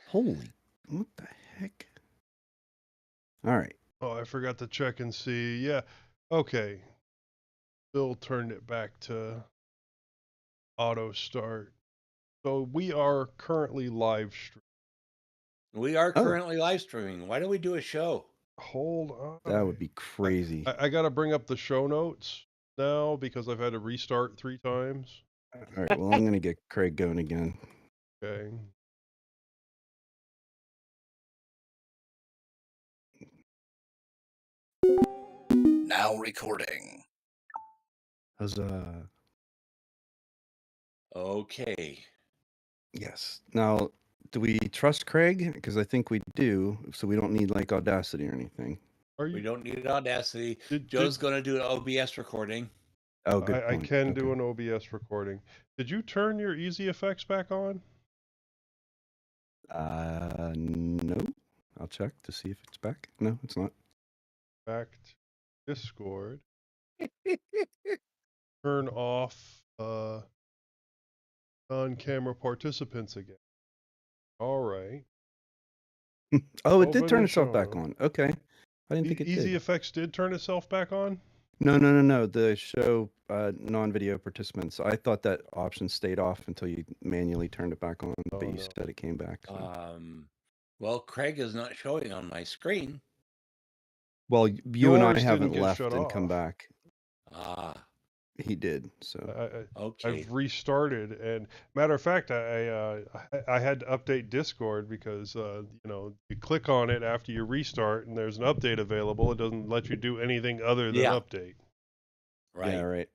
Holy, what the heck? All right. Oh, I forgot to check and see. Yeah. Okay. Bill turned it back to auto start. So we are currently live streaming. We are Oh. currently live streaming. Why don't we do a show? Hold on. That would be crazy. I got to bring up the show notes now because I've had to restart 3 times. All right. Well, I'm going to get Craig going again. Okay. Now recording. Huzzah. Okay. Yes. Now, do we trust Craig? Because I think we do, so we don't need like Audacity or anything. We don't need Audacity. Joe's going to do an OBS recording. Oh, good I point. can do an OBS recording. Did you turn your Easy Effects back on? No. I'll check to see if it's back. No, it's not. Back to Discord. Turn off on-camera participants again. All right. Oh, it did Open turn the itself show back notes. on. Okay. I didn't think it Easy did. Effects did turn itself back on? No. The show non-video participants. I thought that option stayed off until you manually turned it back on, but you said it came back. So. Well, Craig is not showing on my screen. Well, you Yours and I didn't haven't get left shut and come off. back. Ah. He did. So okay. I've restarted, and matter of fact, I had to update Discord because you know, you click on it after you restart, and there's an update available. It doesn't let you do anything other than update. Right. Yeah, right.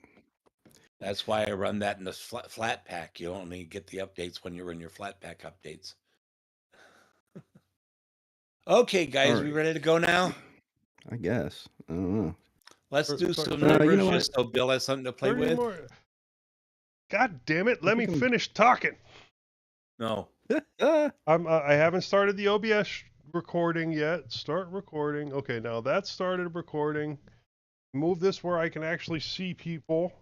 That's why I run that in the flat pack. You only get the updates when you're in your flat pack updates. Okay, guys, we ready to go now? I guess. I don't know. Let's do some numbers you know just so Bill has something to play with. More. God damn it! Let me finish talking. No. I haven't started the OBS recording yet. Start recording. Okay, now that started recording. Move this where I can actually see people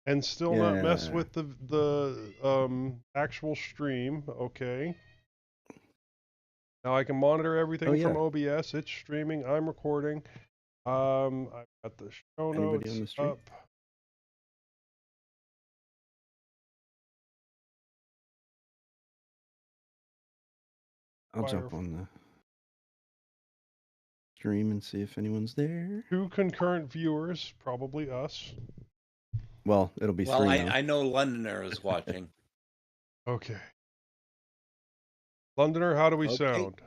and still not mess with the actual stream. Okay. Now I can monitor everything from OBS. It's streaming. I'm recording. I've got the show notes on the stream? up. I'll jump on the stream and see if anyone's there. 2 concurrent viewers, probably us. Well, it'll be 3 now. I know Londoner is watching. Okay. Londoner, how do we sound?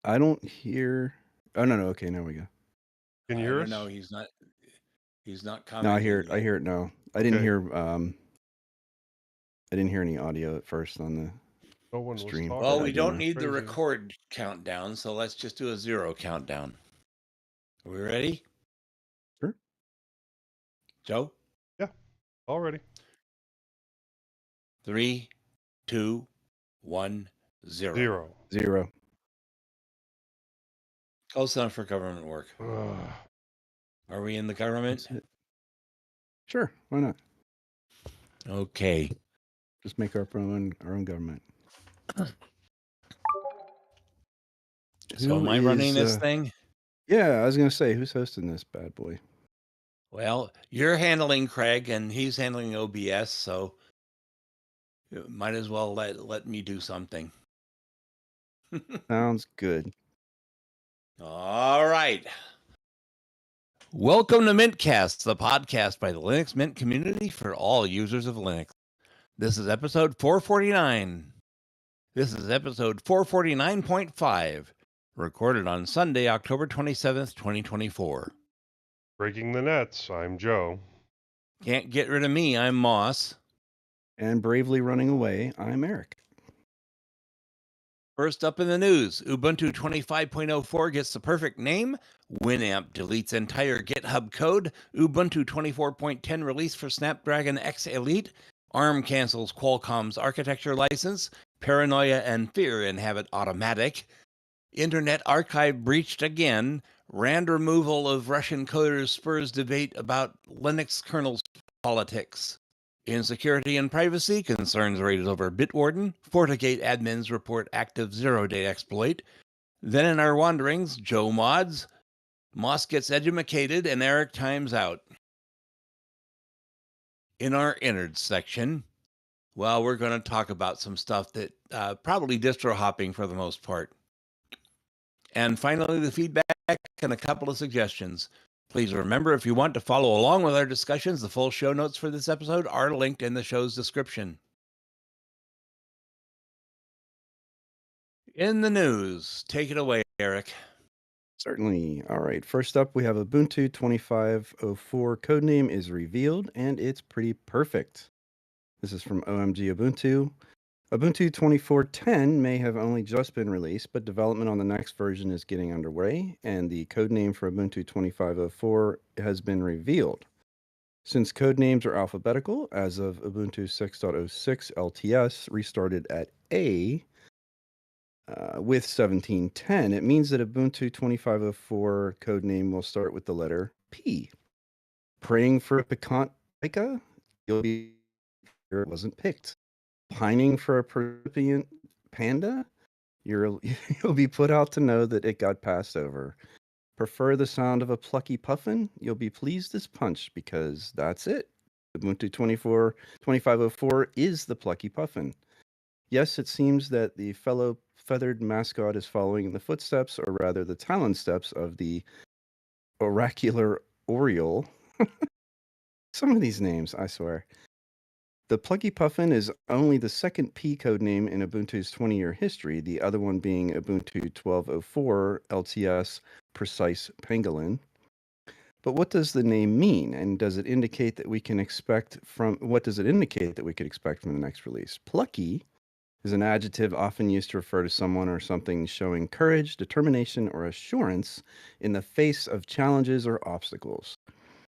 I don't hear. Oh no. Okay, now we go. Can you hear us? No, he's not. He's not commenting. No, I hear it. I hear it now. I didn't hear. I didn't hear any audio at first on the stream. Well, we don't need the record countdown, so let's just do a 0 countdown. Are we ready? Sure. Joe? Yeah, all ready. 3, 2, 1, 0. 0. Close enough for government work. Are we in the government? Sure, why not? Okay. Just make our own government. So am I running this thing? Yeah, I was going to say, who's hosting this bad boy? Well, you're handling Craig and he's handling OBS, so you might as well let me do something. Sounds good. All right. Welcome to mintCast, the podcast by the Linux Mint community for all users of Linux. This is episode 449. This is episode 449.5, recorded on Sunday, October 27th, 2024. Breaking the nets, I'm Joe. Can't get rid of me, I'm Moss. And bravely running away, I'm Eric. First up in the news, Ubuntu 25.04 gets the perfect name. Winamp deletes entire GitHub code. Ubuntu 24.10 release for Snapdragon X Elite. ARM cancels Qualcomm's architecture license. Paranoia and fear inhabit Automatic. Internet Archive breached again. RAND removal of Russian coders spurs debate about Linux kernel politics. Insecurity and privacy concerns raised over Bitwarden. FortiGate admins report active 0-day exploit. Then in our wanderings, Joe mods. Moss gets edumacated and Eric times out. In our innards section, well, we're going to talk about some stuff that probably distro hopping for the most part. And finally, the feedback and a couple of suggestions. Please remember, if you want to follow along with our discussions, the full show notes for this episode are linked in the show's description. In the news, take it away, Eric. Certainly. All right. First up, we have Ubuntu 25.04 codename is revealed, and it's pretty perfect. This is from OMG Ubuntu. Ubuntu 24.10 may have only just been released, but development on the next version is getting underway, and the codename for Ubuntu 25.04 has been revealed. Since codenames are alphabetical, as of Ubuntu 6.06 LTS restarted at A, with 17.10, it means that Ubuntu 25.04 codename will start with the letter P. Praying for a piquant pica? You'll be here it wasn't picked. Pining for a Peruvian panda? You'll be put out to know that it got passed over. Prefer the sound of a plucky puffin? You'll be pleased as punch because that's it. Ubuntu 25.04 is the plucky puffin. Yes, it seems that the fellow feathered mascot is following in the footsteps, or rather the talon steps, of the oracular oriole. Some of these names, I swear. The Plucky Puffin is only the second P codename in Ubuntu's 20-year history, the other one being Ubuntu 12.04 LTS Precise Pangolin. But what does the name mean, and does it indicate that we can expect from the next release? Plucky is an adjective often used to refer to someone or something showing courage, determination, or assurance in the face of challenges or obstacles.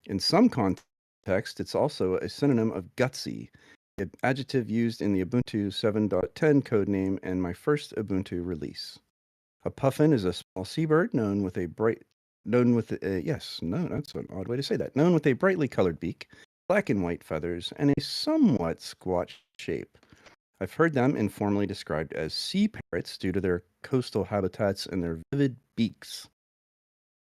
In some contexts, it's also a synonym of gutsy, an adjective used in the Ubuntu 7.10 codename and my first Ubuntu release. A puffin is a small seabird known with a brightly colored beak, black and white feathers, and a somewhat squat shape. I've heard them informally described as sea parrots due to their coastal habitats and their vivid beaks.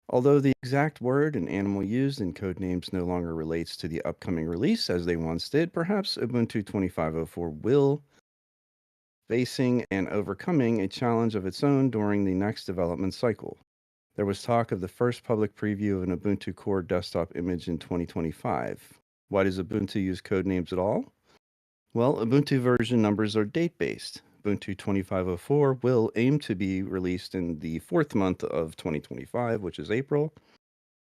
Although the exact word and animal used in codenames no longer relates to the upcoming release as they once did, perhaps Ubuntu 25.04 will facing and overcoming a challenge of its own during the next development cycle. There was talk of the first public preview of an Ubuntu Core desktop image in 2025. Why does Ubuntu use codenames at all? Well, Ubuntu version numbers are date-based. Ubuntu 25.04 will aim to be released in the fourth month of 2025, which is April.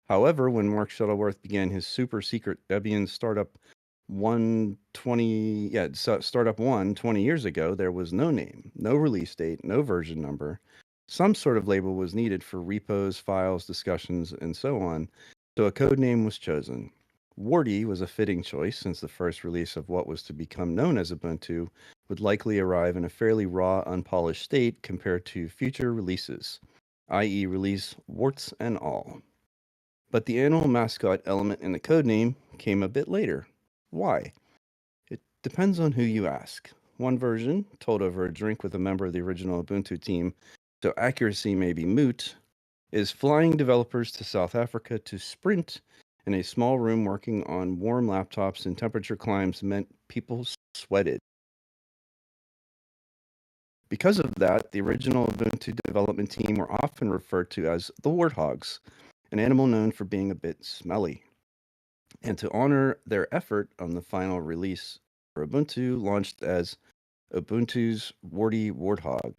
However, when Mark Shuttleworth began his super secret Debian Startup 1 20 years ago, there was no name, no release date, no version number. Some sort of label was needed for repos, files, discussions, and so on, so a code name was chosen. Warty was a fitting choice since the first release of what was to become known as Ubuntu would likely arrive in a fairly raw, unpolished state compared to future releases, i.e. release warts and all. But the animal mascot element in the codename came a bit later. Why? It depends on who you ask. One version, told over a drink with a member of the original Ubuntu team, so accuracy may be moot, is flying developers to South Africa to sprint in a small room working on warm laptops and temperature climbs meant people sweated. Because of that, the original Ubuntu development team were often referred to as the Warthogs, an animal known for being a bit smelly. And to honor their effort on the final release for Ubuntu, launched as Ubuntu's Warty Warthog.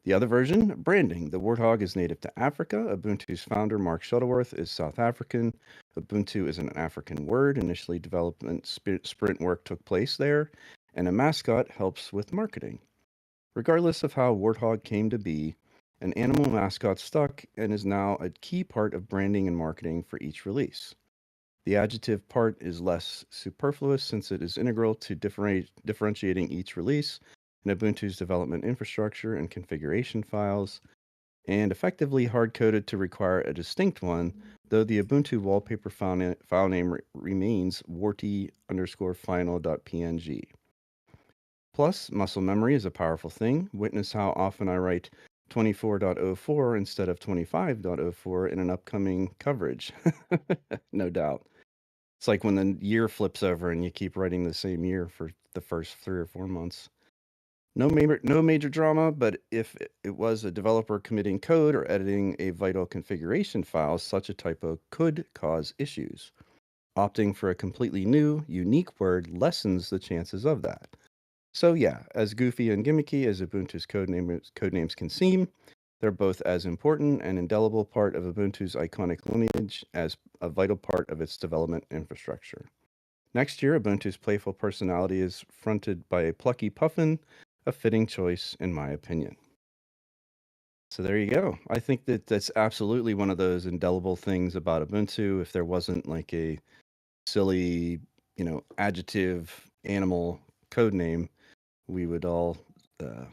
The other version, branding. The warthog is native to Africa. Ubuntu's founder, Mark Shuttleworth, is South African. Ubuntu is an African word. Initially, development sprint work took place there, and a mascot helps with marketing. Regardless of how warthog came to be, an animal mascot stuck and is now a key part of branding and marketing for each release. The adjective part is less superfluous since it is integral to differentiating each release in Ubuntu's development infrastructure and configuration files. and effectively hard-coded to require a distinct one, though the Ubuntu wallpaper file name remains warty_final.png. Plus, muscle memory is a powerful thing. Witness how often I write 24.04 instead of 25.04 in an upcoming coverage. No doubt. It's like when the year flips over and you keep writing the same year for the first 3 or 4 months. No major drama, but if it was a developer committing code or editing a vital configuration file, such a typo could cause issues. Opting for a completely new, unique word lessens the chances of that. So yeah, as goofy and gimmicky as Ubuntu's codenames can seem, they're both as important and indelible part of Ubuntu's iconic lineage as a vital part of its development infrastructure. Next year, Ubuntu's playful personality is fronted by a plucky puffin, a fitting choice, in my opinion. So there you go. I think that that's absolutely one of those indelible things about Ubuntu. If there wasn't like a silly, adjective animal code name, we would all. I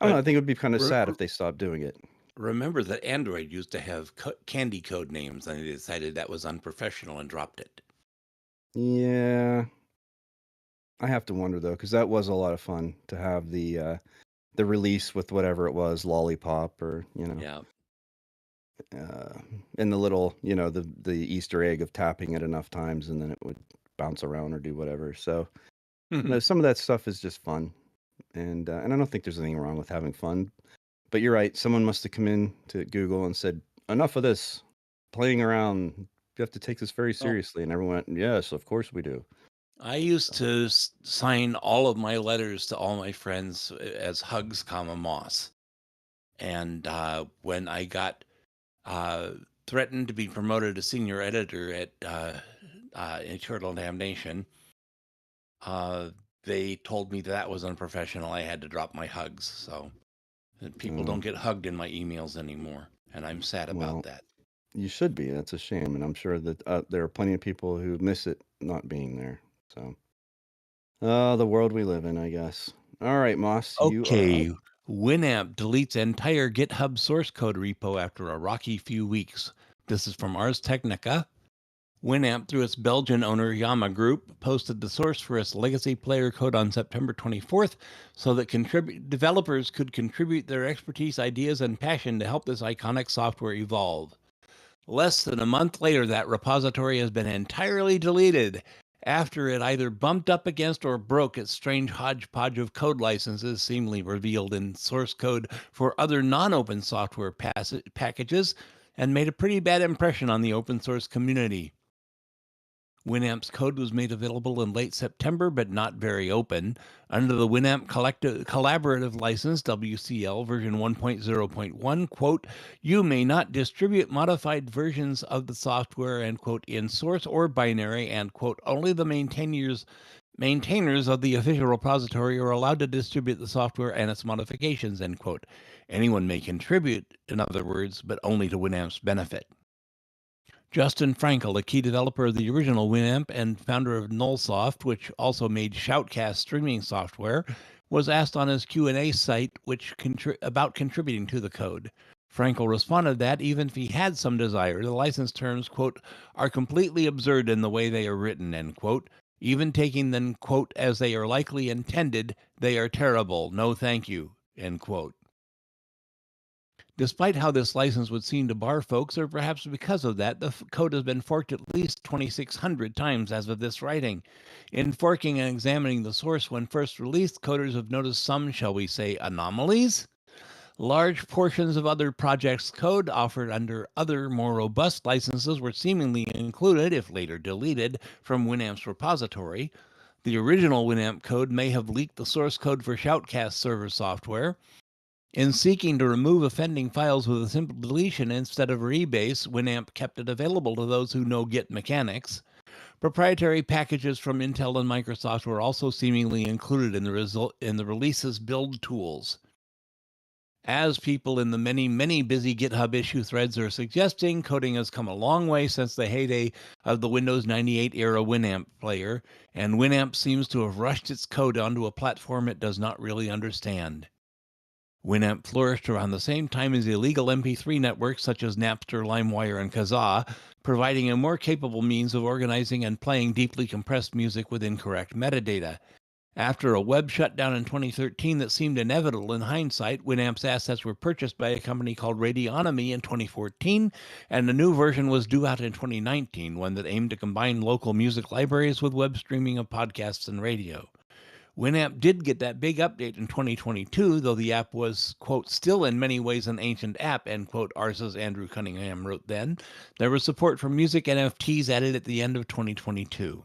don't know. I think it would be kind of sad if they stopped doing it. Remember that Android used to have candy code names, and they decided that was unprofessional and dropped it. Yeah, I have to wonder though, because that was a lot of fun to have the release with whatever it was, lollipop or Yeah. And the little the Easter egg of tapping it enough times and then it would bounce around or do whatever. So some of that stuff is just fun, and I don't think there's anything wrong with having fun. But you're right. Someone must have come in to Google and said, "Enough of this playing around. You have to take this very seriously." And everyone went, "Yes, of course we do." I used to sign all of my letters to all my friends as hugs, moss. And when I got threatened to be promoted to senior editor at Eternal Damnation, they told me that was unprofessional. I had to drop my hugs. So people don't get hugged in my emails anymore. And I'm sad about that. You should be. That's a shame. And I'm sure that there are plenty of people who miss it not being there. So, the world we live in, I guess. All right, Moss, you are up. Winamp deletes entire GitHub source code repo after a rocky few weeks. This is from Ars Technica. Winamp, through its Belgian owner Yama Group, posted the source for its legacy player code on September 24th so that developers could contribute their expertise, ideas, and passion to help this iconic software evolve. Less than a month later, that repository has been entirely deleted after it either bumped up against or broke its strange hodgepodge of code licenses seemingly revealed in source code for other non-open software packages and made a pretty bad impression on the open source community. Winamp's code was made available in late September, but not very open. Under the Winamp Collaborative License, WCL version 1.0.1, quote, "You may not distribute modified versions of the software," end quote, "in source or binary," and, quote, "only the maintainers of the official repository are allowed to distribute the software and its modifications," end quote. Anyone may contribute, in other words, but only to Winamp's benefit. Justin Frankel, a key developer of the original Winamp and founder of Nullsoft, which also made Shoutcast streaming software, was asked on his Q&A site about contributing to the code. Frankel responded that even if he had some desire, the license terms, quote, "are completely absurd in the way they are written," end quote. "Even taking them, quote, as they are likely intended, they are terrible. No thank you," end quote. Despite how this license would seem to bar folks, or perhaps because of that, the code has been forked at least 2,600 times as of this writing. In forking and examining the source when first released, coders have noticed some, shall we say, anomalies. Large portions of other projects' code offered under other, more robust licenses were seemingly included, if later deleted, from Winamp's repository. The original Winamp code may have leaked the source code for Shoutcast server software. In seeking to remove offending files with a simple deletion instead of rebase, Winamp kept it available to those who know Git mechanics. Proprietary packages from Intel and Microsoft were also seemingly included in the release's build tools. As people in the many busy GitHub issue threads are suggesting, coding has come a long way since the heyday of the Windows 98 era Winamp player, and Winamp seems to have rushed its code onto a platform it does not really understand. Winamp flourished around the same time as illegal MP3 networks such as Napster, LimeWire, and Kazaa, providing a more capable means of organizing and playing deeply compressed music with incorrect metadata. After a web shutdown in 2013 that seemed inevitable in hindsight, Winamp's assets were purchased by a company called Radionomy in 2014, and a new version was due out in 2019, one that aimed to combine local music libraries with web streaming of podcasts and radio. Winamp did get that big update in 2022, though the app was, quote, still in many ways an ancient app, end quote, Ars's Andrew Cunningham wrote then. There was support for music NFTs added at the end of 2022.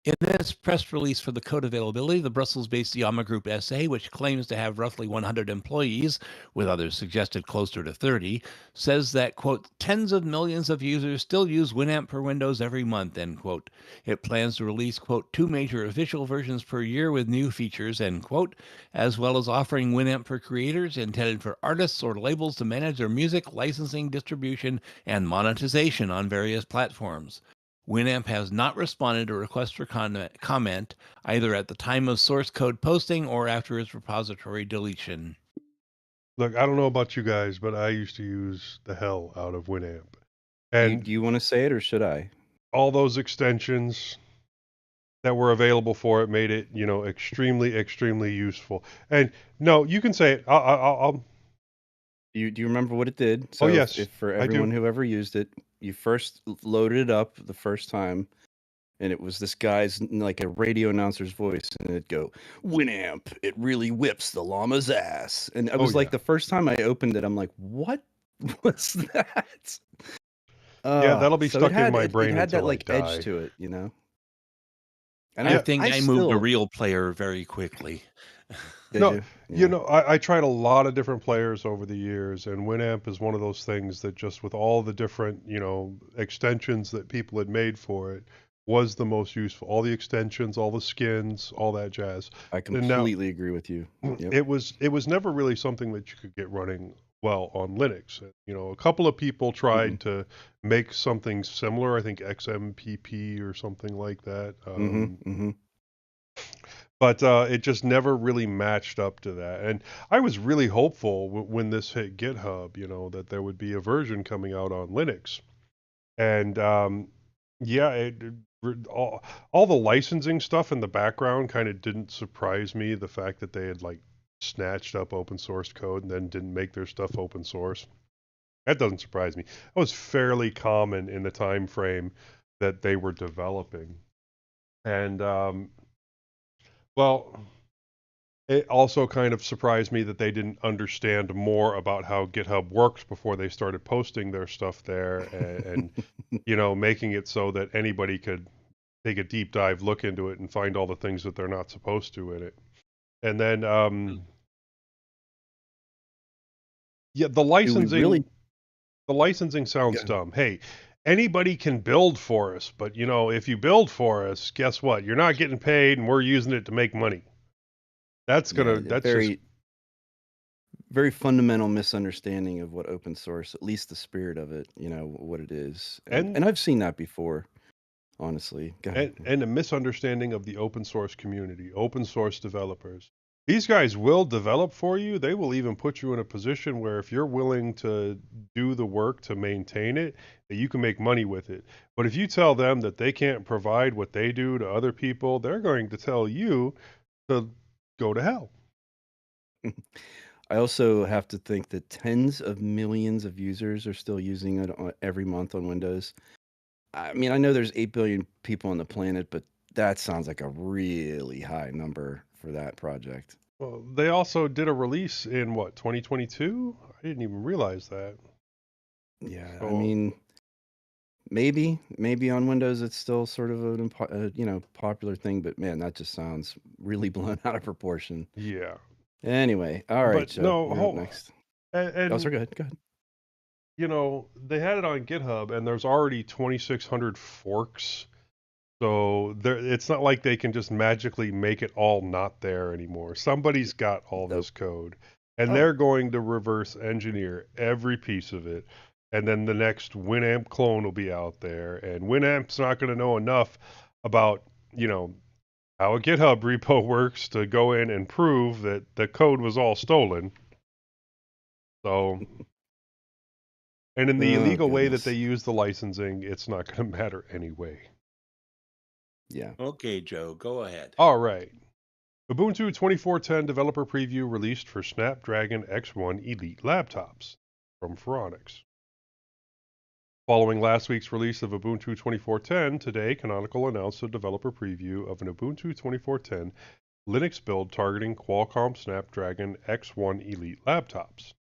In its press release for the code availability, the Brussels-based Yama Group SA, which claims to have roughly 100 employees, with others suggested closer to 30, says that, quote, tens of millions of users still use Winamp for Windows every month, end quote. It plans to release, quote, 2 major official versions per year with new features, end quote, as well as offering Winamp for creators intended for artists or labels to manage their music, licensing, distribution, and monetization on various platforms. Winamp has not responded to requests for comment either at the time of source code posting or after its repository deletion. Look, I don't know about you guys, but I used to use the hell out of Winamp. Do And you want to say it or should I? all those extensions that were available for it made it, extremely, extremely useful. And no, you can say it. I'll Do you remember what it did? oh, So yes, if for I do. everyone who ever used it, you first loaded it up the first time, and it was this guy's like a radio announcer's voice, and it'd go, Winamp, it really whips the llama's ass. And it Oh, was like yeah. the first time I opened it, I'm like, what was that? Yeah, that'll be So stuck in my it brain had that until I like edge die. to it, you know? And I Yeah. think I moved a real player very quickly. Did No, you? Yeah. I tried a lot of different players over the years, and Winamp is one of those things that just with all the different, extensions that people had made for it was the most useful. All the extensions, all the skins, all that jazz. I And now completely agree with you. Yep. it was never really something that you could get running well on Linux. A couple of people tried to make something similar. I think XMPP or something like that. But it just never really matched up to that. And I was really hopeful when this hit GitHub, that there would be a version coming out on Linux. And yeah, all the licensing stuff in the background kind of didn't surprise me. The fact that they had like snatched up open source code and then didn't make their stuff open source. That doesn't surprise me. That was fairly common in the time frame that they were developing. And well, it also kind of surprised me that they didn't understand more about how GitHub works before they started posting their stuff there and making it so that anybody could take a deep dive look into it and find all the things that they're not supposed to in it. And then yeah, the licensing sounds dumb. Hey, anybody can build for us, but if you build for us, guess what? You're not getting paid and we're using it to make money. That's very very fundamental misunderstanding of what open source, at least the spirit of it, what it is. And I've seen that before, honestly. And a misunderstanding of the open source community, open source developers. These guys will develop for you. They will even put you in a position where if you're willing to do the work to maintain it, that you can make money with it. But if you tell them that they can't provide what they do to other people, they're going to tell you to go to hell. I also have to think that tens of millions of users are still using it every month on Windows. I mean, I know there's 8 billion people on the planet, but that sounds like a really high number for that project. Well, they also did a release in 2022? I didn't even realize that. Yeah, I mean, maybe on Windows it's still sort of a popular thing, but man, that just sounds really blown out of proportion. Yeah. Anyway, all right, but Joe, no, you're up next. And Oh, sorry, go ahead. They had it on GitHub, and there's already 2,600 forks. So it's not like they can just magically make it all not there anymore. Somebody's got all this code, and they're going to reverse engineer every piece of it. And then the next Winamp clone will be out there, and Winamp's not going to know enough about, how a GitHub repo works to go in and prove that the code was all stolen. So, and in the Oh, illegal way that goodness. they use the licensing, it's not going to matter anyway. Yeah. Okay, Joe, go ahead. All right. Ubuntu 24.10 developer preview released for Snapdragon X1 Elite laptops from Phoronix. Following last week's release of Ubuntu 24.10, today Canonical announced a developer preview of an Ubuntu 24.10 Linux build targeting Qualcomm Snapdragon X1 Elite laptops.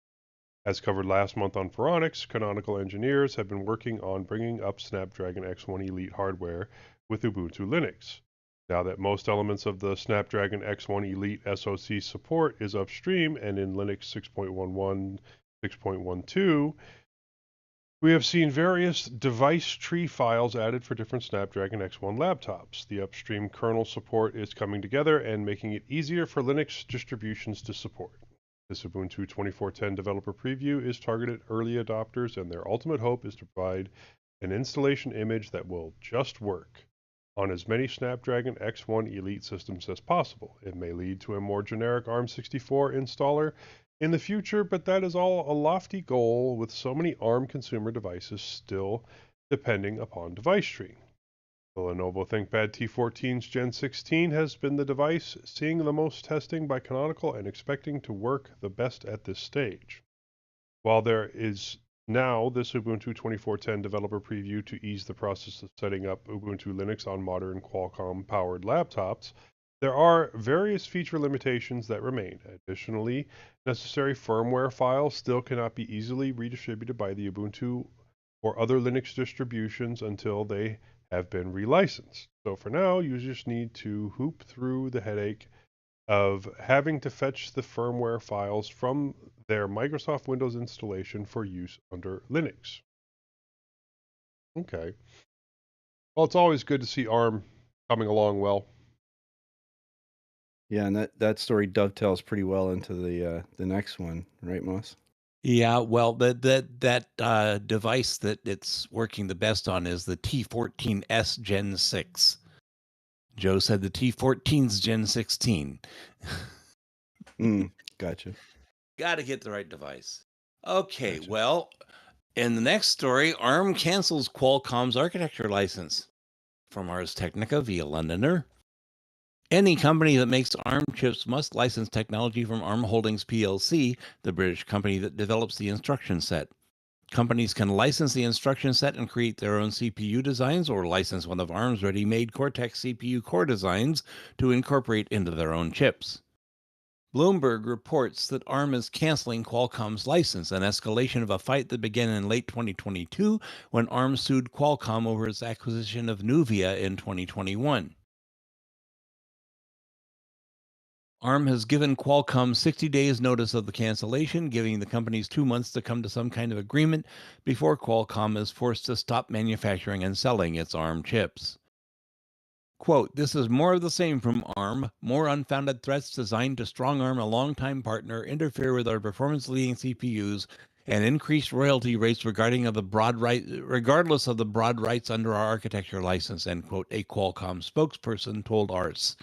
As covered last month on Phoronix, Canonical engineers have been working on bringing up Snapdragon X1 Elite hardware with Ubuntu Linux. Now that most elements of the Snapdragon X1 Elite SoC support is upstream and in Linux 6.11, 6.12, we have seen various device tree files added for different Snapdragon X1 laptops. The upstream kernel support is coming together and making it easier for Linux distributions to support. This Ubuntu 24.10 developer preview is targeted at early adopters, and their ultimate hope is to provide an installation image that will just work on as many Snapdragon X1 Elite systems as possible. It may lead to a more generic ARM64 installer in the future, but that is all a lofty goal with so many ARM consumer devices still depending upon device tree. The Lenovo ThinkPad T14's Gen 16 has been the device seeing the most testing by Canonical and expecting to work the best at this stage. While there is now this Ubuntu 24.10 developer preview to ease the process of setting up Ubuntu Linux on modern Qualcomm-powered laptops, there are various feature limitations that remain. Additionally, necessary firmware files still cannot be easily redistributed by the Ubuntu or other Linux distributions until they have been relicensed. So for now, users need to hoop through the headache of having to fetch the firmware files from their Microsoft Windows installation for use under Linux. Okay. Well, it's always good to see ARM coming along well. Yeah, and that story dovetails pretty well into the next one, right, Moss? Yeah, well, that device that it's working the best on is the T14S Gen 6. Joe said the T14's Gen 16. Gotcha. Got to get the right device. Okay, Gotcha. well, in the next story, ARM cancels Qualcomm's architecture license from Ars Technica via Londoner. Any company that makes ARM chips must license technology from ARM Holdings plc, the British company that develops the instruction set. Companies can license the instruction set and create their own CPU designs, or license one of ARM's ready-made Cortex CPU core designs to incorporate into their own chips. Bloomberg reports that ARM is canceling Qualcomm's license, an escalation of a fight that began in late 2022 when ARM sued Qualcomm over its acquisition of Nuvia in 2021. ARM has given Qualcomm 60 days notice of the cancellation, giving the companies 2 months to come to some kind of agreement before Qualcomm is forced to stop manufacturing and selling its ARM chips. Quote, "This is more of the same from ARM, more unfounded threats designed to strong-arm a longtime partner, interfere with our performance-leading CPUs, and increase royalty rates regardless of the broad rights under our architecture license," end quote, a Qualcomm spokesperson told Ars.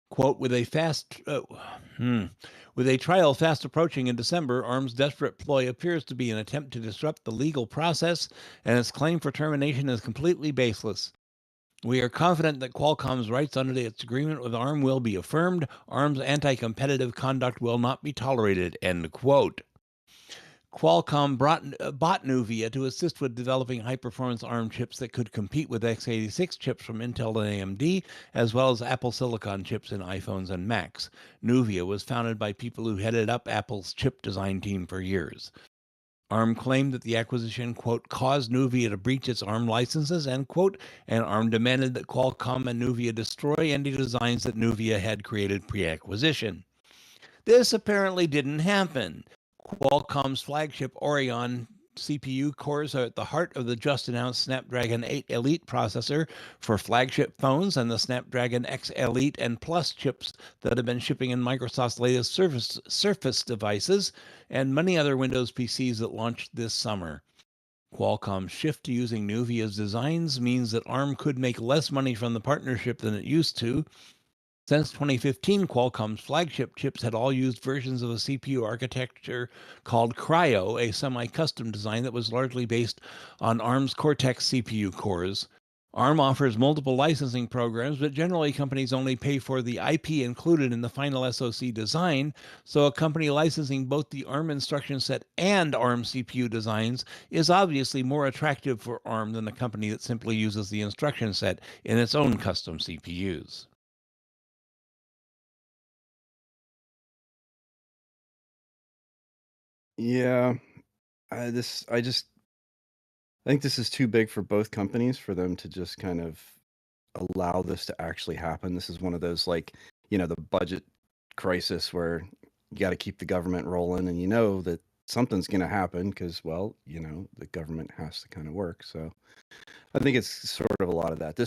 Quote, with a trial fast approaching in December, ARM's desperate ploy appears to be an attempt to disrupt the legal process, and its claim for termination is completely baseless. We are confident that Qualcomm's rights under its agreement with ARM will be affirmed. ARM's anti-competitive conduct will not be tolerated, end quote. Qualcomm bought Nuvia to assist with developing high-performance ARM chips that could compete with x86 chips from Intel and AMD, as well as Apple Silicon chips in iPhones and Macs. Nuvia was founded by people who headed up Apple's chip design team for years. ARM claimed that the acquisition, quote, caused Nuvia to breach its ARM licenses, end quote, and ARM demanded that Qualcomm and Nuvia destroy any designs that Nuvia had created pre-acquisition. This apparently didn't happen. Qualcomm's flagship Orion CPU cores are at the heart of the just-announced Snapdragon 8 Elite processor for flagship phones and the Snapdragon X Elite and Plus chips that have been shipping in Microsoft's latest Surface devices and many other Windows PCs that launched this summer. Qualcomm's shift to using Nuvia's designs means that ARM could make less money from the partnership than it used to. Since 2015, Qualcomm's flagship chips had all used versions of a CPU architecture called Cryo, a semi-custom design that was largely based on ARM's Cortex CPU cores. ARM offers multiple licensing programs, but generally companies only pay for the IP included in the final SoC design, so a company licensing both the ARM instruction set and ARM CPU designs is obviously more attractive for ARM than a company that simply uses the instruction set in its own custom CPUs. Yeah, I think this is too big for both companies for them to just kind of allow this to actually happen. This is one of those, like, the budget crisis where you got to keep the government rolling, and that something's going to happen because, well, the government has to kind of work. So I think it's sort of a lot of that.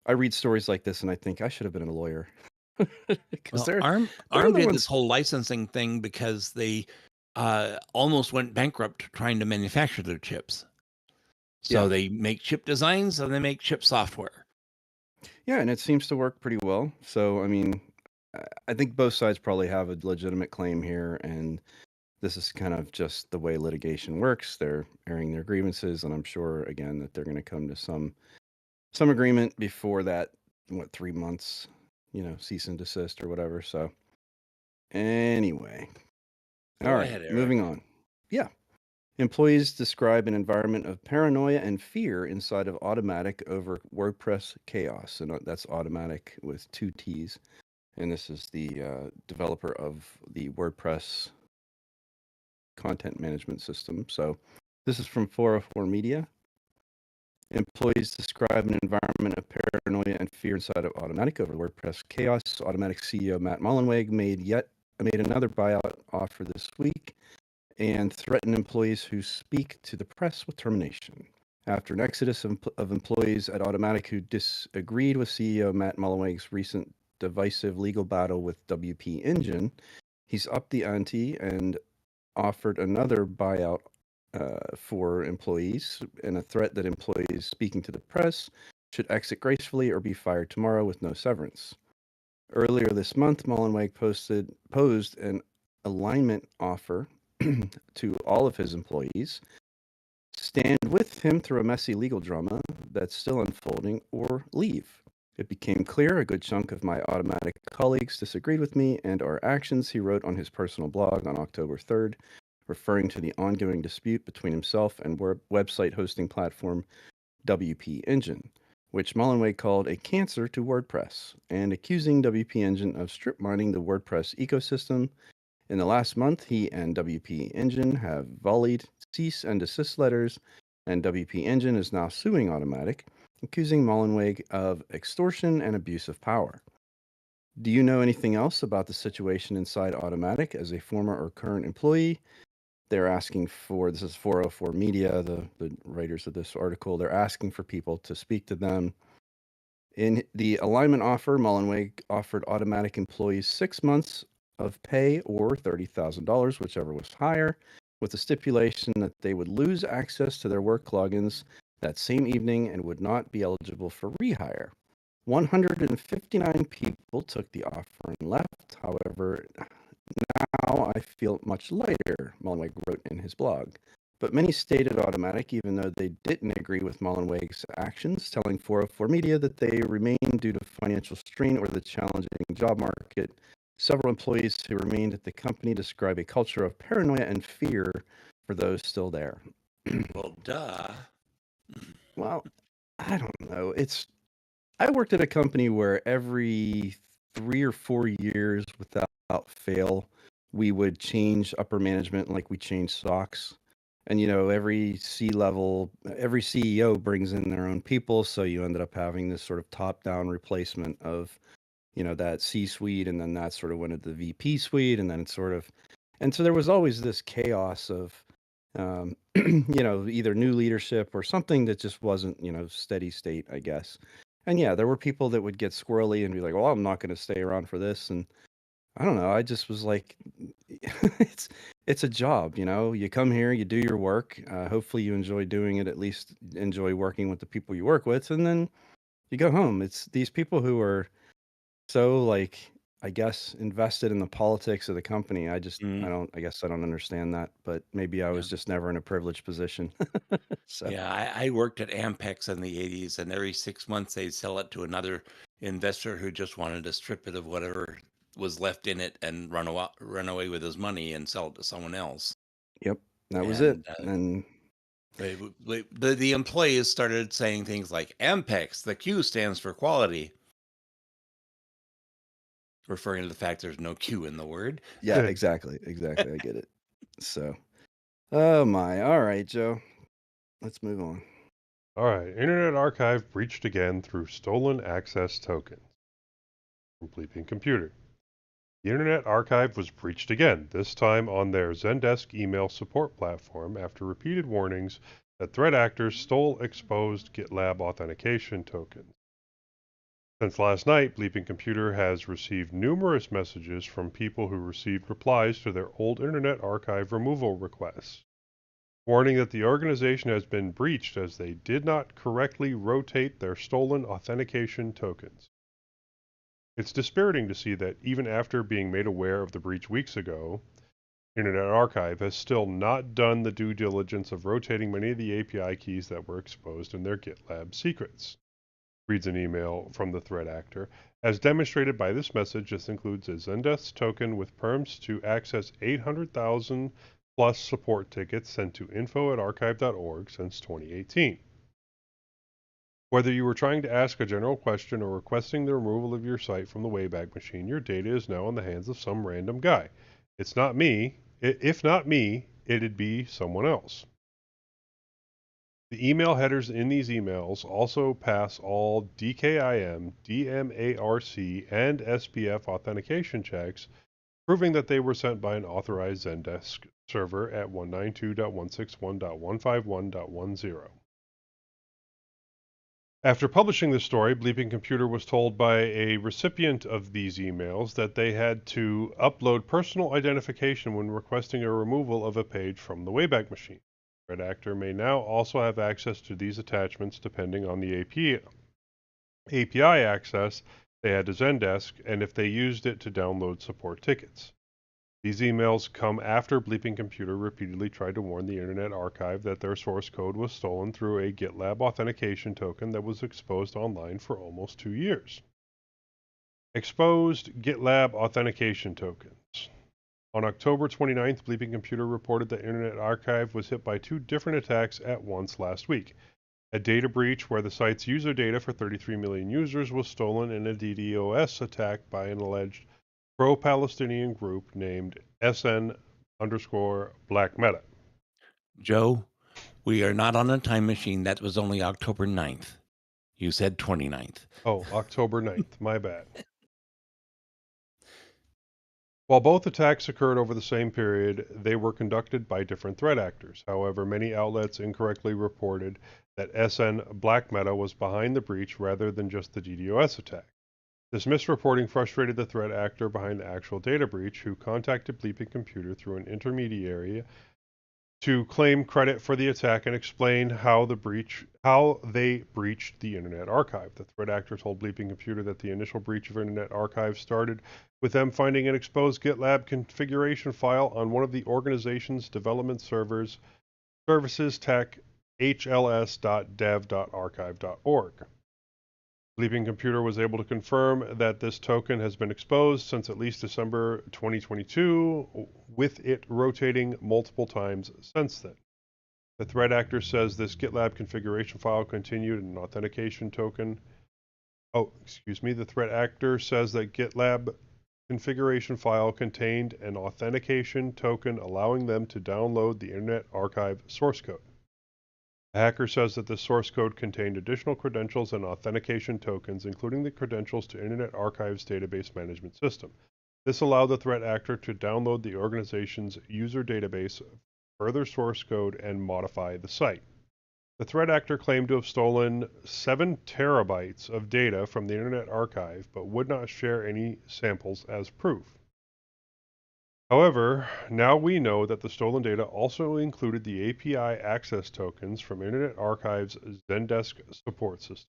I read stories like this and I think I should have been a lawyer because Well, they're ARM the did this ones. whole licensing thing because they almost went bankrupt trying to manufacture their chips. So Yeah. they make chip designs and they make chip software. Yeah, and it seems to work pretty well. So, I mean, I think both sides probably have a legitimate claim here, and this is kind of just the way litigation works. They're airing their grievances, and I'm sure again that they're going to come to some agreement before that 3 months, cease and desist or whatever. So, anyway. Go All right, ahead, Eric. moving on. Yeah. Employees describe an environment of paranoia and fear inside of Automatic over WordPress chaos. And that's Automatic with 2 T's. And this is the developer of the WordPress content management system. So this is from 404 Media. Employees describe an environment of paranoia and fear inside of Automatic over WordPress chaos. Automatic CEO Matt Mullenweg made another buyout offer this week and threaten employees who speak to the press with termination. After an exodus of employees at Automatic who disagreed with CEO Matt Mullenweg's recent divisive legal battle with WP Engine, he's upped the ante and offered another buyout for employees and a threat that employees speaking to the press should exit gracefully or be fired tomorrow with no severance. Earlier this month, Mullenweg posed an alignment offer to all of his employees, stand with him through a messy legal drama that's still unfolding, or leave. It became clear a good chunk of my Automatic colleagues disagreed with me and our actions, he wrote on his personal blog on October 3rd, referring to the ongoing dispute between himself and website hosting platform WP Engine, which Mullenweg called a cancer to WordPress, and accusing WP Engine of strip mining the WordPress ecosystem. In the last month, he and WP Engine have volleyed cease and desist letters, and WP Engine is now suing Automatic, accusing Mullenweg of extortion and abuse of power. Do you know anything else about the situation inside Automatic as a former or current employee? They're asking for, this is 404 Media, the writers of this article, they're asking for people to speak to them. In the alignment offer, Mullenweg offered Automatic employees 6 months of pay or $30,000, whichever was higher, with the stipulation that they would lose access to their work logins that same evening and would not be eligible for rehire. 159 people took the offer and left. However, now I feel much lighter, Mullenweg wrote in his blog. But many stayed at Automatic, even though they didn't agree with Mullenweg's actions, telling 404 Media that they remained due to financial strain or the challenging job market. Several employees who remained at the company describe a culture of paranoia and fear for those still there. Well, duh. Well, I don't know. I worked at a company where every 3 or 4 years, without fail, we would change upper management like we change socks. And, every every CEO brings in their own people. So you ended up having this sort of top-down replacement of, that C-suite. And then that sort of went into the VP suite. And then and so there was always this chaos of, either new leadership or something that just wasn't, steady state, I guess. And yeah, there were people that would get squirrely and be like, well, I'm not going to stay around for this. And I don't know. I just was like, it's a job, you come here, you do your work. Hopefully you enjoy doing it, at least enjoy working with the people you work with. And then you go home. It's these people who are so, like, I guess, invested in the politics of the company. I Mm, guess I don't understand that, but maybe I yeah. was just never in a privileged position. So, Yeah, I worked at Ampex in the 80s, and every 6 months they'd sell it to another investor who just wanted to strip it of whatever was left in it and run away with his money and sell it to someone else. yep, that was it. And And the employees started saying things like Ampex, the Q stands for quality, referring to the fact there's no Q in the word. yeah, exactly. I get it. So, oh my. All right, Joe. Let's move on. All right. Internet Archive breached again through stolen access tokens. From Bleeping Computer. The Internet Archive was breached again, this time on their Zendesk email support platform after repeated warnings that threat actors stole exposed GitLab authentication tokens. Since last night, Bleeping Computer has received numerous messages from people who received replies to their old Internet Archive removal requests, warning that the organization has been breached as they did not correctly rotate their stolen authentication tokens. It's dispiriting to see that even after being made aware of the breach weeks ago, Internet Archive has still not done the due diligence of rotating many of the API keys that were exposed in their GitLab secrets. Reads an email from the threat actor. As demonstrated by this message, this includes a Zendesk token with perms to access 800,000 plus support tickets sent to info@archive.org since 2018. Whether you were trying to ask a general question or requesting the removal of your site from the Wayback Machine, your data is now in the hands of some random guy. It's not me. If not me, it'd be someone else. The email headers in these emails also pass all DKIM, DMARC, and SPF authentication checks, proving that they were sent by an authorized Zendesk server at 192.161.151.10. After publishing this story, Bleeping Computer was told by a recipient of these emails that they had to upload personal identification when requesting a removal of a page from the Wayback Machine. Threat actor may now also have access to these attachments depending on the API access they had to Zendesk and if they used it to download support tickets. These emails come after Bleeping Computer repeatedly tried to warn the Internet Archive that their source code was stolen through a GitLab authentication token that was exposed online for almost 2 years. Exposed GitLab authentication tokens. On October 29th, Bleeping Computer reported that Internet Archive was hit by 2 different attacks at once last week. A data breach where the site's user data for 33 million users was stolen, and a DDoS attack by an alleged pro-Palestinian group named SN_Black Meta. Joe, we are not on a time machine. That was only October 9th. You said 29th. Oh, October 9th. My bad. While both attacks occurred over the same period, they were conducted by different threat actors. However, many outlets incorrectly reported that SN Black Meta was behind the breach rather than just the DDoS attack. This misreporting frustrated the threat actor behind the actual data breach, who contacted Bleeping Computer through an intermediary to claim credit for the attack and explain how they breached the Internet Archive. The threat actor told Bleeping Computer that the initial breach of Internet Archive started with them finding an exposed GitLab configuration file on one of the organization's development servers, services tech hls.dev.archive.org. Bleeping Computer was able to confirm that this token has been exposed since at least December 2022, with it rotating multiple times since then. The threat actor says this GitLab configuration file continued an authentication token. The threat actor says that GitLab configuration file contained an authentication token allowing them to download the Internet Archive source code. The hacker says that the source code contained additional credentials and authentication tokens, including the credentials to Internet Archive's database management system. This allowed the threat actor to download the organization's user database, further source code, and modify the site. The threat actor claimed to have stolen 7 terabytes of data from the Internet Archive, but would not share any samples as proof. However, now we know that the stolen data also included the API access tokens from Internet Archive's Zendesk support system.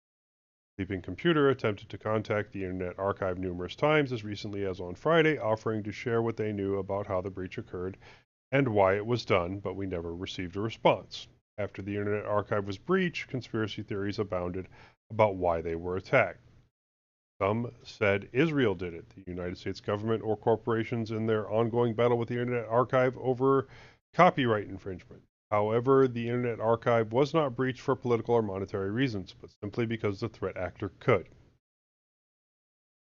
Sleeping Computer attempted to contact the Internet Archive numerous times, as recently as on Friday, offering to share what they knew about how the breach occurred and why it was done, but we never received a response. After the Internet Archive was breached, conspiracy theories abounded about why they were attacked. Some said Israel did it, the United States government or corporations in their ongoing battle with the Internet Archive over copyright infringement. However, the Internet Archive was not breached for political or monetary reasons, but simply because the threat actor could.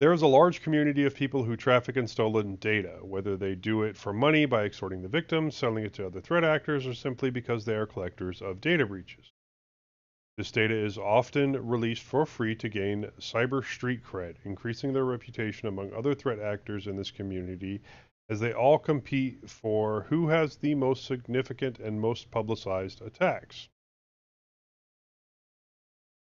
There is a large community of people who traffic in stolen data, whether they do it for money by extorting the victims, selling it to other threat actors, or simply because they are collectors of data breaches. This data is often released for free to gain cyber street cred, increasing their reputation among other threat actors in this community as they all compete for who has the most significant and most publicized attacks.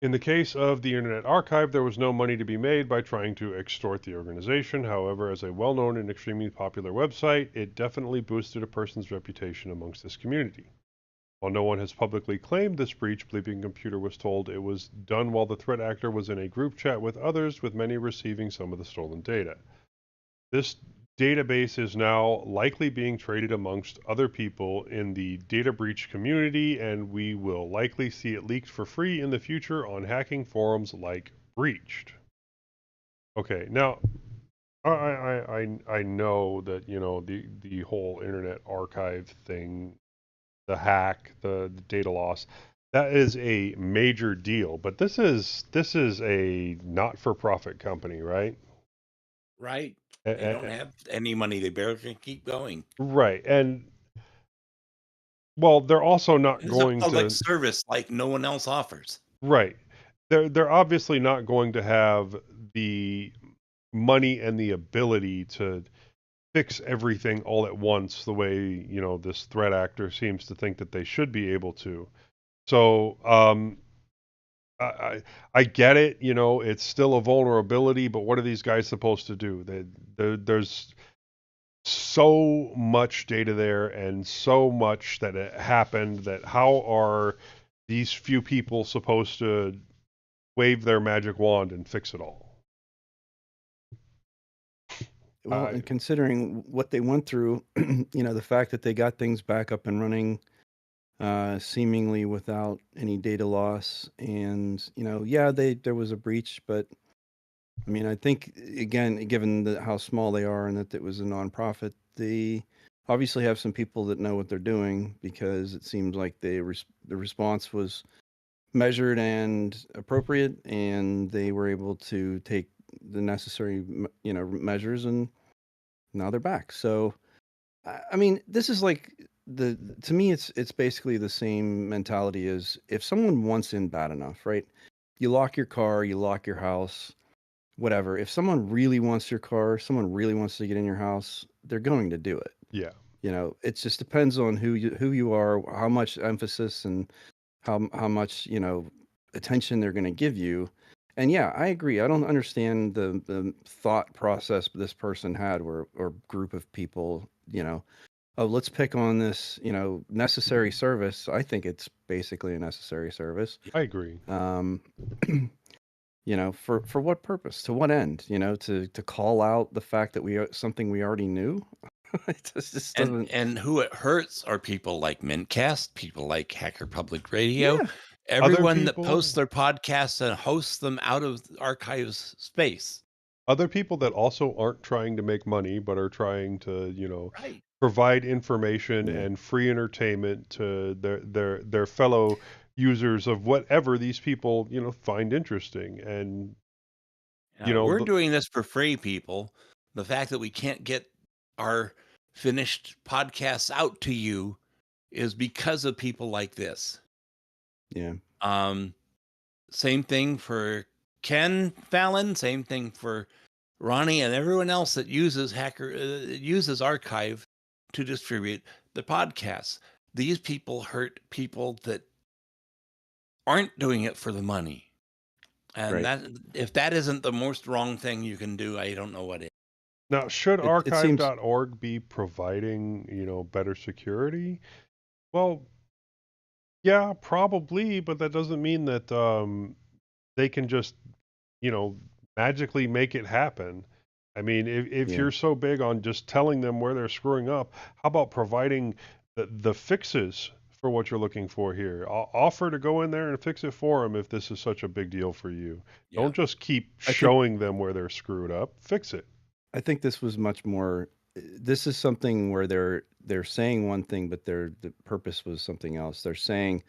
In the case of the Internet Archive, there was no money to be made by trying to extort the organization. However, as a well-known and extremely popular website, it definitely boosted a person's reputation amongst this community. While no one has publicly claimed this breach, Sleeping Computer was told it was done while the threat actor was in a group chat with others, with many receiving some of the stolen data. This database is now likely being traded amongst other people in the data breach community, and we will likely see it leaked for free in the future on hacking forums like Breached. Okay, now I know that the whole Internet Archive thing, the hack, the data loss, that is a major deal. But this is a not-for-profit company, right? Right. A- They don't a- have any money. They barely can keep going. right, and well, they're also not It's a going public to. service like no one else offers. Right, they're obviously not going to have the money and the ability to fix everything all at once the way this threat actor seems to think that they should be able to. So I, I I get it. It's still a vulnerability, but what are these guys supposed to do? There's so much data there and so much that it happened that how are these few people supposed to wave their magic wand and fix it all? Well, and considering what they went through, the fact that they got things back up and running seemingly without any data loss, and yeah, there was a breach, but I mean, I think again, given how small they are and that it was a nonprofit, they obviously have some people that know what they're doing, because it seems like the response was measured and appropriate, and they were able to take the necessary measures, and now they're back. So I mean, this is like to me, it's basically the same mentality as if someone wants in bad enough, right? You lock your car, you lock your house, whatever. If someone really wants your car, someone really wants to get in your house, they're going to do it. Yeah. It just depends on who you are, how much emphasis and how much attention they're going to give you. And yeah, I agree. I don't understand the thought process this person had, or group of people. Oh, let's pick on this, necessary service. I think it's basically a necessary service. I agree. For what purpose? To what end? To call out the fact that something we already knew. It just doesn't. And who it hurts are people like mintCast, people like Hacker Public Radio, Yeah, everyone that people- posts their podcasts and hosts them out of archives space. Other people that also aren't trying to make money, but are trying to, Right. provide information Yeah. and free entertainment to their fellow users of whatever these people, find interesting. And We're the- doing this for free, people. The fact that we can't get our finished podcasts out to you is because of people like this. yeah. Same thing for Ken Fallon, same thing for Ronnie and everyone else that uses Archive to distribute the podcasts. These people hurt people that aren't doing it for the money. And Right. that if that isn't the most wrong thing you can do, I don't know what is. Now, should It seems. archive.org be providing, better security? Well, yeah, probably, but that doesn't mean that they can just magically make it happen. I mean, if Yeah. you're so big on just telling them where they're screwing up, how about providing the fixes for what you're looking for here? Offer to go in there and fix it for them if this is such a big deal for you. Yeah. Don't just keep I think showing them where they're screwed up. Fix it. I think this was much more. This is something where they're saying one thing, but the purpose was something else. They're saying,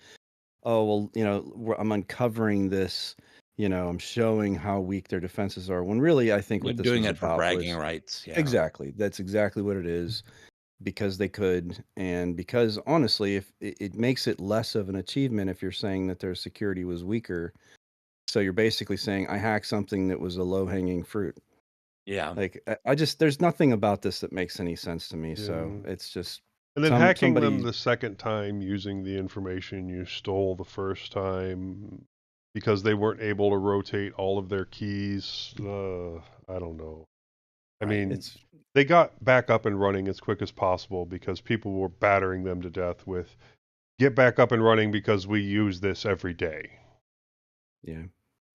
"Oh well, I'm uncovering this. I'm showing how weak their defenses are." When really, I think They're what this doing was it for about bragging was rights. Yeah. exactly. That's exactly what it is. Because they could, and because honestly, if it makes it less of an achievement if you're saying that their security was weaker. So you're basically saying I hacked something that was a low hanging fruit. Yeah. Like I just there's nothing about this that makes any sense to me. So Yeah. it's just And then hacking them somebody. the second time using the information you stole the first time because they weren't able to rotate all of their keys. I don't know. I Right. mean, It's they got back up and running as quick as possible because people were battering them to death with get back up and running because we use this every day. yeah.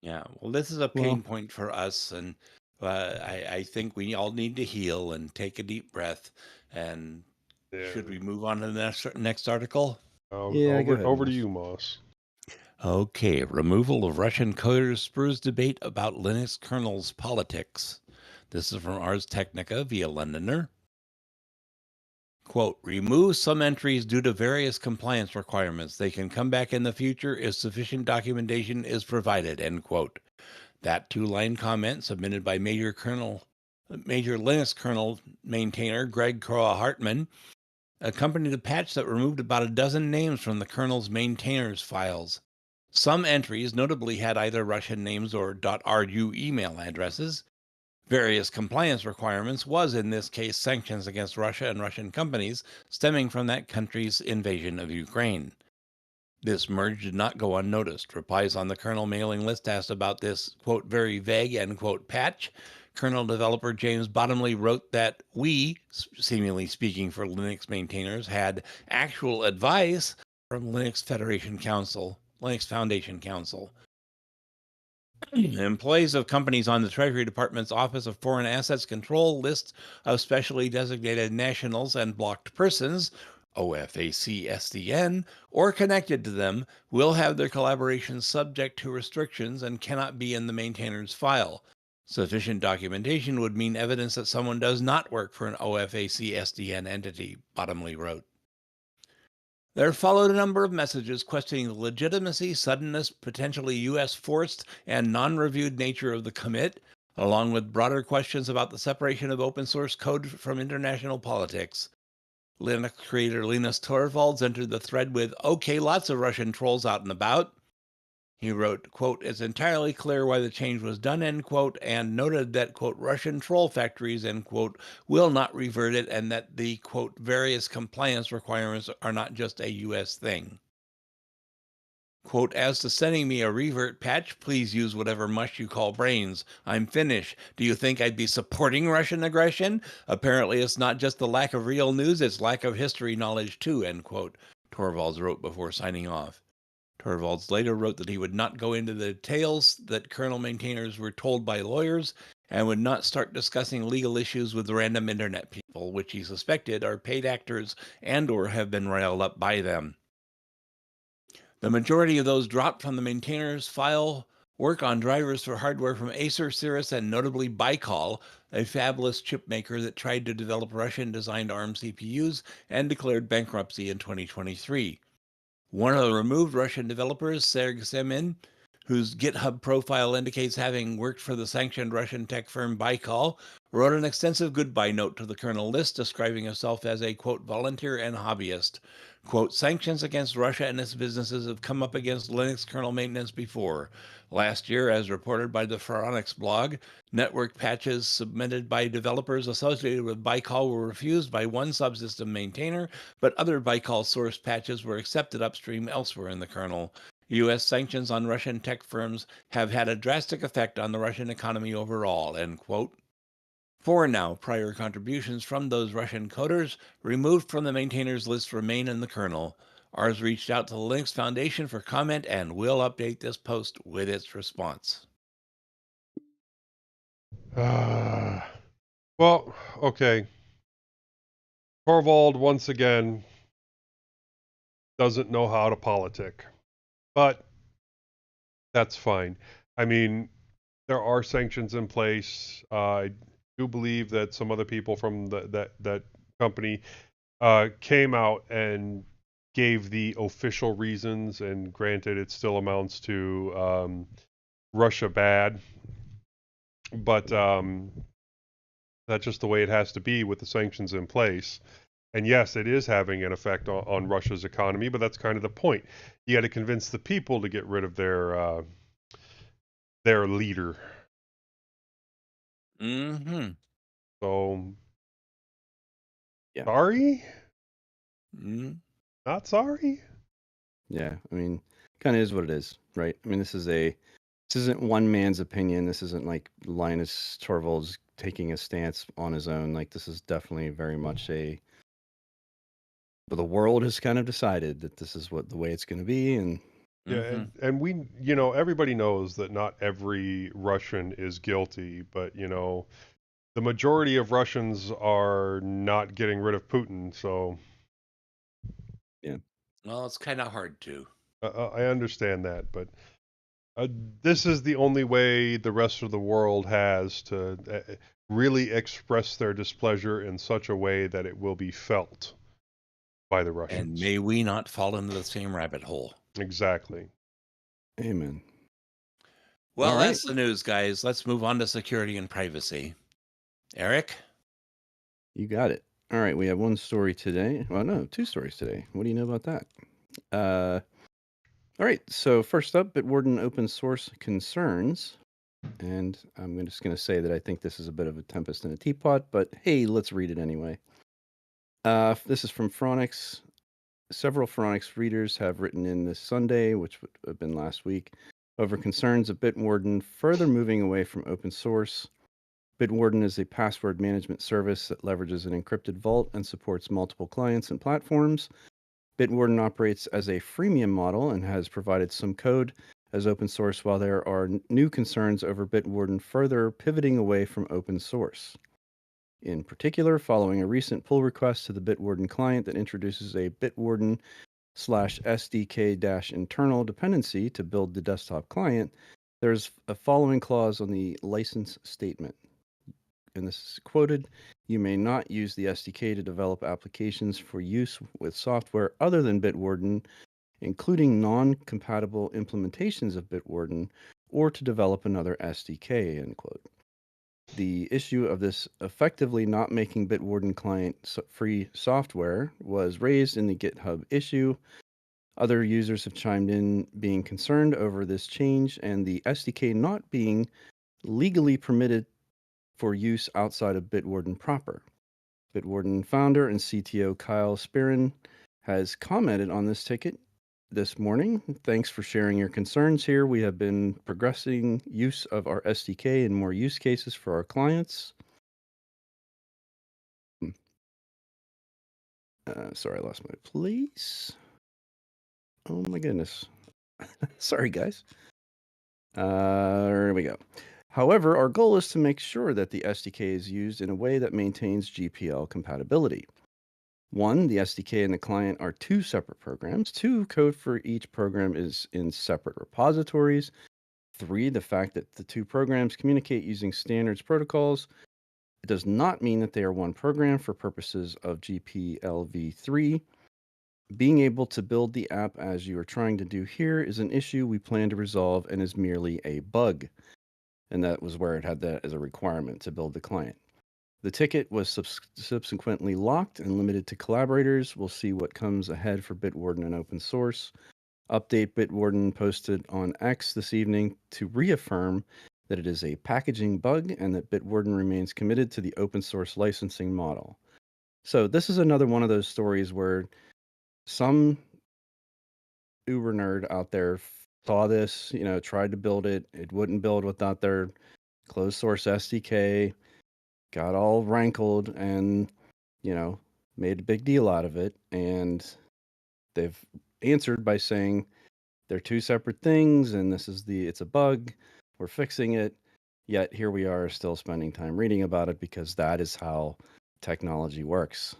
Yeah. Well, this is a Well, pain point for us, and I think we all need to heal and take a deep breath. And Yeah. should we move on to the next article? yeah. Go ahead, Over to Moss. you, Moss. Okay, removal of Russian coders spurs debate about Linux kernels politics. This is from Ars Technica via Londoner. Quote, remove some entries due to various compliance requirements. They can come back in the future if sufficient documentation is provided, end quote. That two-line comment submitted by major Linux kernel maintainer Greg Kroah-Hartman accompanied a patch that removed about a dozen names from the kernel's maintainers files. Some entries notably had either Russian names or .ru email addresses. Various compliance requirements was, in this case, sanctions against Russia and Russian companies stemming from that country's invasion of Ukraine. This merge did not go unnoticed. Replies on the kernel mailing list asked about this, quote, very vague, end quote, patch. Kernel developer James Bottomley wrote that we, seemingly speaking for Linux maintainers, had actual advice from Linux Foundation Council. Employees of companies on the Treasury Department's Office of Foreign Assets Control list of specially designated nationals and blocked persons, OFAC-SDN, or connected to them will have their collaboration subject to restrictions and cannot be in the maintainer's file. Sufficient documentation would mean evidence that someone does not work for an OFAC-SDN entity, Bottomley wrote. There followed a number of messages questioning the legitimacy, suddenness, potentially U.S. forced, and non-reviewed nature of the commit, along with broader questions about the separation of open source code from international politics. Linux creator Linus Torvalds entered the thread with, okay, lots of Russian trolls out and about. He wrote, quote, it's entirely clear why the change was done, end quote, and noted that, quote, Russian troll factories, end quote, will not revert it, and that the, quote, various compliance requirements are not just a U.S. thing. Quote, as to sending me a revert patch, please use whatever mush you call brains. I'm Finnish. Do you think I'd be supporting Russian aggression? Apparently it's not just the lack of real news, it's lack of history knowledge too, end quote, Torvalds wrote before signing off. Torvalds later wrote that he would not go into the details that kernel maintainers were told by lawyers and would not start discussing legal issues with random internet people, which he suspected are paid actors and or have been riled up by them. The majority of those dropped from the maintainer's file work on drivers for hardware from Acer, Cirrus, and notably Baikal, a fabless chip maker that tried to develop Russian-designed ARM CPUs and declared bankruptcy in 2023. One of the removed Russian developers, Sergey Semin, whose GitHub profile indicates having worked for the sanctioned Russian tech firm Baikal, wrote an extensive goodbye note to the kernel list describing himself as a, quote, volunteer and hobbyist. Quote, sanctions against Russia and its businesses have come up against Linux kernel maintenance before. Last year, as reported by the Phoronix blog, network patches submitted by developers associated with Baikal were refused by one subsystem maintainer, but other Baikal source patches were accepted upstream elsewhere in the kernel. U.S. sanctions on Russian tech firms have had a drastic effect on the Russian economy overall, end quote. For now, prior contributions from those Russian coders removed from the maintainers list remain in the kernel. Ars reached out to the Linux Foundation for comment and will update this post with its response. Well, okay. Torvald, once again, doesn't know how to politic. But that's fine. I mean, there are sanctions in place. I do believe that some other people from that company came out and gave the official reasons, and granted, it still amounts to Russia bad, but that's just the way it has to be with the sanctions in place. And yes, it is having an effect on Russia's economy, but that's kind of the point. You got to convince the people to get rid of their leader. Mm-hmm. So, Yeah. sorry, Mm-hmm. not sorry. Yeah, I mean, kind of is what it is, right? I mean, this isn't one man's opinion. This isn't like Linus Torvalds taking a stance on his own. Like this is definitely very much but the world has kind of decided that this is what the way it's going to be, and Yeah, and we, everybody knows that not every Russian is guilty, but the majority of Russians are not getting rid of Putin. So Well, it's kind of hard to. I understand that, but this is the only way the rest of the world has to really express their displeasure in such a way that it will be felt by the And Russians. may we not fall into the same rabbit hole. Exactly. amen. Well, All that's right. the news, guys. Let's move on to security and privacy. Eric? You got it. All right, we have one story today. Well, no, two stories today. What do you know about that? All right, so first up, Bitwarden open source concerns. And I'm just going to say that I think this is a bit of a tempest in a teapot, but hey, let's read it anyway. This is from Phronix. Several Phronix readers have written in this Sunday, which would have been last week, over concerns of Bitwarden further moving away from open source. Bitwarden is a password management service that leverages an encrypted vault and supports multiple clients and platforms. Bitwarden operates as a freemium model and has provided some code as open source, while there are new concerns over Bitwarden further pivoting away from open source. In particular, following a recent pull request to the Bitwarden client that introduces a Bitwarden /SDK-internal dependency to build the desktop client, there's a following clause on the license statement. And this is quoted, "You may not use the SDK to develop applications for use with software other than Bitwarden, including non-compatible implementations of Bitwarden, or to develop another SDK," end quote. The issue of this effectively not making Bitwarden client free software was raised in the GitHub issue. Other users have chimed in being concerned over this change and the SDK not being legally permitted for use outside of Bitwarden proper. Bitwarden founder and CTO Kyle Spirin has commented on this ticket this morning. "Thanks for sharing your concerns here. We have been progressing use of our SDK and more use cases for our clients." Sorry, I lost my place. Oh my goodness. Sorry, guys. There we go. "However, our goal is to make sure that the SDK is used in a way that maintains GPL compatibility. 1, the SDK and the client are two separate programs. 2, code for each program is in separate repositories. 3, the fact that the two programs communicate using standards protocols, it does not mean that they are one program for purposes of GPLv3. Being able to build the app as you are trying to do here is an issue we plan to resolve and is merely a bug." And that was where it had that as a requirement to build the client. The ticket was subsequently locked and limited to collaborators. We'll see what comes ahead for Bitwarden and open source. Update: Bitwarden posted on X this evening to reaffirm that it is a packaging bug and that Bitwarden remains committed to the open source licensing model. So this is another one of those stories where some uber nerd out there saw this, tried to build it. It wouldn't build without their closed source SDK, got all rankled and, made a big deal out of it. And they've answered by saying they're two separate things and it's a bug. We're fixing it. Yet here we are still spending time reading about it because that is how technology works.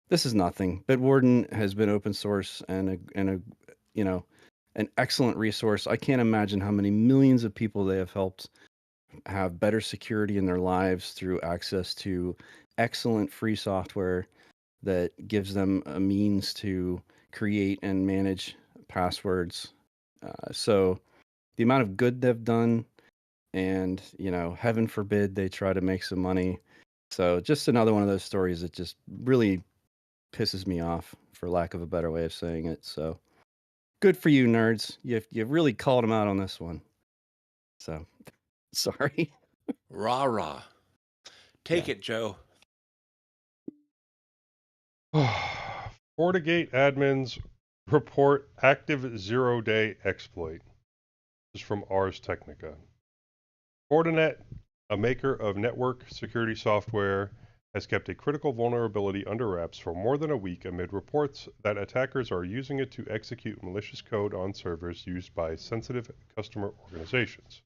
This is nothing. Bitwarden has been open source and you know an excellent resource. I can't imagine how many millions of people they have helped have better security in their lives through access to excellent free software that gives them a means to create and manage passwords. So the amount of good they've done, and heaven forbid they try to make some money. So just another one of those stories that just really pisses me off, for lack of a better way of saying it. So good for you, nerds. You really called them out on this one. So sorry. Rah rah. Take Yeah. it, Joe. FortiGate admins report active zero-day exploit. This is from Ars Technica. Fortinet, a maker of network security software, has kept a critical vulnerability under wraps for more than a week amid reports that attackers are using it to execute malicious code on servers used by sensitive customer organizations.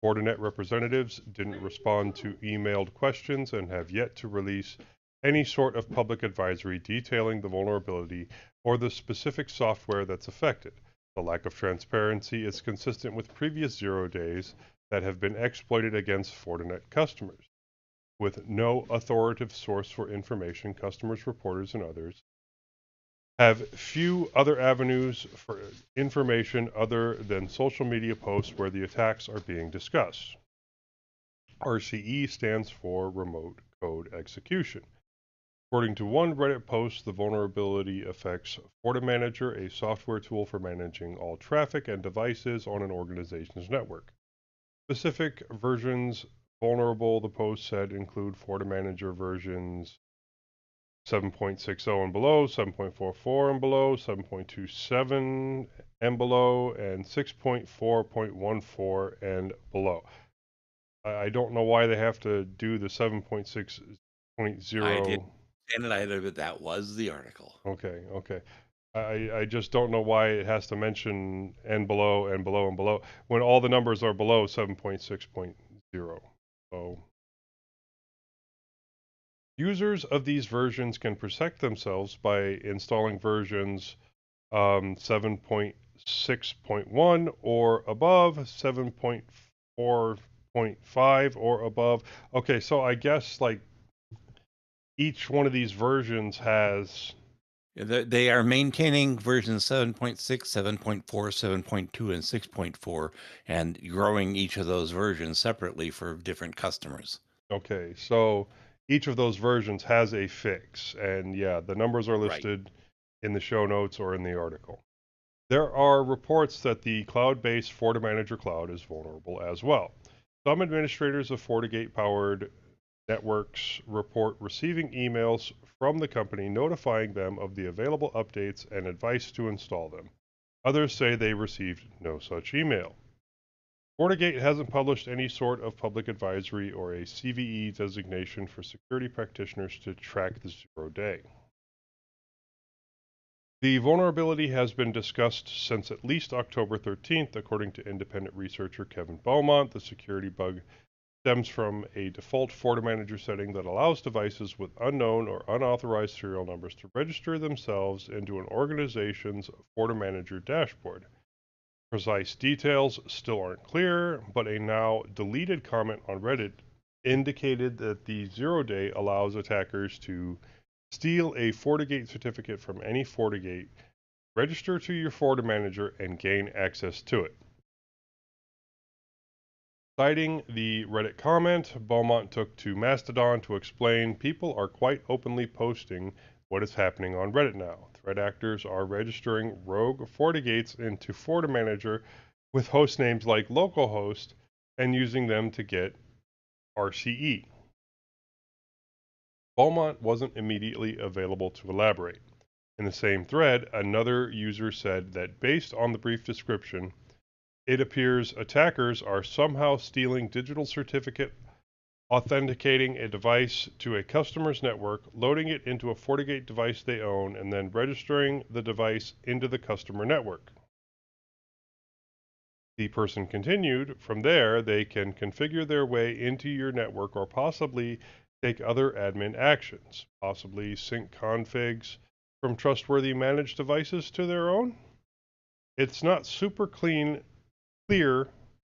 Fortinet representatives didn't respond to emailed questions and have yet to release any sort of public advisory detailing the vulnerability or the specific software that's affected. The lack of transparency is consistent with previous 0 days that have been exploited against Fortinet customers. With no authoritative source for information, customers, reporters, and others have few other avenues for information other than social media posts where the attacks are being discussed. RCE stands for Remote Code Execution. According to one Reddit post, the vulnerability affects FortiManager, a software tool for managing all traffic and devices on an organization's network. Specific versions vulnerable, the post said, include FortiManager versions 7.60 and below, 7.44 and below, 7.27 and below, and 6.4.14 and below. I don't know why they have to do the 7.6.0. I didn't understand it either, but that was the article. Okay. I just don't know why it has to mention and below and below and below when all the numbers are below 7.6.0. So users of these versions can protect themselves by installing versions 7.6.1 or above, 7.4.5 or above. Okay, so I guess like each one of these versions has... They are maintaining version 7.6, 7.4, 7.2, and 6.4, and growing each of those versions separately for different customers. Okay, so each of those versions has a fix, and yeah, the numbers are listed in the show notes or in the article. There are reports that the cloud-based FortiManager cloud is vulnerable as well. Some administrators of FortiGate-powered networks report receiving emails from the company notifying them of the available updates and advice to install them. Others say they received no such email. FortiGate hasn't published any sort of public advisory or a CVE designation for security practitioners to track the 0 day. The vulnerability has been discussed since at least October 13th, according to independent researcher Kevin Beaumont. The security bug stems from a default FortiManager setting that allows devices with unknown or unauthorized serial numbers to register themselves into an organization's FortiManager dashboard. Precise details still aren't clear, but a now deleted comment on Reddit indicated that the 0 day allows attackers to steal a FortiGate certificate from any FortiGate, register to your FortiManager, and gain access to it. Citing the Reddit comment, Beaumont took to Mastodon to explain people are quite openly posting what is happening on Reddit now. Threat actors are registering rogue FortiGates into FortiManager with host names like localhost and using them to get RCE. Beaumont wasn't immediately available to elaborate. In the same thread, another user said that based on the brief description, it appears attackers are somehow stealing digital certificate, authenticating a device to a customer's network, loading it into a FortiGate device they own, and then registering the device into the customer network. The person continued, from there, they can configure their way into your network or possibly take other admin actions, possibly sync configs from trustworthy managed devices to their own. It's not super clear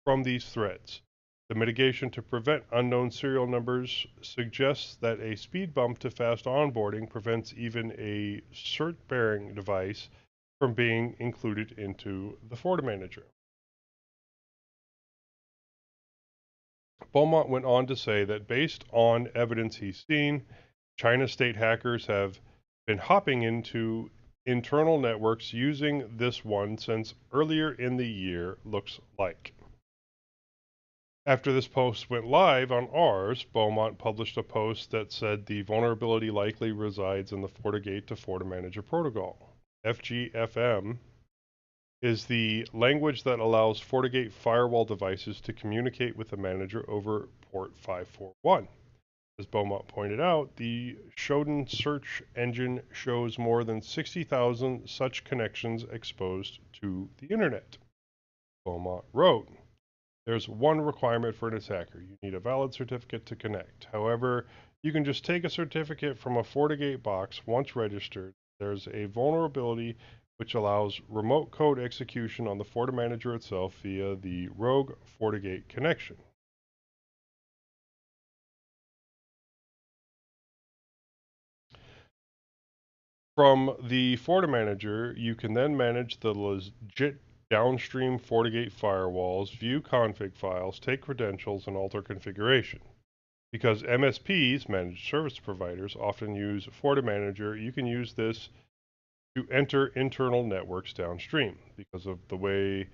from these threads. The mitigation to prevent unknown serial numbers suggests that a speed bump to fast onboarding prevents even a cert-bearing device from being included into the FortiManager. Beaumont went on to say that based on evidence he's seen, China state hackers have been hopping into internal networks using this one since earlier in the year, looks like. After this post went live on ours, Beaumont published a post that said the vulnerability likely resides in the FortiGate to FortiManager protocol. FGFM is the language that allows FortiGate firewall devices to communicate with the manager over port 541. As Beaumont pointed out, the Shodan search engine shows more than 60,000 such connections exposed to the internet. Beaumont wrote, there's one requirement for an attacker. You need a valid certificate to connect. However, you can just take a certificate from a FortiGate box once registered. There's a vulnerability which allows remote code execution on the FortiManager itself via the rogue FortiGate connection. From the FortiManager, you can then manage the legit downstream FortiGate firewalls, view config files, take credentials, and alter configuration. Because MSPs, managed service providers, often use FortiManager, you can use this to enter internal networks downstream. Because of the way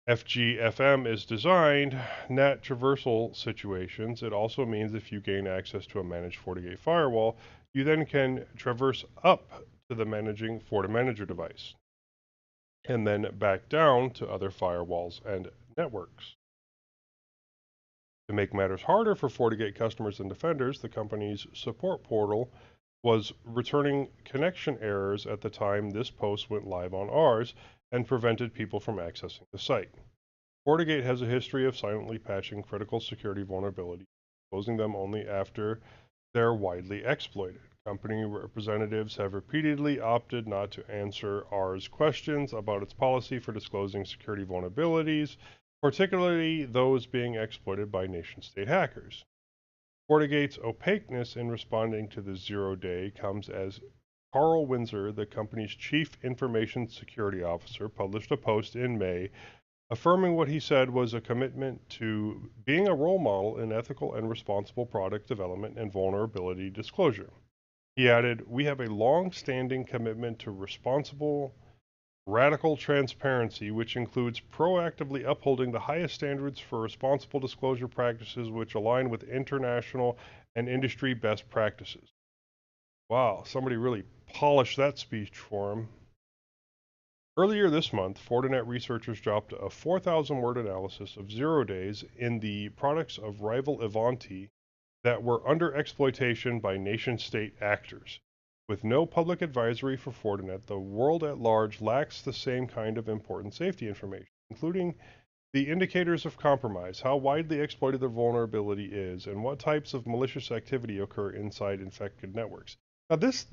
FGFM is designed, NAT traversal situations, it also means if you gain access to a managed FortiGate firewall, you then can traverse up to the managing FortiManager device, and then back down to other firewalls and networks. To make matters harder for FortiGate customers and defenders, the company's support portal was returning connection errors at the time this post went live on ours and prevented people from accessing the site. FortiGate has a history of silently patching critical security vulnerabilities, exposing them only after they're widely exploited. Company representatives have repeatedly opted not to answer ours questions about its policy for disclosing security vulnerabilities, particularly those being exploited by nation-state hackers. FortiGate's opaqueness in responding to the 0-day comes as Carl Windsor, the company's chief information security officer, published a post in May affirming what he said was a commitment to being a role model in ethical and responsible product development and vulnerability disclosure. He added, we have a long-standing commitment to responsible, radical transparency, which includes proactively upholding the highest standards for responsible disclosure practices which align with international and industry best practices. Wow, somebody really polished that speech for him. Earlier this month, Fortinet researchers dropped a 4,000-word analysis of 0 days in the products of rival Ivanti that were under exploitation by nation-state actors. With no public advisory for Fortinet, the world at large lacks the same kind of important safety information, including the indicators of compromise, how widely exploited the vulnerability is, and what types of malicious activity occur inside infected networks. Now, this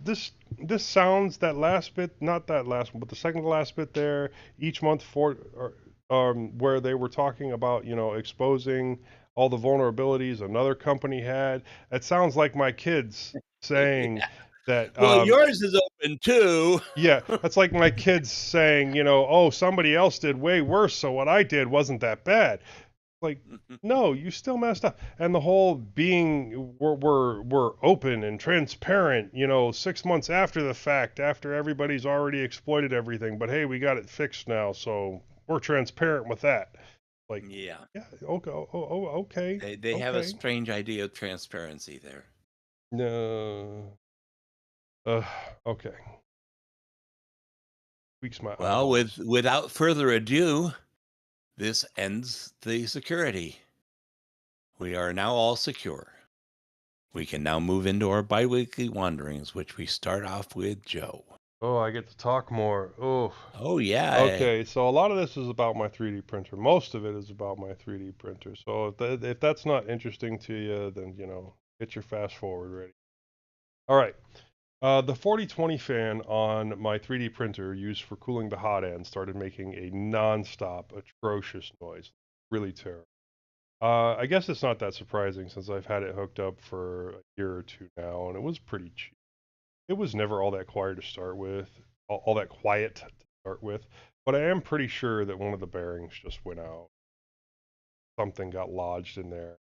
sounds, that last bit, not that last one, but the second to last bit there, each month where they were talking about, exposing all the vulnerabilities another company had. It sounds like my kids saying that. Well, yours is open too. Yeah, that's like my kids saying, oh, somebody else did way worse, so what I did wasn't that bad. Like, no, you still messed up. And the whole being we're open and transparent, 6 months after the fact, after everybody's already exploited everything, but hey, we got it fixed now, so we're transparent with that. Like, yeah, okay, okay. They have a strange idea of transparency there. No. Okay. Tweaks my Well, eyeballs. without further ado, this ends the security. We are now all secure. We can now move into our bi-weekly wanderings, which we start off with Joe. Oh, I get to talk more. Oh, Oh yeah. okay. So a lot of this is about my 3D printer. Most of it is about my 3D printer. So if that's not interesting to you, then, get your fast forward ready. All right. The 4020 fan on my 3D printer used for cooling the hot end started making a non-stop, atrocious noise. Really terrible. I guess it's not that surprising since I've had it hooked up for a year or two now, and it was pretty cheap. It was never all that quiet to start with, all that quiet to start with, but I am pretty sure that one of the bearings just went out. Something got lodged in there,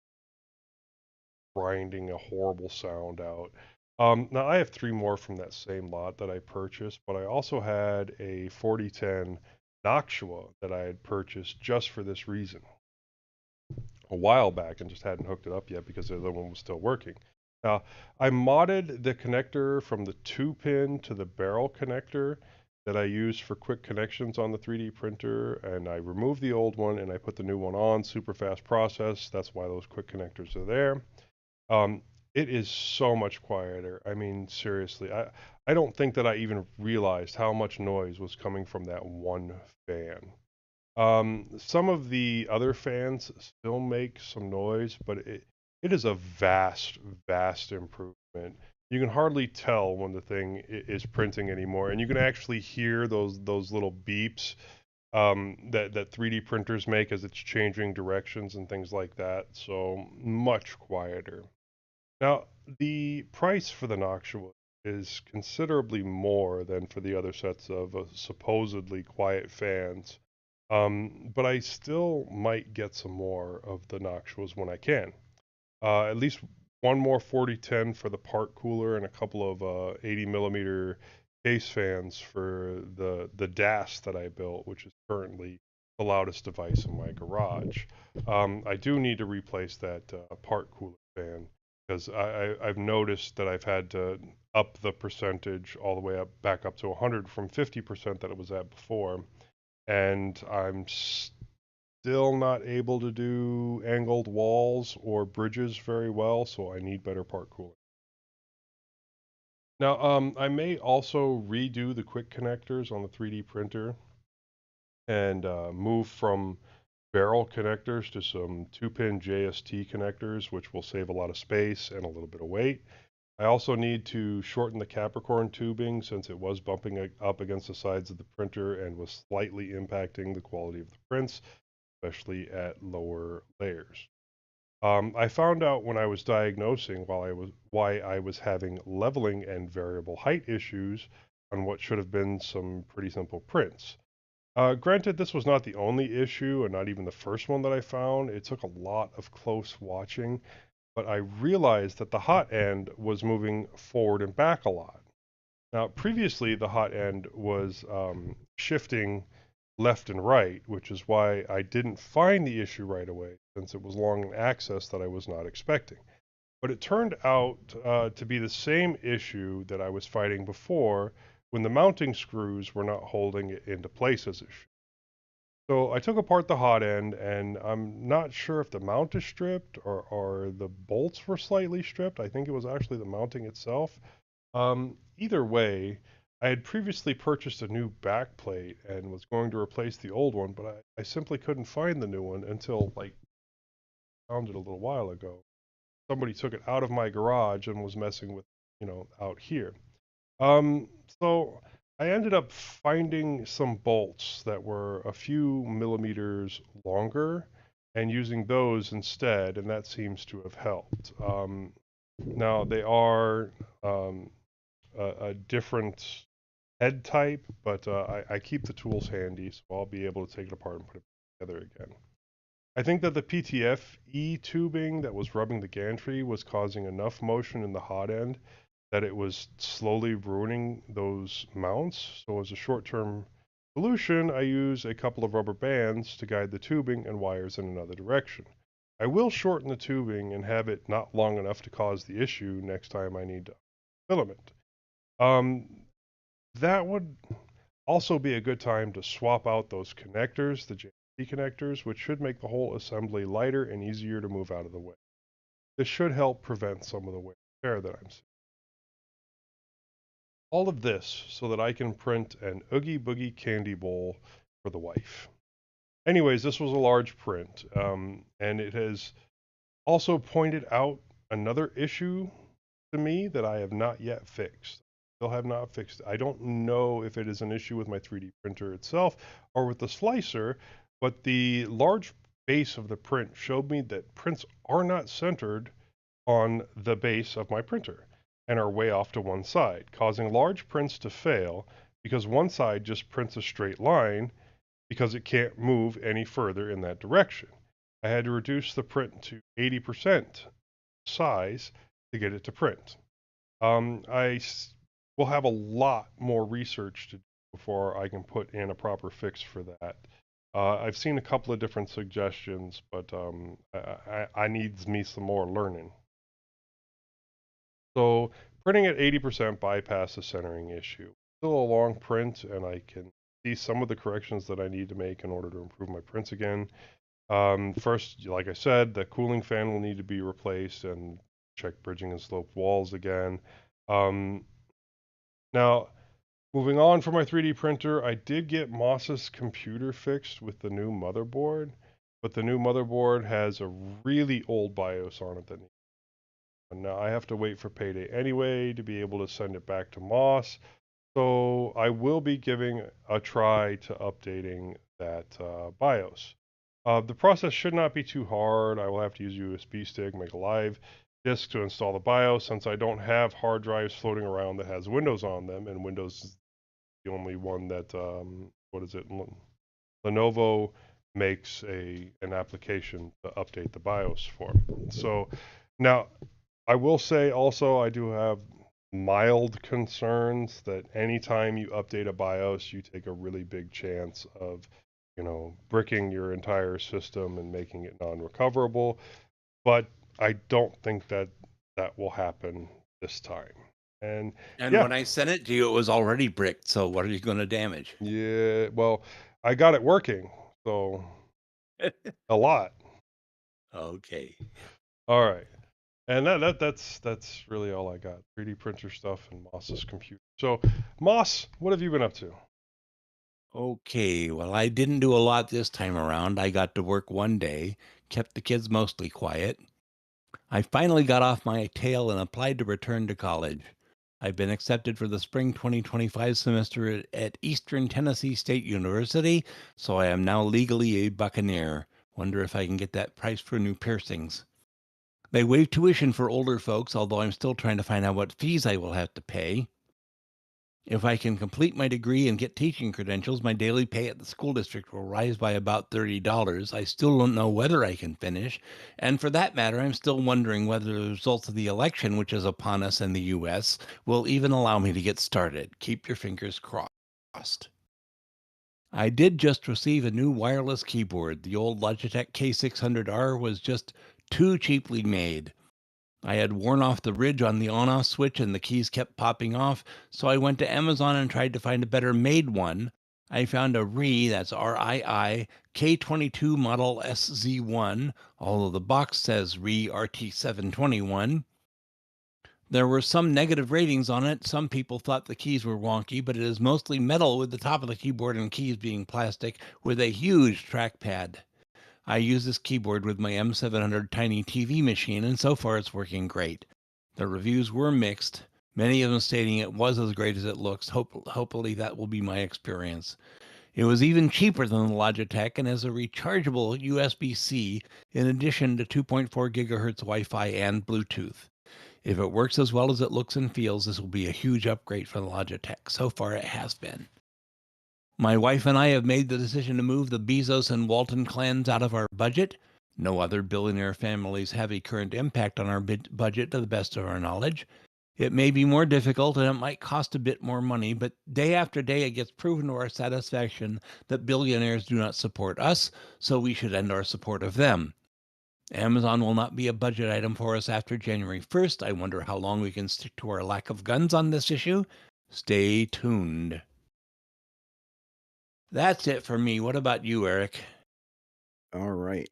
grinding a horrible sound out. Now I have 3 more from that same lot that I purchased, but I also had a 4010 Noctua that I had purchased just for this reason a while back and just hadn't hooked it up yet because the other one was still working. Now, I modded the connector from the 2-pin to the barrel connector that I use for quick connections on the 3D printer, and I removed the old one and I put the new one on. Super fast process. That's why those quick connectors are there. Um, it is so much quieter. I mean, seriously, I don't think that I even realized how much noise was coming from that one fan. Some of the other fans still make some noise, but it is a vast, vast improvement. You can hardly tell when the thing is printing anymore, and you can actually hear those little beeps that 3D printers make as it's changing directions and things like that. So much quieter. Now, the price for the Noctua is considerably more than for the other sets of supposedly quiet fans. But I still might get some more of the Noctuas when I can. At least one more 4010 for the part cooler and a couple of 80 millimeter case fans for the DAS that I built, which is currently the loudest device in my garage. I do need to replace that part cooler fan because I've noticed that I've had to up the percentage all the way up back up to 100 from 50% that it was at before, and I'm still not able to do angled walls or bridges very well, so I need better part cooling. Now, I may also redo the quick connectors on the 3D printer and move from barrel connectors to some 2-pin JST connectors, which will save a lot of space and a little bit of weight. I also need to shorten the Capricorn tubing since it was bumping up against the sides of the printer and was slightly impacting the quality of the prints, especially at lower layers. I found out when I was diagnosing why I was having leveling and variable height issues on what should have been some pretty simple prints. Granted, this was not the only issue and not even the first one that I found. It took a lot of close watching, but I realized that the hot end was moving forward and back a lot. Now, previously, the hot end was shifting left and right, which is why I didn't find the issue right away, since it was long in access that I was not expecting. But it turned out to be the same issue that I was fighting before when the mounting screws were not holding it into place as it should. So I took apart the hot end, and I'm not sure if the mount is stripped or the bolts were slightly stripped. I think it was actually the mounting itself. Either way, I had previously purchased a new backplate and was going to replace the old one, but I simply couldn't find the new one until like found it a little while ago. Somebody took it out of my garage and was messing with, out here. Um, so I ended up finding some bolts that were a few millimeters longer and using those instead, and that seems to have helped. Now they are a different head type, but I keep the tools handy, so I'll be able to take it apart and put it together again. I think that the PTFE tubing that was rubbing the gantry was causing enough motion in the hot end that it was slowly ruining those mounts. So as a short-term solution, I use a couple of rubber bands to guide the tubing and wires in another direction. I will shorten the tubing and have it not long enough to cause the issue next time I need to filament. That would also be a good time to swap out those connectors, the JST connectors, which should make the whole assembly lighter and easier to move out of the way. This should help prevent some of the wear and tear that I'm seeing. all of this so that I can print an Oogie Boogie candy bowl for the wife. Anyways, this was a large print, and it has also pointed out another issue to me that I have not yet fixed. Still have not fixed it. I don't know if it is an issue with my 3D printer itself or with the slicer, but the large base of the print showed me that prints are not centered on the base of my printer and are way off to one side, causing large prints to fail because one side just prints a straight line because it can't move any further in that direction. I had to reduce the print to 80% size to get it to print. I will have a lot more research to do before I can put in a proper fix for that. I've seen a couple of different suggestions, but I needs me some more learning. So printing at 80% bypass the centering issue. Still a long print, and I can see some of the corrections that I need to make in order to improve my prints again. First, like I said, the cooling fan will need to be replaced and check bridging and sloped walls again. Now, moving on for my 3D printer, I did get Moss's computer fixed with the new motherboard, but the new motherboard has a really old BIOS on it that needs. Now I have to wait for payday anyway to be able to send it back to Moss. So I will be giving a try to updating that BIOS. The process should not be too hard. I will have to use USB stick, make a live disk to install the BIOS since I don't have hard drives floating around that has Windows on them, and Windows is the only one that, what is it? Lenovo makes an application to update the BIOS for. So now I will say also I do have mild concerns that anytime you update a BIOS, you take a really big chance of, bricking your entire system and making it non-recoverable. But I don't think that will happen this time. And And yeah, when I sent it to you, it was already bricked. So what are you going to damage? yeah, well, I got it working, so a lot. Okay. All right. And that's really all I got. 3D printer stuff and Moss's computer. So, Moss, what have you been up to? Okay. Well, I didn't do a lot this time around. I got to work one day, kept the kids mostly quiet. I finally got off my tail and applied to return to college. I've been accepted for the spring 2025 semester at Eastern Tennessee State University, so I am now legally a Buccaneer. Wonder if I can get that price for new piercings. They waive tuition for older folks, although I'm still trying to find out what fees I will have to pay. If I can complete my degree and get teaching credentials, my daily pay at the school district will rise by about $30. I still don't know whether I can finish, and for that matter, I'm still wondering whether the results of the election, which is upon us in the U.S., will even allow me to get started. Keep your fingers crossed. I did just receive a new wireless keyboard. The old Logitech K600R was just too cheaply made. I had worn off the ridge on the on-off switch and the keys kept popping off, so I went to Amazon and tried to find a better made one. I found a that's RII, K22 model SZ1, although the box says RT721. There were some negative ratings on it. Some people thought the keys were wonky, but it is mostly metal with the top of the keyboard and keys being plastic with a huge trackpad. I use this keyboard with my M700 tiny TV machine, and so far it's working great. The reviews were mixed, many of them stating it was as great as it looks. Hopefully that will be my experience. It was even cheaper than the Logitech and has a rechargeable USB-C in addition to 2.4 gigahertz Wi-Fi and Bluetooth. If it works as well as it looks and feels, this will be a huge upgrade for the Logitech. So far it has been. My wife and I have made the decision to move the Bezos and Walton clans out of our budget. No other billionaire families have a current impact on our budget to the best of our knowledge. It may be more difficult and it might cost a bit more money, but day after day it gets proven to our satisfaction that billionaires do not support us, so we should end our support of them. Amazon will not be a budget item for us after January 1st. I wonder how long we can stick to our lack of guns on this issue. Stay tuned. That's it for me. What about you, Eric? All right.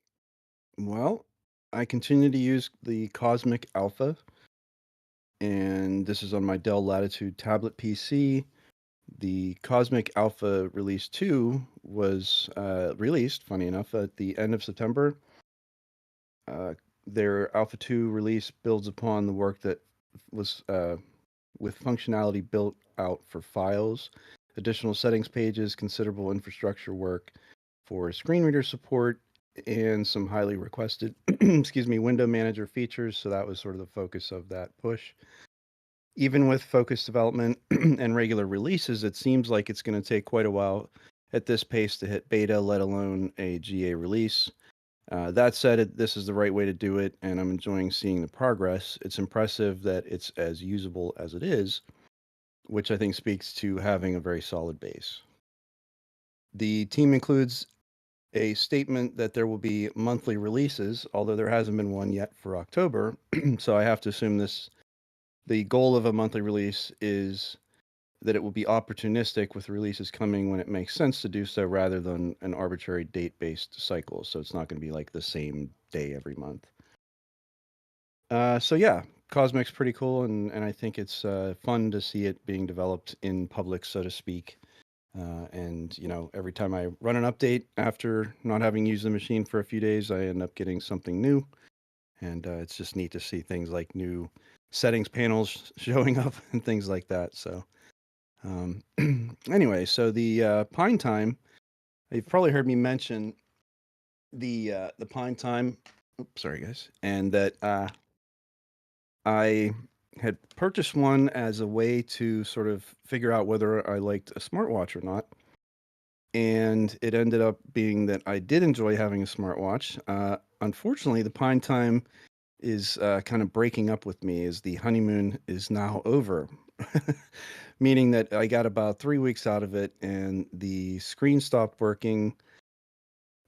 Well, I continue to use the Cosmic Alpha and this is on my Dell Latitude tablet PC. The Cosmic Alpha Release 2 was released, funny enough, at the end of September. Their Alpha 2 release builds upon the work that was with functionality built out for files, additional settings pages, considerable infrastructure work for screen reader support, and some highly requested window manager features. So that was sort of the focus of that push. Even with focused development and regular releases, it seems like it's going to take quite a while at this pace to hit beta, let alone a GA release. That said, this is the right way to do it, and I'm enjoying seeing the progress. It's impressive that it's as usable as it is, which I think speaks to having a very solid base. The team includes a statement that there will be monthly releases, although there hasn't been one yet for October. So I have to assume the goal of a monthly release is that it will be opportunistic with releases coming when it makes sense to do so rather than an arbitrary date-based cycle. So it's not going to be like the same day every month. So yeah, Cosmic's pretty cool, and I think it's fun to see it being developed in public, so to speak. And every time I run an update after not having used the machine for a few days, I end up getting something new, and it's just neat to see things like new settings panels showing up and things like that. So anyway, so the Pine Time, you've probably heard me mention the Pine Time. Oops, sorry guys, and that I had purchased one as a way to sort of figure out whether I liked a smartwatch or not. And it ended up being that I did enjoy having a smartwatch. Unfortunately, the Pine Time is kind of breaking up with me as the honeymoon is now over. Meaning that I got about 3 weeks out of it and the screen stopped working.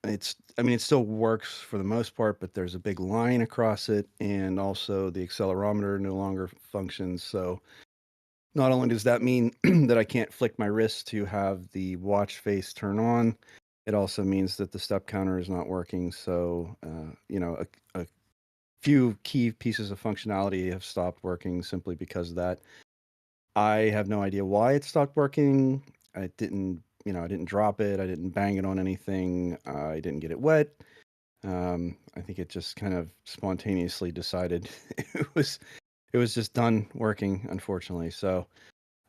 It still works for the most part, but there's a big line across it, and also the accelerometer no longer functions. So not only does that mean that I can't flick my wrist to have the watch face turn on, it also means that the step counter is not working. So, a few key pieces of functionality have stopped working simply because of that. I have no idea why it stopped working. I didn't drop it. I didn't bang it on anything. I didn't get it wet. I think it just kind of spontaneously decided it was just done working, unfortunately. So,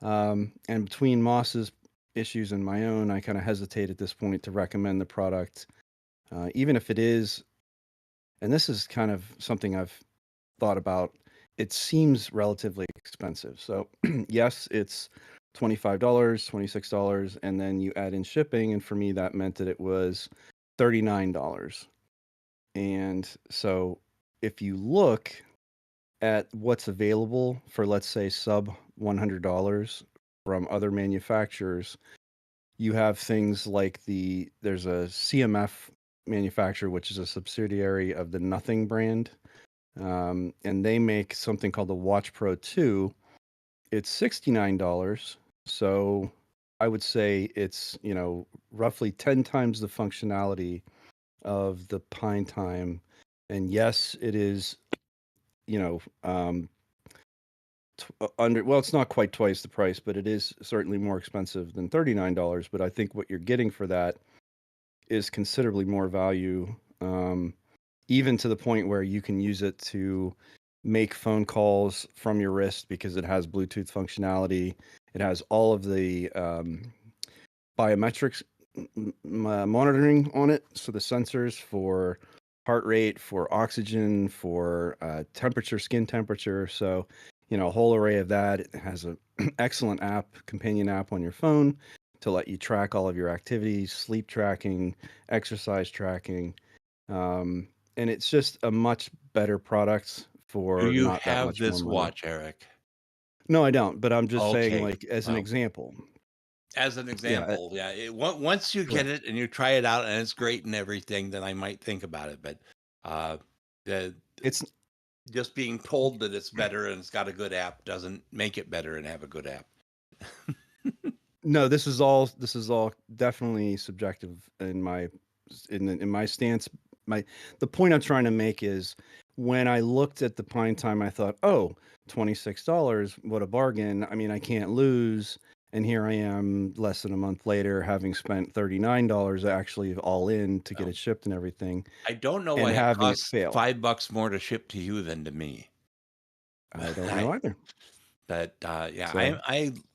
and between Moss's issues and my own, I kind of hesitate at this point to recommend the product, even if it is. And this is kind of something I've thought about. It seems relatively expensive. So, yes, it's $25, $26, and then you add in shipping. And for me, that meant that it was $39. And so, if you look at what's available for, let's say, sub $100 from other manufacturers, you have things like there's a CMF manufacturer, which is a subsidiary of the Nothing brand. And they make something called the Watch Pro 2. It's $69. So I would say it's, roughly 10 times the functionality of the Pine Time. And yes, it is, it's not quite twice the price, but it is certainly more expensive than $39. But I think what you're getting for that is considerably more value, even to the point where you can use it to make phone calls from your wrist because it has Bluetooth functionality. It has all of the biometrics monitoring on it. So the sensors for heart rate, for oxygen, for temperature, skin temperature. So, a whole array of that. It has an excellent companion app on your phone to let you track all of your activities, sleep tracking, exercise tracking. And it's just a much better product Do for you not that have much more this money. watch, Eric? No, I don't, but I'm just saying, Okay. like, as an Well, example. as an example, yeah. Once you get Correct. it and you try it out and it's great and everything, then I might think about it. But the It's just being told that it's better and it's got a good app doesn't make it better and have a good app. No, this is all definitely subjective in my stance. the point I'm trying to make is when I looked at the Pine Time, I thought, oh, $26, what a bargain. I mean, I can't lose. And here I am less than a month later, having spent $39 actually all in to get Well, it shipped and everything, I don't know and why it having it costs fail. $5 more to ship to you than to me. I don't know either. But yeah, So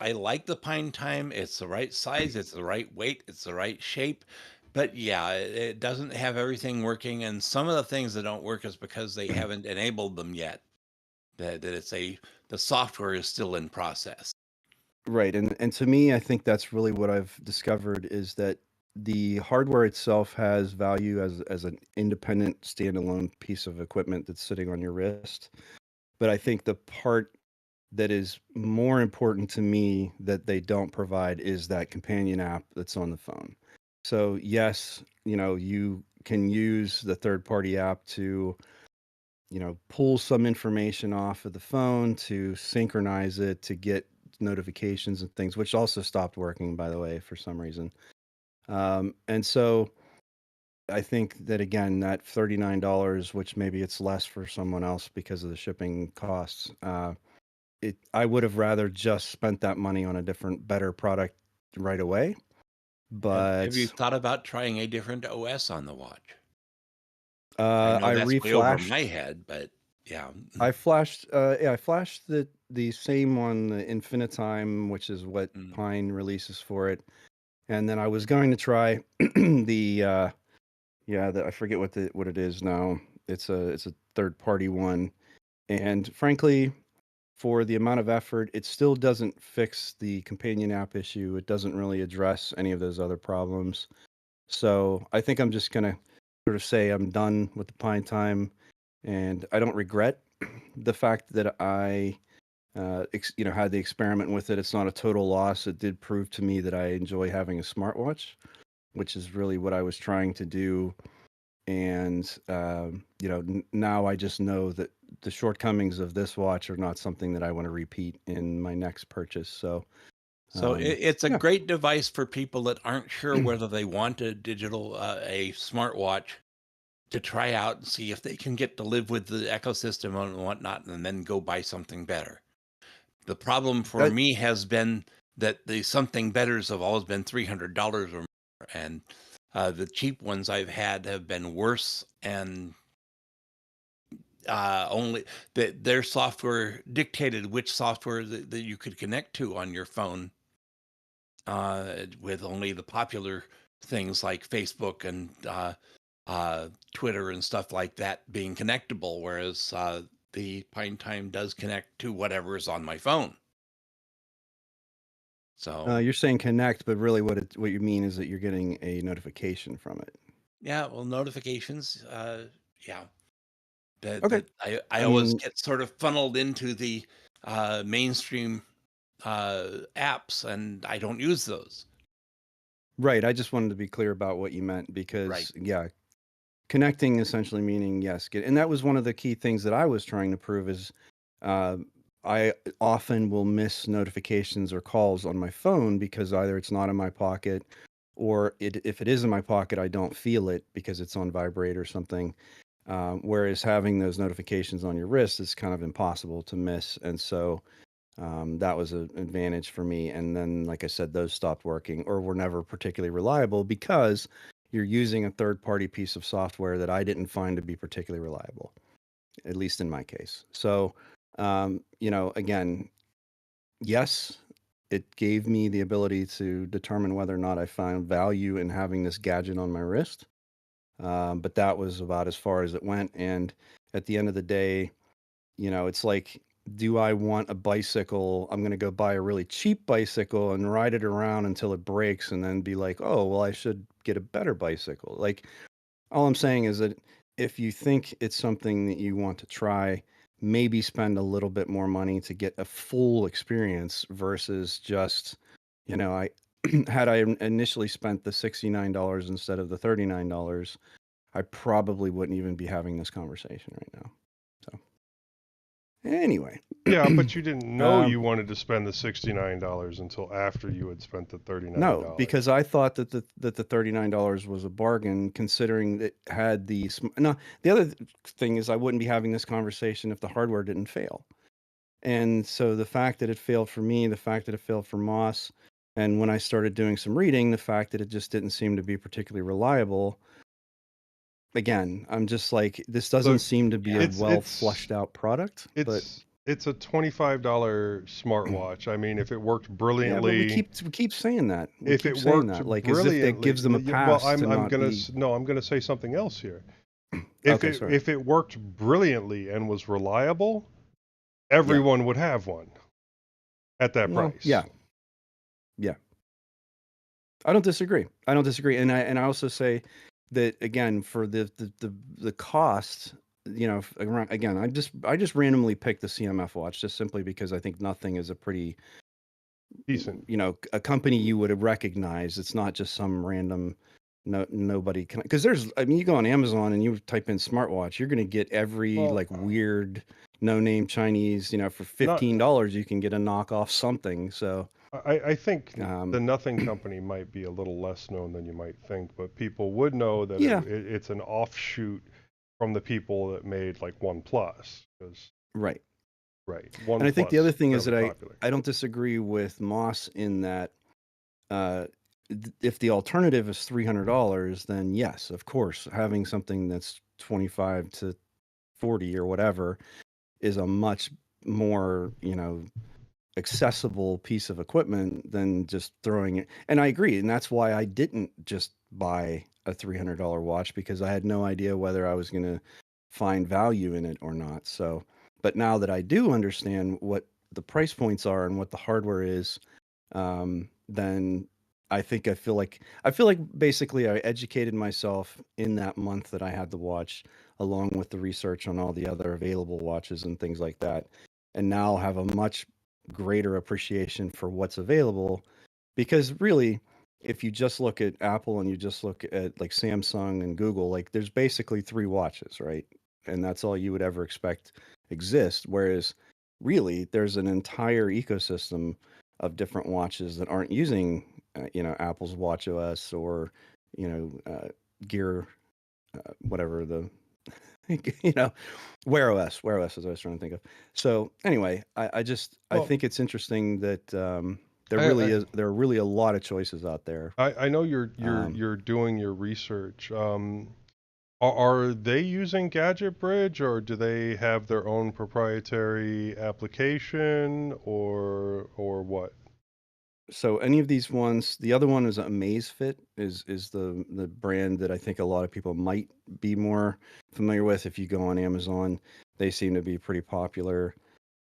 I like the Pine Time. It's the right size, it's the right weight, it's the right shape. But yeah, it doesn't have everything working, and some of the things that don't work is because they haven't enabled them yet. That the software is still in process. right, and to me, I think that's really what I've discovered is that the hardware itself has value as an independent standalone piece of equipment that's sitting on your wrist. But I think the part that is more important to me that they don't provide is that companion app that's on the phone. So yes, you can use the third party app to, pull some information off of the phone to synchronize it to get notifications and things, which also stopped working, by the way, for some reason. And so I think that again, that $39, which maybe it's less for someone else because of the shipping costs, I would have rather just spent that money on a different, better product right away. Have you But thought about trying a different OS on the watch? I know I that's way over reflashed. my head, but yeah. I flashed. Yeah, I flashed the same one, the Infinitime, which is what Mm. Pine releases for it. And then I was going to try the I forget what it is now. It's a third party one, and frankly, for the amount of effort, it still doesn't fix the companion app issue. It doesn't really address any of those other problems. So I think I'm just gonna sort of say I'm done with the Pine Time, and I don't regret the fact that I, had the experiment with it. It's not a total loss. It did prove to me that I enjoy having a smartwatch, which is really what I was trying to do. And now I just know that the shortcomings of this watch are not something that I want to repeat in my next purchase. So So it's a yeah. great device for people that aren't sure whether they want a smartwatch to try out and see if they can get to live with the ecosystem and whatnot, and then go buy something better. The problem for That me has been that the something betters have always been $300 or more, and the cheap ones I've had have been worse, and only that their software dictated which software that you could connect to on your phone, with only the popular things like Facebook and Twitter and stuff like that being connectable, whereas the Pine Time does connect to whatever is on my phone. So you're saying connect, but really what you mean is that you're getting a notification from it. yeah, well, notifications, yeah, Okay. that I I always mean, get sort of funneled into the mainstream apps, and I don't use those. right. I just wanted to be clear about what you meant Right. because, yeah, connecting essentially meaning yes, and that was one of the key things that I was trying to prove is uh, I often will miss notifications or calls on my phone because either it's not in my pocket or if it is in my pocket, I don't feel it because it's on vibrate or something. Whereas having those notifications on your wrist is kind of impossible to miss. And so that was an advantage for me. And then, like I said, those stopped working or were never particularly reliable because you're using a third party piece of software that I didn't find to be particularly reliable, at least in my case. So, again, yes, it gave me the ability to determine whether or not I found value in having this gadget on my wrist. But that was about as far as it went. And at the end of the day, it's like, do I want a bicycle? I'm going to go buy a really cheap bicycle and ride it around until it breaks and then be like, oh, well, I should get a better bicycle. Like, all I'm saying is that if you think it's something that you want to try, maybe spend a little bit more money to get a full experience versus just, I had I initially spent the $69 instead of the $39, I probably wouldn't even be having this conversation right now. So anyway, Yeah, but you didn't know Um, you wanted to spend the $69 until after you had spent the $39. No, because I thought that the $39 was a bargain, considering that it had no. The other thing is, I wouldn't be having this conversation if the hardware didn't fail. And so the fact that it failed for me, the fact that it failed for Moss, and when I started doing some reading, the fact that it just didn't seem to be particularly reliable. Again, I'm just like, this doesn't Look, seem to be a it's well flushed out product. But it's a $25 smartwatch. I mean, if it worked yeah, but we brilliantly, keep saying that. We if it keep saying worked that, like as if that brilliantly, gives them a well, pass to I'm not gonna be. no, I'm gonna say something else here. Okay, sorry. If it worked brilliantly and was reliable, Yeah. everyone would have one at that Well, price. yeah. Yeah. I don't disagree. And I also say that, again, for the cost, again, I just randomly picked the CMF watch just simply because I think Nothing is a pretty, Decent. a company you would have recognized. It's not just some random nobody can, because you go on Amazon and you type in smartwatch, you're going to get every Well, like weird no name Chinese, for not $15 you can get a knockoff something. So I think um the Nothing company might be a little less known than you might think, but people would know that yeah, it's an offshoot from the people that made like OnePlus. Because right. right, And I think the OnePlus other thing is fairly that popular. I don't disagree with Moss in that uh, if the alternative is $300, then yes, of course, having something that's 25 to 40 or whatever is a much more, accessible piece of equipment than just throwing it. And I agree. And that's why I didn't just buy a $300 watch, because I had no idea whether I was going to find value in it or not. So, but now that I do understand what the price points are and what the hardware is, then I feel like basically I educated myself in that month that I had the watch, along with the research on all the other available watches and things like that, and now have a much greater appreciation for what's available. Because really, if you just look at Apple and you just look at like Samsung and Google, like there's basically three watches, right? And that's all you would ever expect exist. Whereas really, there's an entire ecosystem of different watches that aren't using, Apple's Watch OS or, Gear, whatever the, you know, Wear OS is what I was trying to think of. So anyway, I Well, think it's interesting that I there are really a lot of choices out there. I know Um, you're doing your research. Are they using Gadget Bridge, or do they have their own proprietary application, or what? so any of these ones, the other one is Amazfit is the brand that I think a lot of people might be more familiar with. If you go on Amazon, they seem to be pretty popular,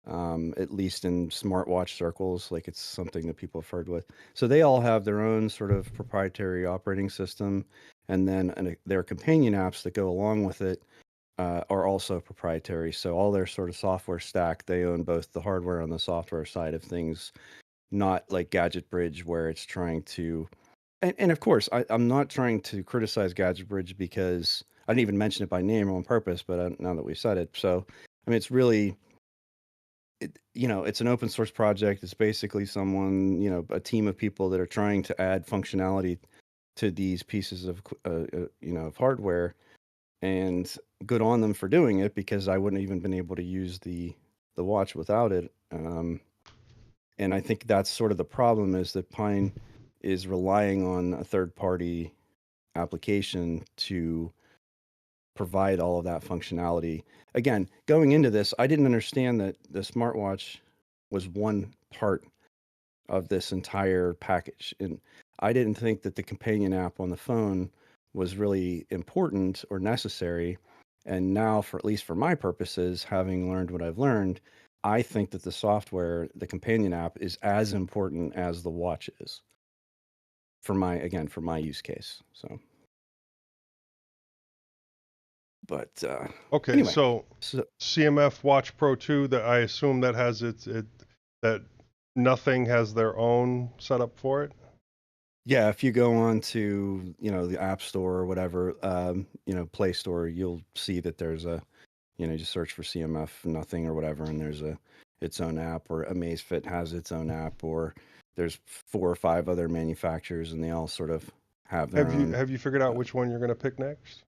at least in smartwatch circles. Like it's something that people have heard with. So they all have their own sort of proprietary operating system, and then their companion apps that go along with it are also proprietary. So all their sort of software stack, they own both the hardware and the software side of things, not like Gadget Bridge, where it's trying to. And of course, I'm not trying to criticize Gadget Bridge because I didn't even mention it by name on purpose, but now that we said it. So, I mean, it's really, it's an open source project. It's basically someone, a team of people that are trying to add functionality to these pieces of, of hardware, and good on them for doing it, because I wouldn't have even been able to use the watch without it. And I think that's sort of the problem, is that Pine is relying on a third party application to provide all of that functionality. Again, going into this, I didn't understand that the smartwatch was one part of this entire package. And I didn't think that the companion app on the phone was really important or necessary. And now, for at least for my purposes, having learned what I've learned, I think that the software, the companion app, is as important as the watch is for my use case. So, but Okay, anyway, so so CMF Watch Pro 2, that I assume that has that Nothing has their own setup for it. yeah, if you go on to, the App Store or whatever, Play Store, you'll see that there's a, just search for CMF Nothing or whatever, and there's its own app, or Amazfit has its own app, or there's 4 or 5 other manufacturers, and they all sort of have their own. Have you figured out which one you're going to pick next?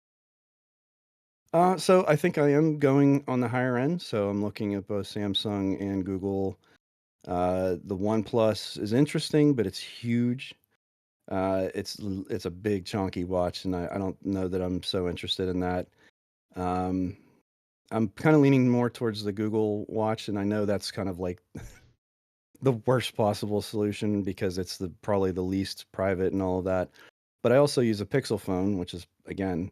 So I think I am going on the higher end. So I'm looking at both Samsung and Google. The OnePlus is interesting, but it's huge. It's a big chunky watch, and I don't know that I'm so interested in that. Um, I'm kind of leaning more towards the Google Watch, and I know that's kind of like the worst possible solution because it's probably the least private and all of that. But I also use a Pixel phone, which is again,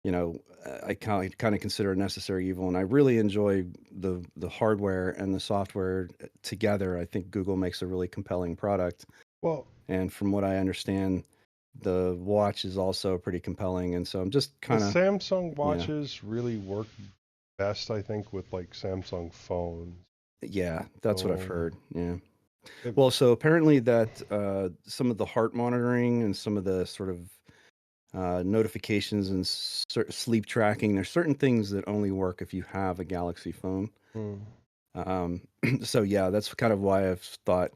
I kind of consider a necessary evil, and I really enjoy the hardware and the software together. I think Google makes a really compelling product, Well, and from what I understand, the watch is also pretty compelling. And so I'm just the kind of, Samsung yeah, watches really work best, I think, with like Samsung phones. yeah, that's what I've So, heard. Yeah. if, Well, so apparently that some of the heart monitoring and some of the sort of notifications and sleep tracking, there's certain things that only work if you have a Galaxy phone. hmm. So yeah, that's kind of why I've thought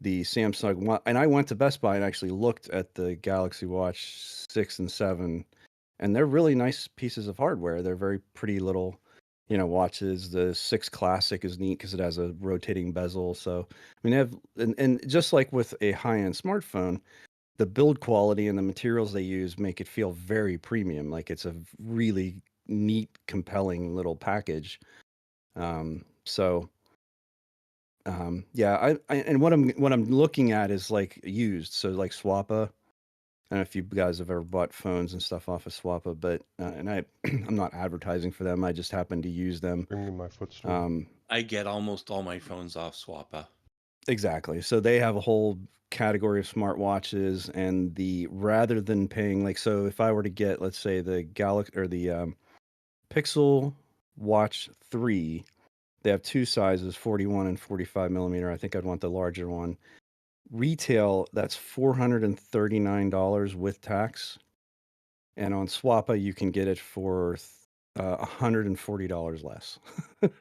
the Samsung, and I went to Best Buy and actually looked at the Galaxy Watch 6 and 7, and they're really nice pieces of hardware. They're very pretty little, watches. The 6 Classic is neat because it has a rotating bezel. So, I mean, they have, and just like with a high-end smartphone, the build quality and the materials they use make it feel very premium. Like it's a really neat, compelling little package. So yeah, and what I'm looking at is like used. So like Swappa. I don't know if you guys have ever bought phones and stuff off of Swappa, but and I'm not advertising for them. I just happen to use them. Bring me my footstool. Um, I get almost all my phones off Swappa. exactly. So they have a whole category of smartwatches, and the rather than paying like, so if I were to get, let's say, the Galaxy or the Pixel Watch 3, they have two sizes, 41 and 45 millimeter. I think I'd want the larger one. Retail, that's $439 with tax. And on Swappa, you can get it for $140 less.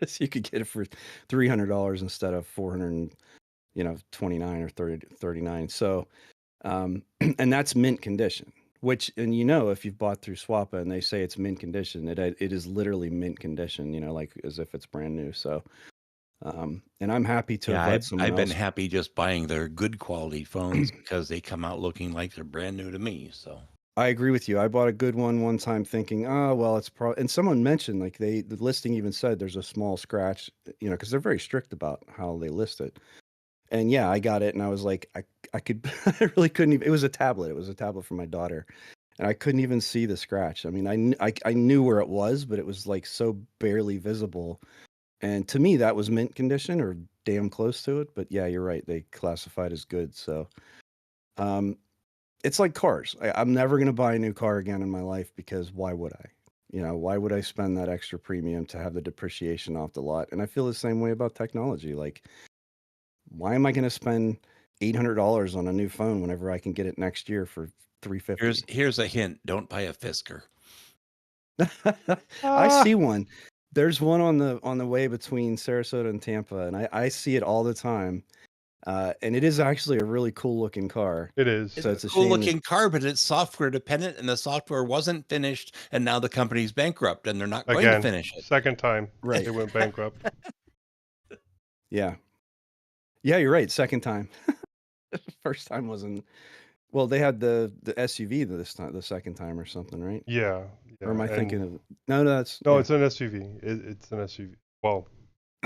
So you could get it for $300 instead of 29 or 39. So, and that's mint condition. Which, and if you've bought through Swappa and they say it's mint condition, it is literally mint condition. Like as if it's brand new. So, and I'm happy to Yeah, have let someone I've been else. happy just buying their good quality phones because they come out looking like they're brand new to me. So I agree with you. I bought a good one time thinking, oh, well, it's probably, and someone mentioned like the listing even said there's a small scratch, because they're very strict about how they list it. And yeah, I got it and I was like, I could, I really couldn't even, it was a tablet. It was a tablet for my daughter. And I couldn't even see the scratch. I mean, I knew where it was, but it was like so barely visible. And to me, that was mint condition or damn close to it. But yeah, you're right. They classified as good. So, um, it's like cars. I'm never going to buy a new car again in my life because why would I? Why would I spend that extra premium to have the depreciation off the lot? And I feel the same way about technology. Like, why am I going to spend $800 on a new phone whenever I can get it next year for $350? here's a hint: don't buy a Fisker. I Ah, see one. There's one on the way between Sarasota and Tampa, and I see it all the time. And it is actually a really cool looking car. it is. It's So a it's a cool shame that looking car, but it's software dependent, and the software wasn't finished, and now the company's bankrupt, and they're not going to Again, finish it. second time right. they went bankrupt. Yeah. Yeah, you're right. Second time. First time wasn't. Well, they had the SUV this time, the second time or something, right? Yeah, Or am yeah, I thinking and of? No, that's no, yeah. it's an SUV. It's an SUV. Well,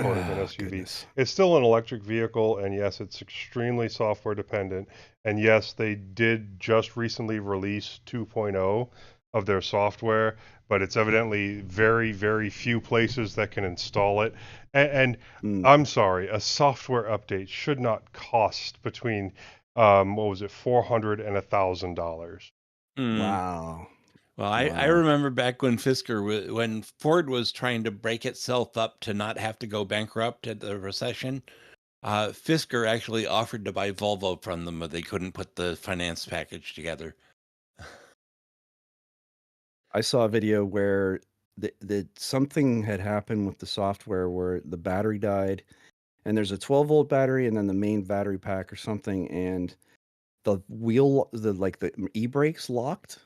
sort of an Ah, SUV. goodness. It's still an electric vehicle, and yes, it's extremely software dependent. And yes, they did just recently release 2.0 of their software, but it's evidently very, very few places that can install it. And Mm, I'm sorry, a software update should not cost between what was it, $400 and $1,000. Mm. wow. Well, I Wow. remember back when when Ford was trying to break itself up to not have to go bankrupt at the recession, Fisker actually offered to buy Volvo from them, but they couldn't put the finance package together. I saw a video where something had happened with the software where the battery died and there's a 12-volt battery and then the main battery pack or something, and the the e-brakes locked,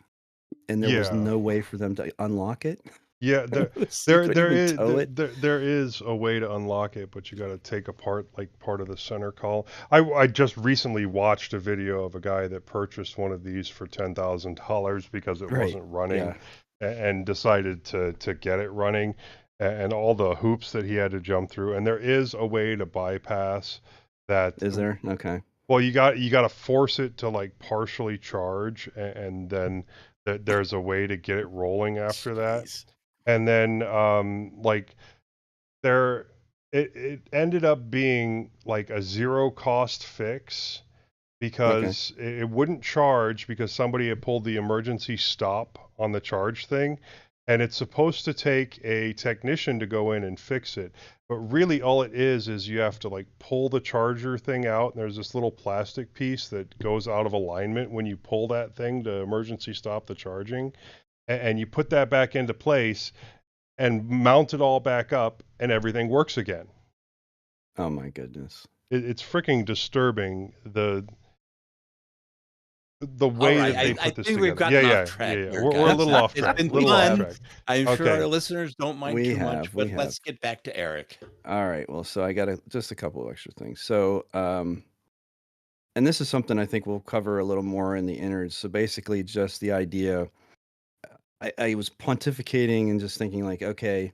and there was Yeah. no way for them to unlock it. Yeah, So you couldn't even tow it. there is a way to unlock it, but you got to take apart like part of the center call. I just recently watched a video of a guy that purchased one of these for $10,000 because it Right. wasn't running, Yeah. and decided to get it running, and all the hoops that he had to jump through. And there is a way to bypass that. Is there? Okay. Well, you got to force it to like partially charge, and then there's a way to get it rolling after that. Jeez. And then like there it ended up being like a zero cost fix Okay. because it wouldn't charge because somebody had pulled the emergency stop on the charge thing, and it's supposed to take a technician to go in and fix it. But really all it is you have to like pull the charger thing out, and there's this little plastic piece that goes out of alignment when you pull that thing to emergency stop the charging, and you put that back into place and mount it all back up, and everything works again. Oh my goodness. It's freaking disturbing the All way right, that they I put this think we've together. gotten off track here, We're a guys. little off It's track. been Little off fun. track. I'm sure Okay. our listeners don't mind We too much, have. but let's get back to Eric. All right. Well, so I got just a couple of extra things. So, and this is something I think we'll cover a little more in the innards. So basically, just the idea. I was pontificating and just thinking like, okay,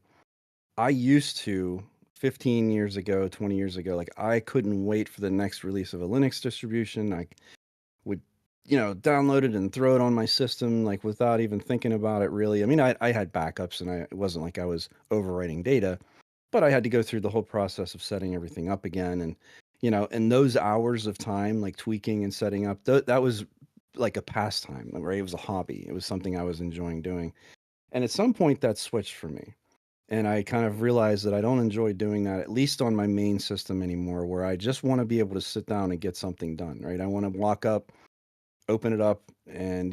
I used to 15 years ago, 20 years ago, like I couldn't wait for the next release of a Linux distribution. I would, download it and throw it on my system, like without even thinking about it really. I mean, I had backups and it wasn't like I was overwriting data, but I had to go through the whole process of setting everything up again. And, and those hours of time, like tweaking and setting up, that was like a pastime, right? It was a hobby. It was something I was enjoying doing. And at some point that switched for me. And I kind of realized that I don't enjoy doing that, at least on my main system anymore, where I just want to be able to sit down and get something done, right? I want to walk up, open it up, and,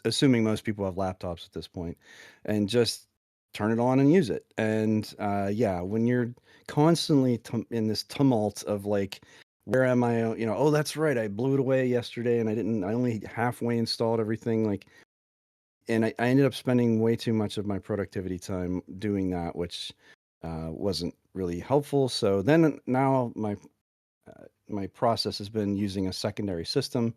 assuming most people have laptops at this point, and just turn it on and use it. And yeah, when you're constantly in this tumult of like, where am I? Oh, that's right. I blew it away yesterday and I only halfway installed everything. Like, and I ended up spending way too much of my productivity time doing that, which wasn't really helpful. So then now my process has been using a secondary system,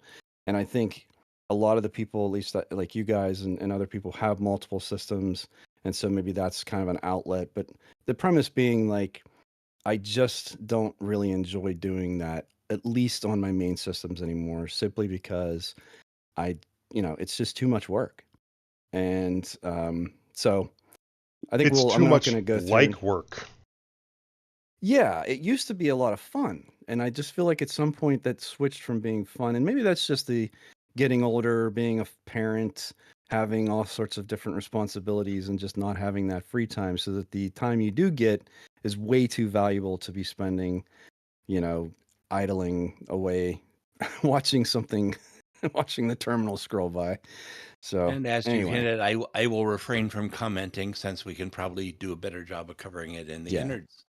and I think a lot of the people, at least like you guys and other people, have multiple systems, and so maybe that's kind of an outlet. But the premise being like, I just don't really enjoy doing that, at least on my main systems anymore, simply because it's just too much work. And so I think It's I'm too not much going to go through. like work. Yeah, it used to be a lot of fun. And I just feel like at some point that switched from being fun. And maybe that's just the getting older, being a parent, having all sorts of different responsibilities and just not having that free time, so that the time you do get is way too valuable to be spending, idling away, watching something, watching the terminal scroll by. So, And as you've anyway. hinted, I will refrain from commenting since we can probably do a better job of covering it in the Yeah. innards.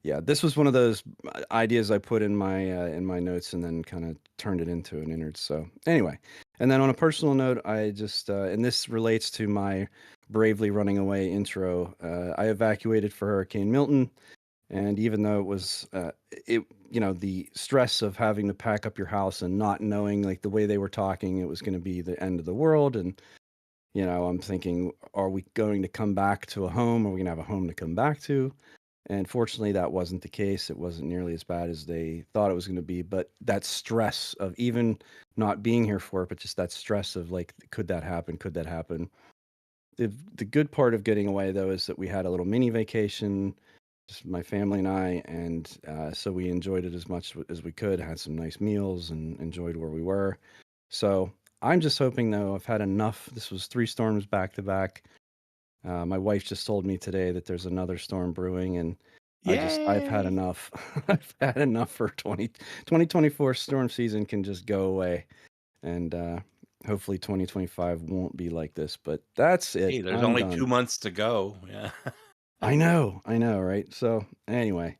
Yeah, this was one of those ideas I put in my notes and then kind of turned it into an innards. So anyway, and then on a personal note, I just and this relates to my bravely running away intro. I evacuated for Hurricane Milton, and even though it was the stress of having to pack up your house and not knowing, like, the way they were talking, it was going to be the end of the world. And I'm thinking, are we going to come back to a home? Are we going to have a home to come back to? And fortunately, that wasn't the case. It wasn't nearly as bad as they thought it was going to be. But that stress of even not being here for it, but just that stress of like, could that happen? Could that happen? The good part of getting away, though, is that we had a little mini vacation, just my family and I, and so we enjoyed it as much as we could. Had some nice meals and enjoyed where we were. So I'm just hoping, though, I've had enough. This was 3 storms back to back. My wife just told me today that there's another storm brewing, and I've had Yay! enough. I've had enough for 2024 storm season can just go away. And hopefully 2025 won't be like this, but that's it. Hey, there's I'm only done. 2 months to go. Yeah. I know, right? So anyway,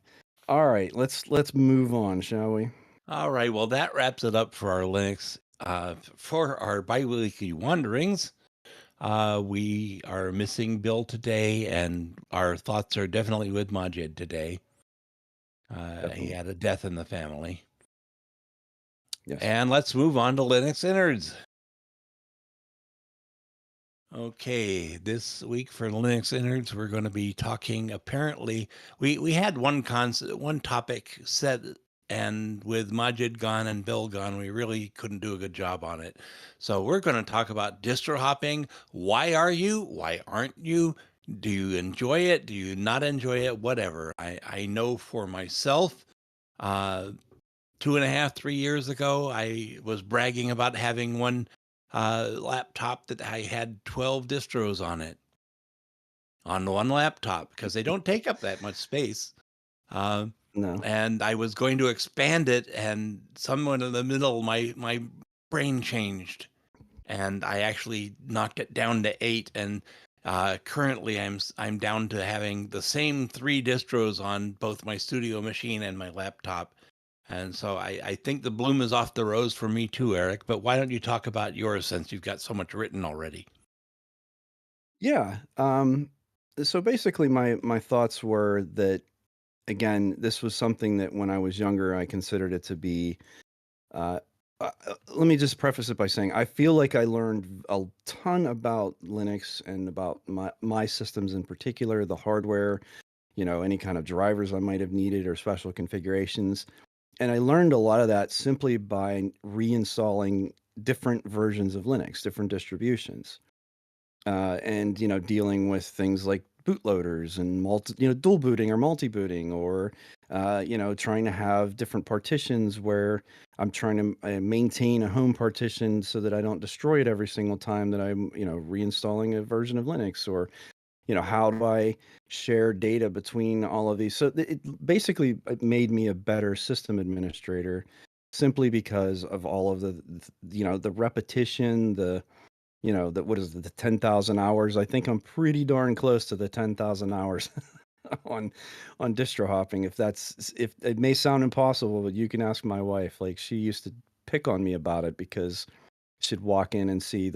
all right, let's move on, shall we? All right, well, that wraps it up for our Linux. For our bi-weekly wanderings, we are missing Bill today, and our thoughts are definitely with Majid today. He Definitely. had a death in the family. Yes. And let's move on to Linux Innards. Okay, this week for Linux Innards, we're going to be talking. Apparently, we had one topic set, and with Majid gone and Bill gone, we really couldn't do a good job on it. So we're going to talk about distro hopping. Why are you? Why aren't you? Do you enjoy it? Do you not enjoy it? Whatever. I know for myself, 2.5, 3 years ago, I was bragging about having one laptop that I had 12 distros on it, on one laptop, because they don't take up that much space. No. And I was going to expand it, and somewhere in the middle, my brain changed, and I actually knocked it down to 8. And currently, I'm down to having the same 3 distros on both my studio machine and my laptop. And so I think the bloom is off the rose for me too, Eric. But why don't you talk about yours since you've got so much written already? Yeah. So basically, my thoughts were that, again, this was something that when I was younger, I considered it to be. Let me just preface it by saying I feel like I learned a ton about Linux and about my systems in particular, the hardware, any kind of drivers I might have needed or special configurations. And I learned a lot of that simply by reinstalling different versions of Linux, different distributions, and dealing with things like bootloaders and dual booting or multi booting, or trying to have different partitions where I'm trying to maintain a home partition so that I don't destroy it every single time that I'm reinstalling a version of Linux, or how do I share data between all of these. So basically it made me a better system administrator, simply because of all of the repetition, what is it, the 10,000 hours. I think I'm pretty darn close to the 10,000 hours on distro hopping. If it may sound impossible, but you can ask my wife. Like, she used to pick on me about it because she'd walk in and see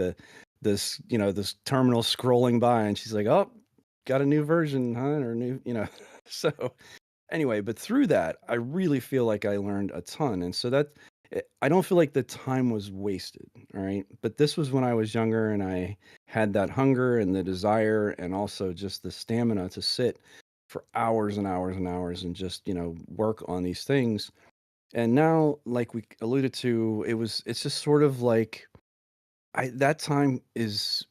this terminal scrolling by, and she's like, "Oh, got a new version, huh?" Or new, so anyway, but through that, I really feel like I learned a ton. And so I don't feel like the time was wasted. All right. But this was when I was younger and I had that hunger and the desire and also just the stamina to sit for hours and hours and hours and just, work on these things. And now, like we alluded to, it's just sort of like that time is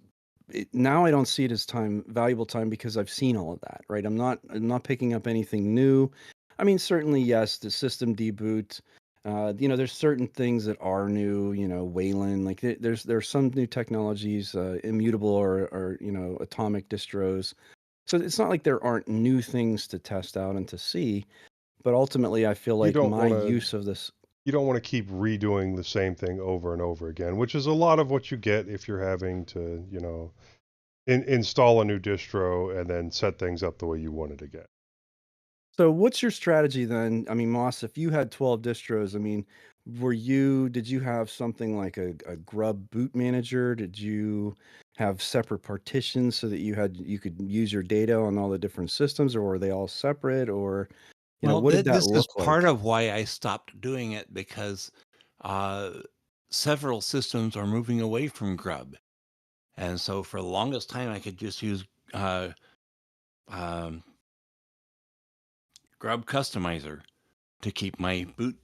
now I don't see it as valuable time, because I've seen all of that, right? I'm not picking up anything new. I mean, certainly, yes, the system deboot. There's certain things that are new. Wayland, like there's some new technologies, immutable or atomic distros. So it's not like there aren't new things to test out and to see. But ultimately, I feel You like don't my want to use of this. you don't want to keep redoing the same thing over and over again, which is a lot of what you get if you're having to, install a new distro and then set things up the way you wanted to get. So what's your strategy then? I mean, Moss, if you had 12 distros, I mean, did you have something like a grub boot manager? Did you have separate partitions so that you could use your data on all the different systems, or were they all separate? Or, Well, what did that this is look part like? of why I stopped doing it, because uh, several systems are moving away from Grub. And so for the longest time, I could just use um, Grub Customizer to keep my boot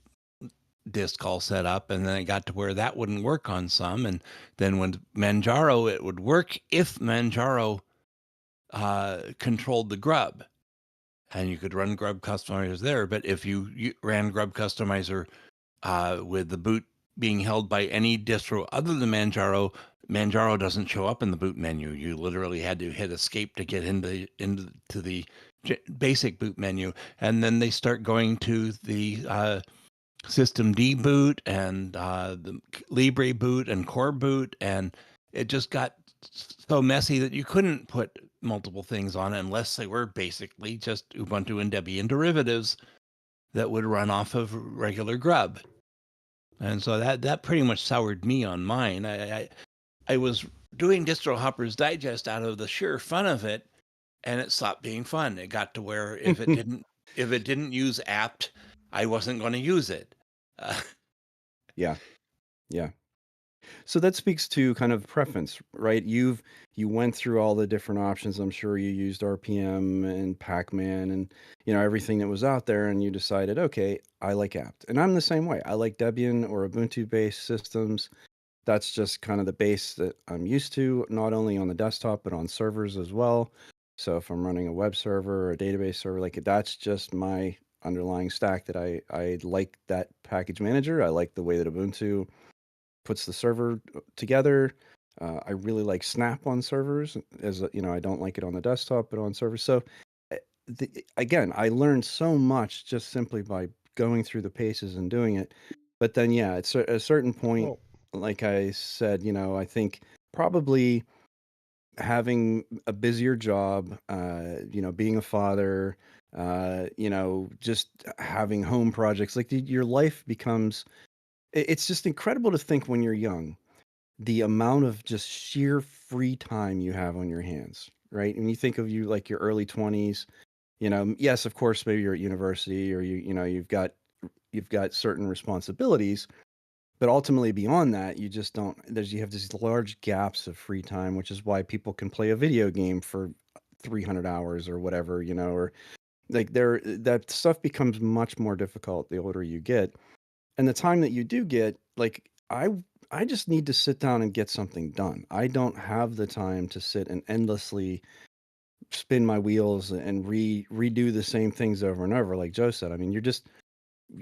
disk all set up. And then it got to where that wouldn't work on some. And then when Manjaro, it would work if Manjaro controlled the Grub. And you could run Grub Customizer there. But if you ran Grub Customizer with the boot being held by any distro other than Manjaro, Manjaro doesn't show up in the boot menu. You literally had to hit escape to get into the basic boot menu, and then they start going to the system D boot and the Libre boot and core boot, and it just got so messy that you couldn't put multiple things on it unless they were basically just Ubuntu and Debian derivatives that would run off of regular grub. And so that pretty much soured me on mine. I was doing Distro Hopper's Digest out of the sheer fun of it, and it stopped being fun. It got to where if it didn't use apt, I wasn't going to use it. Yeah. Yeah. So that speaks to kind of preference, right? You went through all the different options. I'm sure you used RPM and Pacman and everything that was out there, and you decided, okay, I like apt. And I'm the same way. I like Debian or Ubuntu based systems. That's just kind of the base that I'm used to, not only on the desktop but on servers as well. So if I'm running a web server or a database server, like that's just my underlying stack that I like that package manager. I like the way that Ubuntu puts the server together. I really like Snap on servers, I don't like it on the desktop, but on servers. So again, I learned so much just simply by going through the paces and doing it. But then, yeah, at a certain point, Well, like I said, I think probably having a busier job, being a father, just having home projects, like your life becomes it's just incredible to think when you're young, the amount of just sheer free time you have on your hands, right? And you think of you like your early 20s, yes, of course, maybe you're at university or you've got certain responsibilities, but ultimately beyond that, you just don't you have these large gaps of free time, which is why people can play a video game for 300 hours or whatever, or like that stuff becomes much more difficult the older you get. And the time that you do get, like I just need to sit down and get something done. I don't have the time to sit and endlessly spin my wheels and redo the same things over and over. Like Joe said, I mean, you're just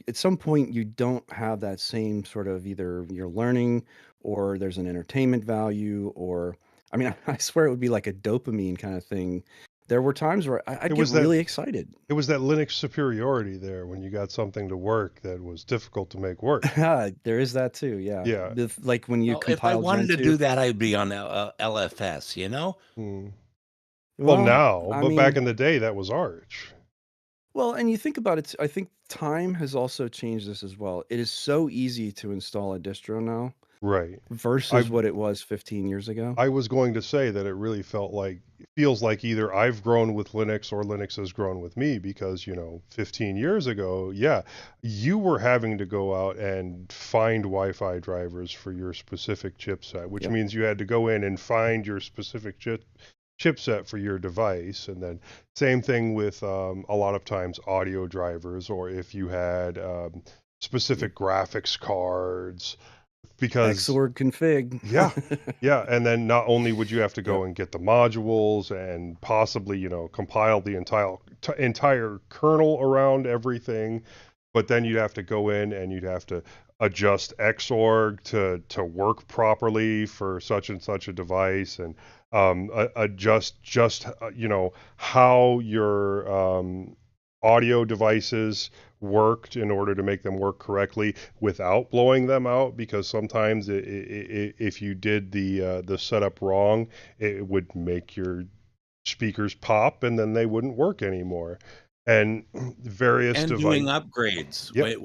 at some point you don't have that same sort of either you're learning or there's an entertainment value or I mean, I swear it would be like a dopamine kind of thing. There were times where it I'd get was that really excited. it was that Linux superiority there when you got something to work that was difficult to make work. There is that too, yeah. Yeah. Like when you Well, if I compile wanted to Gentoo. do that, I'd be on LFS, Hmm. Well, Well, now, I but back mean, in the day, that was Arch. well, and you think about it, I think time has also changed this as well. It is so easy to install a distro now Right. versus I what it was 15 years ago. I was going to say that it really feels like either I've grown with Linux or Linux has grown with me because, 15 years ago, yeah, you were having to go out and find Wi-Fi drivers for your specific chipset, which Yep. means you had to go in and find your specific chipset for your device. And then same thing with a lot of times audio drivers, or if you had specific graphics cards, because Xorg config. yeah. Yeah, and then not only would you have to Yep. go and get the modules and possibly, compile the entire kernel around everything, but then you'd have to go in and you'd have to adjust Xorg to work properly for such and such a device, and adjust just how your audio devices worked in order to make them work correctly without blowing them out, because sometimes if you did the setup wrong, it would make your speakers pop and then they wouldn't work anymore. And various and doing device. upgrades. Yep.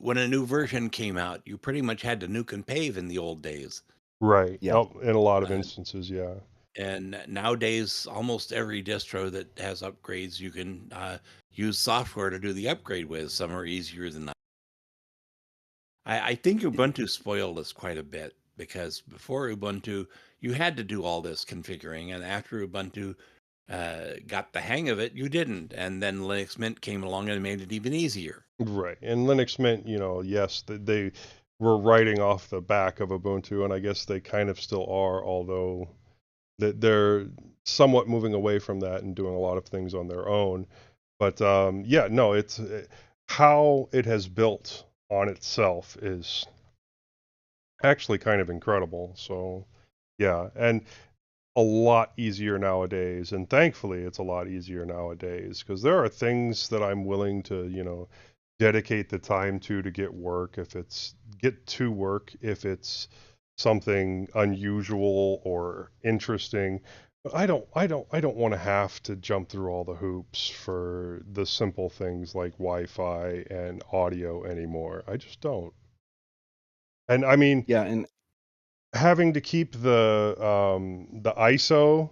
When a new version came out, you pretty much had to nuke and pave in the old days. Right. Yeah. Oh, in a lot of Uh, instances, yeah. and nowadays, almost every distro that has upgrades, you can use software to do the upgrade with. Some are easier than others. I think Ubuntu spoiled us quite a bit because before Ubuntu, you had to do all this configuring, and after Ubuntu got the hang of it, you didn't. And then Linux Mint came along and made it even easier. Right. And Linux Mint, yes, they were writing off the back of Ubuntu, and I guess they kind of still are, although they're somewhat moving away from that and doing a lot of things on their own. But yeah, no, it's how it has built on itself is actually kind of incredible. So yeah, and a lot easier nowadays. And thankfully, it's a lot easier nowadays because there are things that I'm willing to, dedicate the time to get to work if it's something unusual or interesting. But I don't want to have to jump through all the hoops for the simple things like Wi-Fi and audio anymore. I just don't. And I mean, Yeah, and having to keep the ISO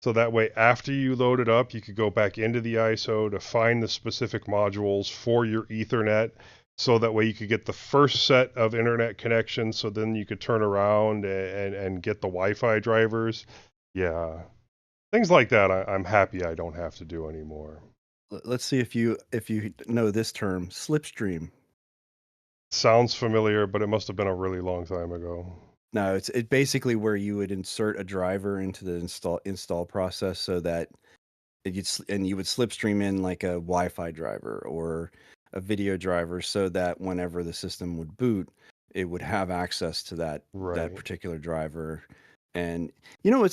so that way after you load it up, you could go back into the ISO to find the specific modules for your Ethernet. So that way you could get the first set of internet connections. So then you could turn around and get the Wi-Fi drivers. Yeah, things like that. I'm happy I don't have to do anymore. let's see if you know this term, slipstream. Sounds familiar, but it must have been a really long time ago. No, it's basically where you would insert a driver into the install process so that you would slipstream in like a Wi-Fi driver or a video driver so that whenever the system would boot, it would have access to that Right. particular driver. And you know,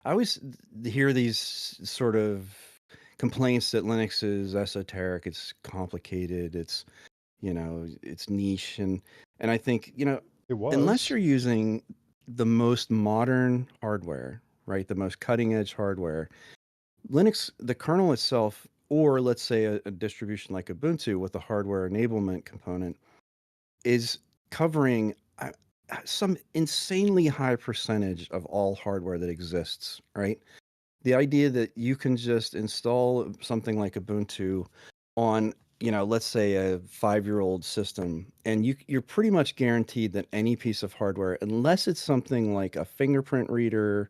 I always hear these sort of complaints that Linux is esoteric, it's complicated, it's it's niche, and I think It unless was. you're using the most modern hardware, right, the most cutting edge hardware, Linux, the kernel itself, or let's say a distribution like Ubuntu with a hardware enablement component, is covering some insanely high percentage of all hardware that exists, right? The idea that you can just install something like Ubuntu on, let's say a 5-year-old system, and you're pretty much guaranteed that any piece of hardware, unless it's something like a fingerprint reader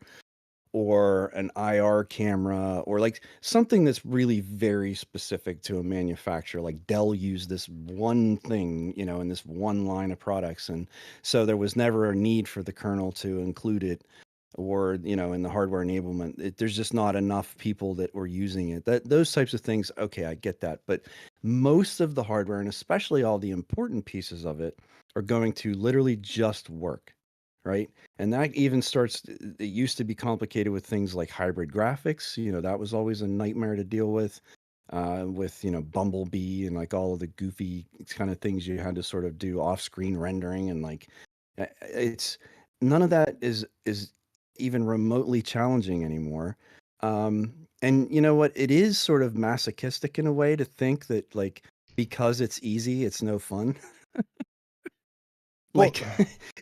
or an IR camera or like something that's really very specific to a manufacturer. Like Dell used this one thing, in this one line of products. And so there was never a need for the kernel to include it or, in the hardware enablement. There's just not enough people that were using it. Those types of things, okay, I get that. But most of the hardware, and especially all the important pieces of it, are going to literally just work, right? And that even starts, it used to be complicated with things like hybrid graphics. That was always a nightmare to deal with, Bumblebee and like all of the goofy kind of things you had to sort of do off screen rendering. And like, it's none of that is even remotely challenging anymore. And you know what? It is sort of masochistic in a way to think that like, because it's easy, it's no fun. Well, Like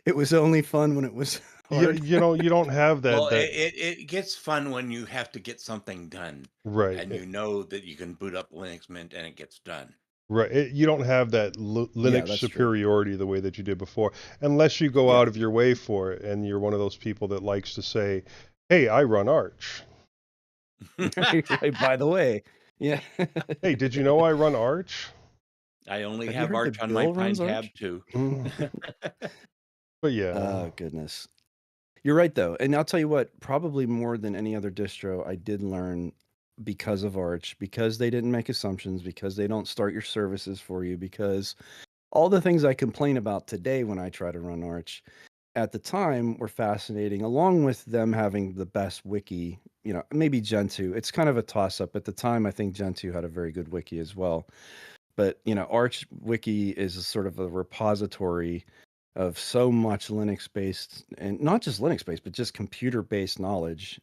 it was only fun when it was hard. you don't have Well, that. it gets fun when you have to get something done, Right. and you know that you can boot up Linux Mint and it gets done. Right. You don't have that Yeah, Linux that's true. superiority the way that you did before, unless you go Yeah. out of your way for it and you're one of those people that likes to say, "Hey, I run Arch." Right, by the way. Yeah. Hey, did you know I run Arch? I only Have you have heard Arch that on my Bill Pine runs Tab Arch? too. But yeah. Oh, goodness. You're right, though. And I'll tell you what, probably more than any other distro, I did learn because of Arch, because they didn't make assumptions, because they don't start your services for you, because all the things I complain about today when I try to run Arch at the time were fascinating, along with them having the best wiki, maybe Gentoo. It's kind of a toss up. At the time, I think Gentoo had a very good wiki as well. But, Arch Wiki is a sort of a repository of so much Linux based, and not just Linux based, but just computer based knowledge.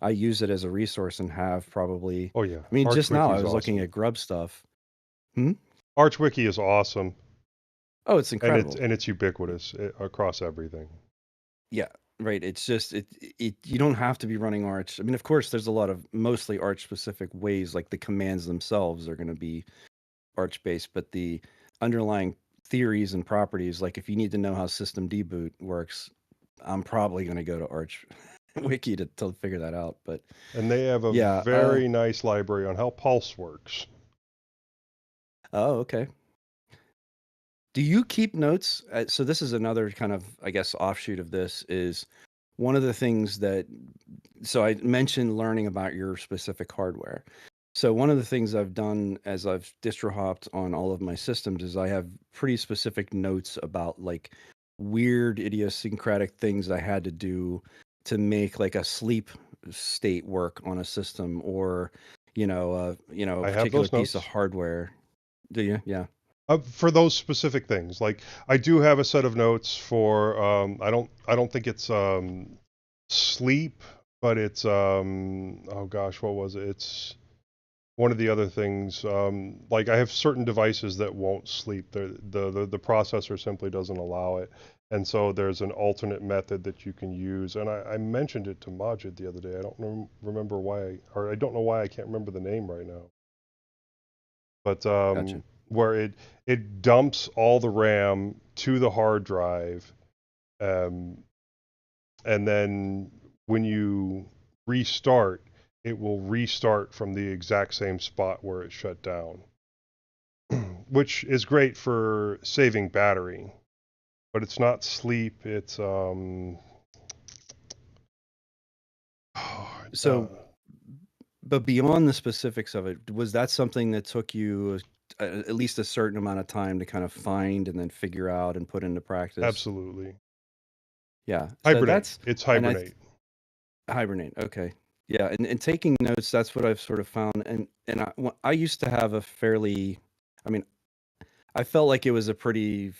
I use it as a resource and have probably, Oh yeah. I mean, Arch just now Wiki I is was looking awesome. at Grub stuff. Hmm? Arch Wiki is awesome, Oh, it's and incredible. it's ubiquitous across everything. Yeah, right. It's just you don't have to be running Arch. I mean, of course, there's a lot of mostly Arch specific ways, like the commands themselves are going to be Arch based, but the underlying theories and properties, like if you need to know how system deboot works, I'm probably going to go to Arch Wiki to figure that out. But And they have a yeah, very nice library on how Pulse works. oh, okay. Do you keep notes? So this is another kind of, I guess, offshoot of this is one of the things that, so I mentioned learning about your specific hardware. So one of the things I've done as I've distro hopped on all of my systems is I have pretty specific notes about like weird idiosyncratic things I had to do to make like a sleep state work on a system, or a I have particular those piece of notes. hardware. Do you? Yeah. For those specific things. Like I do have a set of notes for I don't think it's sleep, but it's oh gosh, what was it? It's one of the other things. Like I have certain devices that won't sleep. The processor simply doesn't allow it. And so there's an alternate method that you can use. And I mentioned it to Majid the other day. I don't remember why, or I don't know why I can't remember the name right now. But Gotcha. where it dumps all the RAM to the hard drive, um, and then when you restart, it will restart from the exact same spot where it shut down, which is great for saving battery. But it's not sleep. It's So, but beyond the specifics of it, was that something that took you at least a certain amount of time to kind of find and then figure out and put into practice? absolutely. Yeah. So Hibernate. that's, It's and hibernate. hibernate. Okay. Yeah. And taking notes, that's what I've sort of found. And I used to have a fairly, I mean, I felt like it was a pretty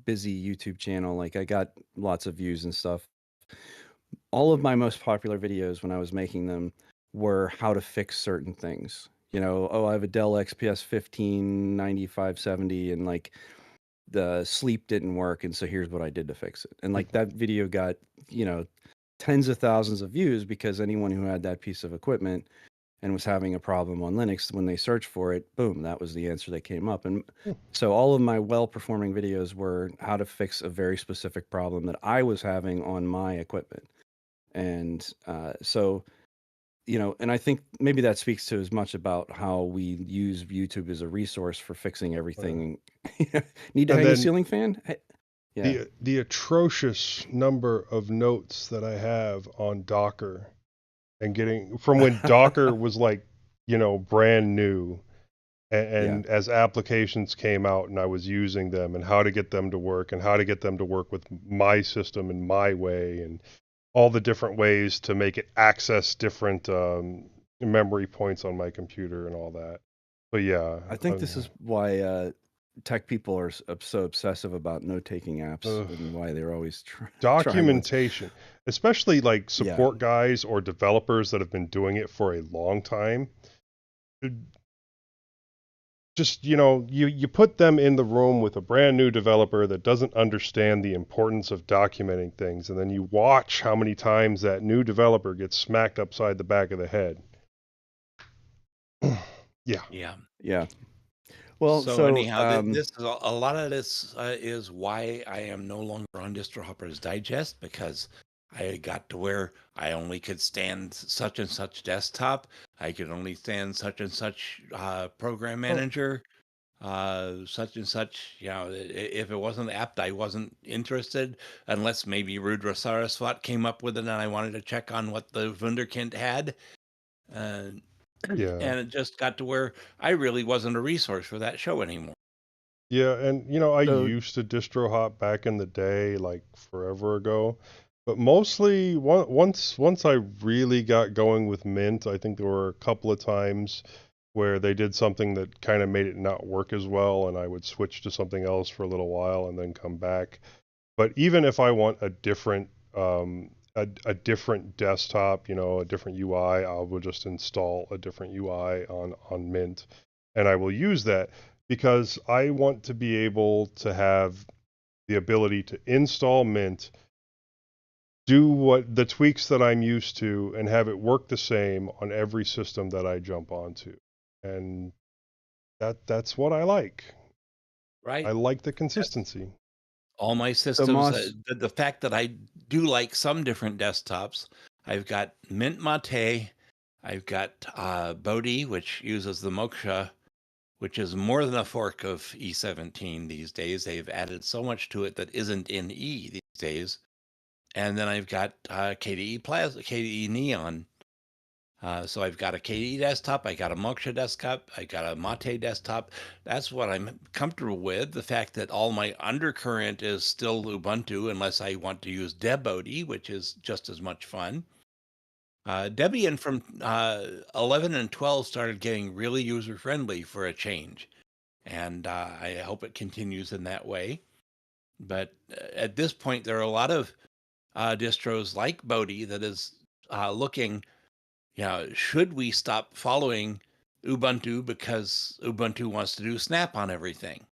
busy YouTube channel. Like I got lots of views and stuff. All of my most popular videos when I was making them were how to fix certain things. You know, oh, I have a Dell XPS 159570 and like the sleep didn't work. And so here's what I did to fix it. And like that video got, you know, tens of thousands of views because anyone who had that piece of equipment and was having a problem on Linux, when they searched for it, boom, that was the answer that came up. And so all of my well-performing videos were how to fix a very specific problem that I was having on my equipment. And so, you know, and I think maybe that speaks to as much about how we use YouTube as a resource for fixing everything. Need to And hang the then ceiling fan? Yeah. the atrocious number of notes that I have on Docker and getting from when Docker was like, brand new, and as applications came out and I was using them and how to get them to work and how to get them to work with my system and my way and all the different ways to make it access different memory points on my computer and all that. But yeah, I think this is why tech people are so obsessive about note-taking apps and why they're always trying what's... documentation, especially like Yeah. support guys or developers that have been doing it for a long time. Just, you put them in the room with a brand new developer that doesn't understand the importance of documenting things, and then you watch how many times that new developer gets smacked upside the back of the head. Yeah. Yeah. Well, so anyhow, this is a lot of this is why I am no longer on DistroHopper's Digest, because I got to where I only could stand such and such desktop. I could only stand such and such program manager, such and such. You know, if it wasn't apt, I wasn't interested, unless maybe Rudra Saraswat came up with it and I wanted to check on what the Wunderkind had. Yeah. And it just got to where I really wasn't a resource for that show anymore. Yeah, and I used to distro hop back in the day, like forever ago. But mostly once I really got going with Mint, I think there were a couple of times where they did something that kind of made it not work as well, and I would switch to something else for a little while and then come back. But even if I want a different a different desktop, a different UI, I will just install a different UI on Mint, and I will use that because I want to be able to have the ability to install Mint, do what the tweaks that I'm used to, and have it work the same on every system that I jump onto. And that's what I like. Right. I like the consistency. All my systems, the fact that I do like some different desktops, I've got Mint Mate, I've got Bodhi, which uses the Moksha, which is more than a fork of E17 these days. They've added so much to it that isn't in E these days. And then I've got KDE Plasma, KDE Neon. So I've got a KDE desktop, I got a Moksha desktop, I got a Mate desktop. That's what I'm comfortable with. The fact that all my undercurrent is still Ubuntu, unless I want to use Debody, which is just as much fun. Debian from 11 and 12 started getting really user-friendly for a change. and I hope it continues in that way. But at this point, there are a lot of distros like Bodhi that is looking, should we stop following Ubuntu because Ubuntu wants to do Snap on everything?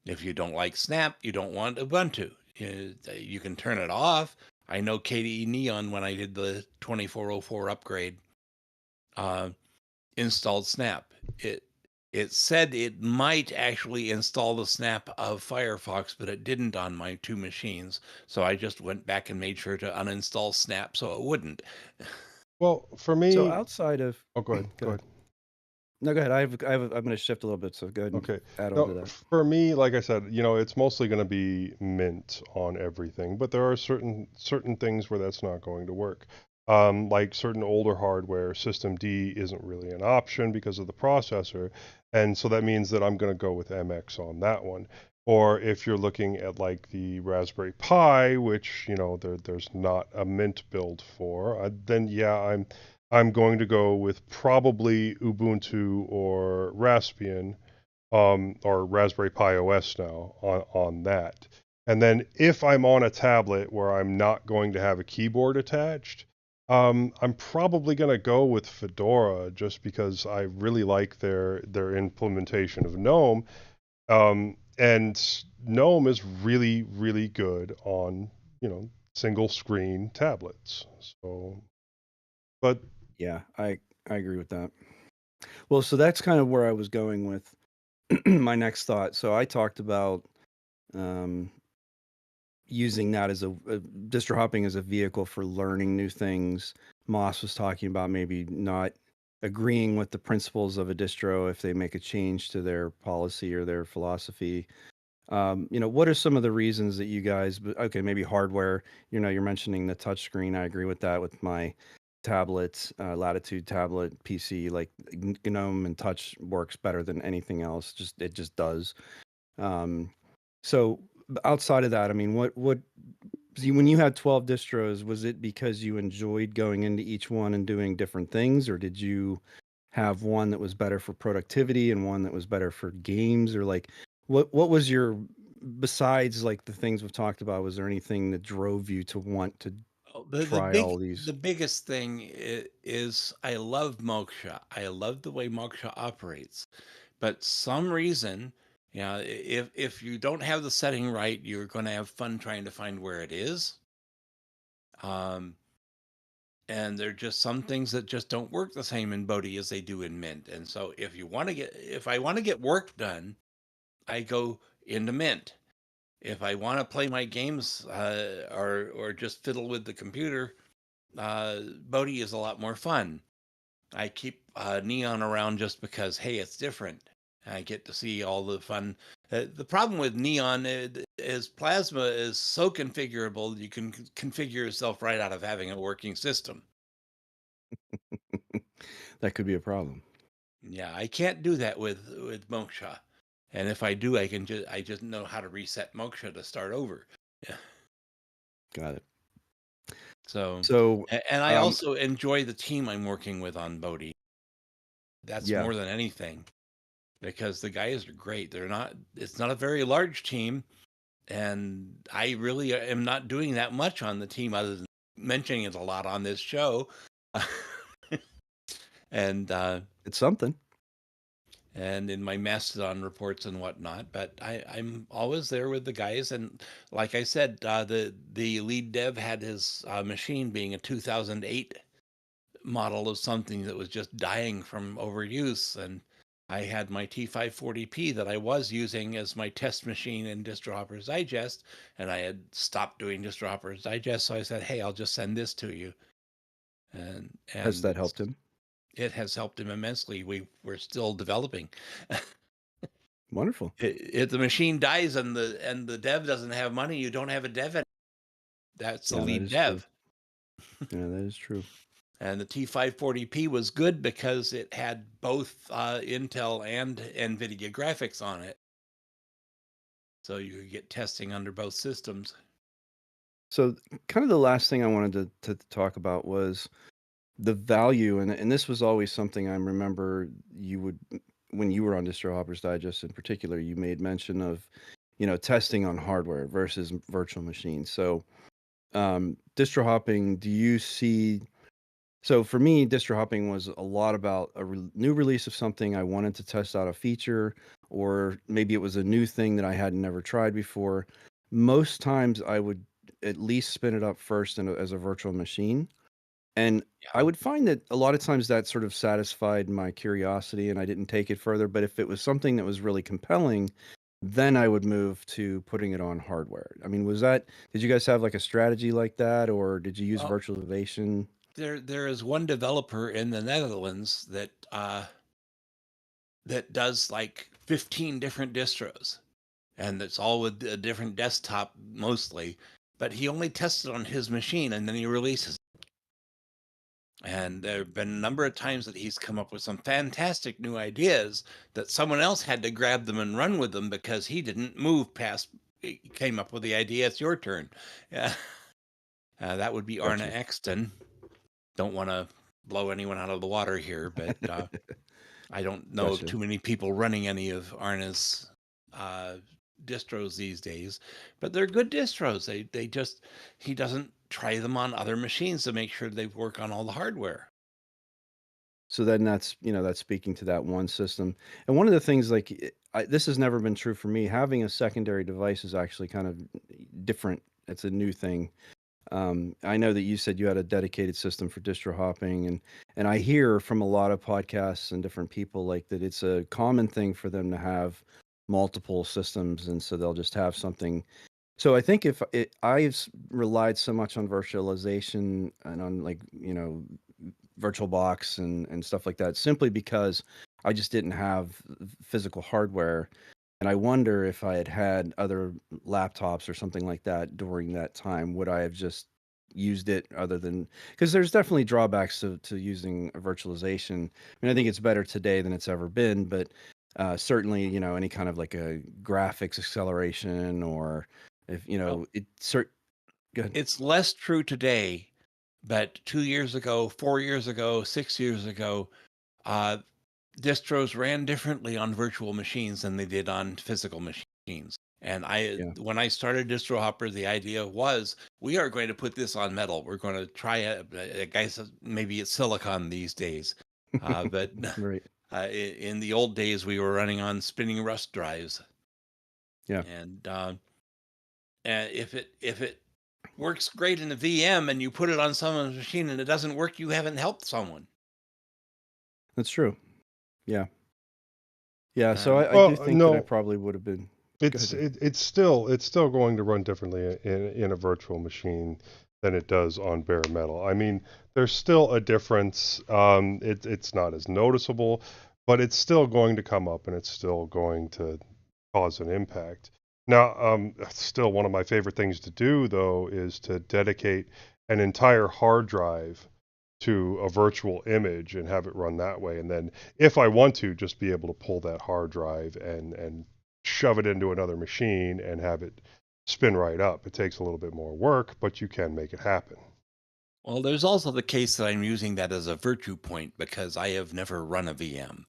If you don't like Snap, you don't want Ubuntu. You can turn it off. I know KDE Neon, when I did the 2404 upgrade, installed Snap. It said it might actually install the Snap of Firefox, but it didn't on my two machines. So I just went back and made sure to uninstall Snap so it wouldn't. Well, for me, So outside of oh, go ahead. Go ahead. No, go ahead. I'm going to shift a little bit, so go ahead and Okay. add on Now, to that. for me, like I said, it's mostly going to be Mint on everything, but there are certain things where that's not going to work. Like certain older hardware, System D isn't really an option because of the processor, and so that means that I'm going to go with MX on that one. Or if you're looking at like the Raspberry Pi, which there's not a Mint build for, then yeah, I'm going to go with probably Ubuntu or Raspbian, or Raspberry Pi OS now on that. And then if I'm on a tablet where I'm not going to have a keyboard attached, I'm probably going to go with Fedora just because I really like their implementation of GNOME. And GNOME is really, really good on, single screen tablets. So, but Yeah, I agree with that. Well, so that's kind of where I was going with my next thought. So I talked about using that as a distro hopping as a vehicle for learning new things. Moss was talking about maybe not agreeing with the principles of a distro if they make a change to their policy or their philosophy. What are some of the reasons that you guys? Okay, maybe hardware. You're mentioning the touchscreen. I agree with that with my tablet, Latitude tablet PC. Like GNOME and Touch works better than anything else. It just does. Um, so outside of that, I mean, what when you had 12 distros, was it because you enjoyed going into each one and doing different things, or did you have one that was better for productivity and one that was better for games, or like what was your, besides like the things we've talked about, was there anything that drove you to want to try all these? The biggest thing is I love Moksha. I love the way Moksha operates, but some reason, if you don't have the setting right, you're going to have fun trying to find where it is. And there are just some things that just don't work the same in Bodhi as they do in Mint. And so if I want to get work done, I go into Mint. If I want to play my games or just fiddle with the computer, Bodhi is a lot more fun. I keep Neon around just because, hey, it's different. I get to see all the fun. The problem with Neon is Plasma is so configurable, you can configure yourself right out of having a working system. That could be a problem. Yeah, I can't do that with Moksha. And if I do, I just know how to reset Moksha to start over. Yeah. Got it. So and I also enjoy the team I'm working with on Bodhi. That's yeah. more than anything, because the guys are great. It's not a very large team, and I really am not doing that much on the team other than mentioning it a lot on this show. And It's something. And in my Mastodon reports and whatnot, but I'm always there with the guys. And like I said, the lead dev had his machine being a 2008 model of something that was just dying from overuse, and I had my T540p that I was using as my test machine in Distro Hoppers Digest, and I had stopped doing Distro Hoppers Digest, so I said, hey, I'll just send this to you. And Has that helped him? It has helped him immensely. We're still developing. Wonderful. If the machine dies and the dev doesn't have money, you don't have a dev anymore. That's the lead dev. Yeah, that is true. And the T540p was good because it had both Intel and NVIDIA graphics on it. So you could get testing under both systems. So kind of the last thing I wanted to talk about was the value, and this was always something I remember you would, when you were on Distro Hoppers Digest in particular, you made mention of, testing on hardware versus virtual machines. So, distro hopping, do you see? So for me, distro hopping was a lot about a new release of something I wanted to test out a feature, or maybe it was a new thing that I had never tried before. Most times, I would at least spin it up first as a virtual machine, and I Yeah. would find that a lot of times that sort of satisfied my curiosity, and I didn't take it further. But if it was something that was really compelling, then I would move to putting it on hardware. I mean, did you guys have like a strategy like that, or did you use Well, virtualization? there is one developer in the Netherlands that does like 15 different distros, and it's all with a different desktop mostly. But he only tests it on his machine, and then he releases. And there have been a number of times that he's come up with some fantastic new ideas that someone else had to grab them and run with them because he didn't move past. He came up with the idea. It's your turn. Yeah, that would be Arna Gotcha. Exton. Don't want to blow anyone out of the water here, but I don't know of Gotcha. too many people running any of Arna's uh, distros these days. But they're good distros. They just he doesn't try them on other machines to make sure they work on all the hardware. So then that's speaking to that one system. And one of the things, like, this has never been true for me. Having a secondary device is actually kind of different. It's a new thing. I know that you said you had a dedicated system for distro hopping, and I hear from a lot of podcasts and different people like that it's a common thing for them to have multiple systems, and so they'll just have something. So I think if I've relied so much on virtualization and on, like, VirtualBox and stuff like that, simply because I just didn't have physical hardware. And I wonder if I had had other laptops or something like that during that time, would I have just used it other than, because there's definitely drawbacks to using a virtualization. I mean, I think it's better today than it's ever been, but certainly, any kind of like a graphics acceleration, or if, Well, good. it's less true today, but 2 years ago, 4 years ago, 6 years ago, uh, distros ran differently on virtual machines than they did on physical machines. And Yeah. when I started Distro Hopper, the idea was we are going to put this on metal. We're going to try a guy says maybe it's silicon these days, but Right. in the old days we were running on spinning rust drives. Yeah. And if it works great in a VM and you put it on someone's machine and it doesn't work, you haven't helped someone. That's true. Yeah. Yeah. So Um, I do Well, think that I no, probably would have been. Go ahead, it's Dave. it's still going to run differently in a virtual machine than it does on bare metal. I mean, there's still a difference. It's not as noticeable, but it's still going to come up and it's still going to cause an impact. Now, still one of my favorite things to do though is to dedicate an entire hard drive to a virtual image and have it run that way. And then if I want to, just be able to pull that hard drive and shove it into another machine and have it spin right up. It takes a little bit more work, but you can make it happen. well, there's also the case that I'm using that as a virtue point because I have never run a VM.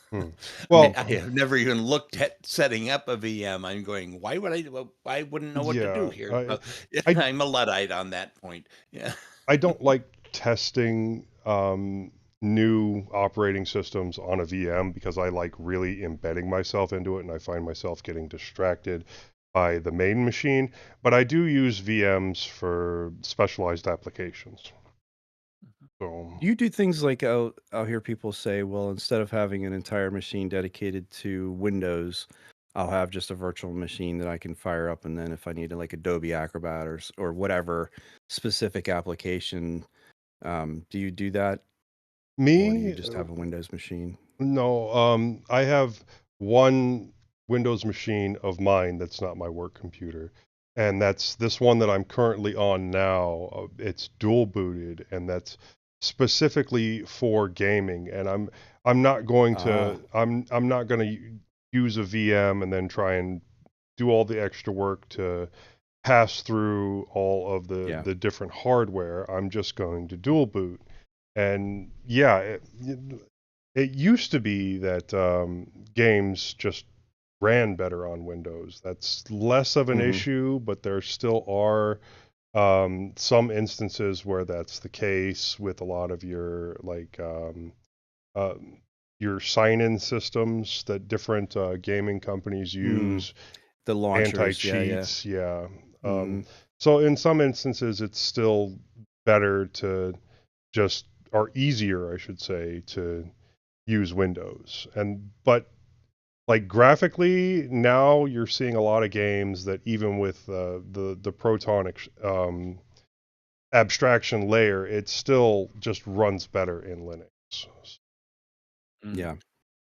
Hmm. I Well, have never even looked at setting up a VM. I'm going, why would I? Well, I wouldn't know what to do yeah, here. I, So, I, I'm a Luddite on that point. Yeah. I don't like testing new operating systems on a VM because I like really embedding myself into it and I find myself getting distracted by the main machine. But I do use VMs for specialized applications. So, Do you do things like, I'll hear people say, well, instead of having an entire machine dedicated to Windows, I'll have just a virtual machine that I can fire up, and then if I need to, like, Adobe Acrobat or whatever specific application, do you do that, or do you me, just have a Windows machine? no, I have one Windows machine of mine that's not my work computer. And that's this one that I'm currently on now. It's dual booted, and that's specifically for gaming. And I'm not going Ah, to I'm not going to use a VM and then try and do all the extra work to pass through all of yeah. the different hardware. I'm just going to dual boot. And yeah, it used to be that games just ran better on Windows. That's less of an Mhm. issue, but there still are some instances where that's the case with a lot of your uh, your sign-in systems that different gaming companies Mm, use, the launchers, yeah. anti-cheats, yeah. Mhm. So in some instances, it's still better to just, or easier, I should say, to use Windows. But like graphically, now you're seeing a lot of games that even with the Proton abstraction layer, it still just runs better in Linux. Mm. Yeah.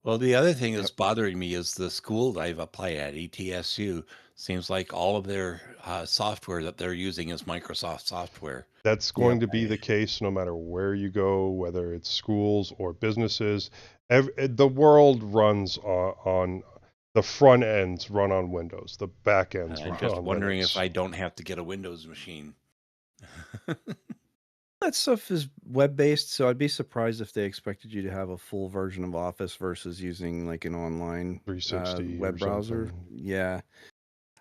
Well, the other thing Yep. that's bothering me is the school that I've applied at, ETSU. Seems like all of their software that they're using is Microsoft software. That's Yep. going to be the case no matter where you go, whether it's schools or businesses. The world runs on the front ends run on Windows, the back ends I'm run just on wondering if Linux. I don't have to get a Windows machine. That stuff is web-based, so I'd be surprised if they expected you to have a full version of Office versus using like an online 360 or web browser. something. Yeah.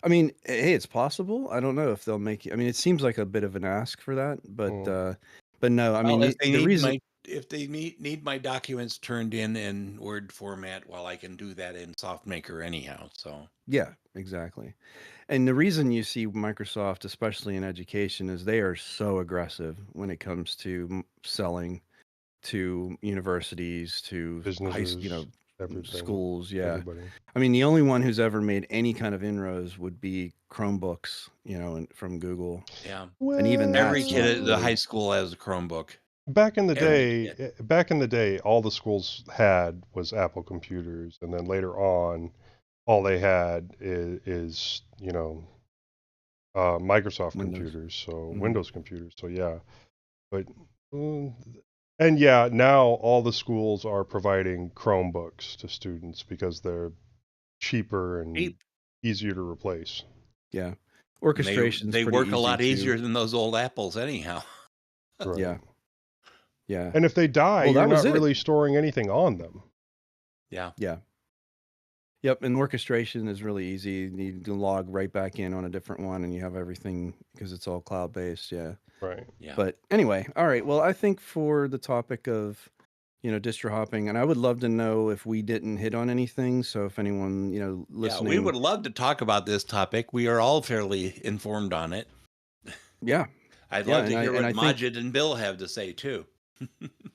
I mean, hey, it's possible. I don't know if they'll make it. I mean, it seems like a bit of an ask for that, Mm. but no. I mean, Well, if they the need reason, my if they need my documents turned in Word format, well, I can do that in SoftMaker anyhow. So yeah, exactly. And the reason you see Microsoft, especially in education, is they are so aggressive when it comes to selling to universities, to Businesses, everything, schools. Yeah. everybody. I mean, the only one who's ever made any kind of inroads would be Chromebooks, from Google. yeah, And even every that's kid not at the high Well, really, school has a Chromebook. Every kid. back in the day, all the schools had was Apple computers, and then later on, all they had is Microsoft Windows. computers, so Hmm. Windows computers. So yeah, but mm, and yeah, now all the schools are providing Chromebooks to students because they're cheaper and Cheap. easier to replace. Yeah. And Orchestration's they pretty work a easy lot too. easier than those old apples anyhow. Right. Yeah. Yeah. And if they die, Well, you're that was not it. really storing anything on them. Yeah. Yeah. Yep. And orchestration is really easy. You need to log right back in on a different one and you have everything because it's all cloud based. Yeah. Right. Yeah. But anyway, all right. Well, I think for the topic of, distro hopping, and I would love to know if we didn't hit on anything. So if anyone, Yeah, we listening, would love to talk about this topic. We are all fairly informed on it. yeah. I'd Yeah. love And to I, hear and what I think Majid and Bill have to say too.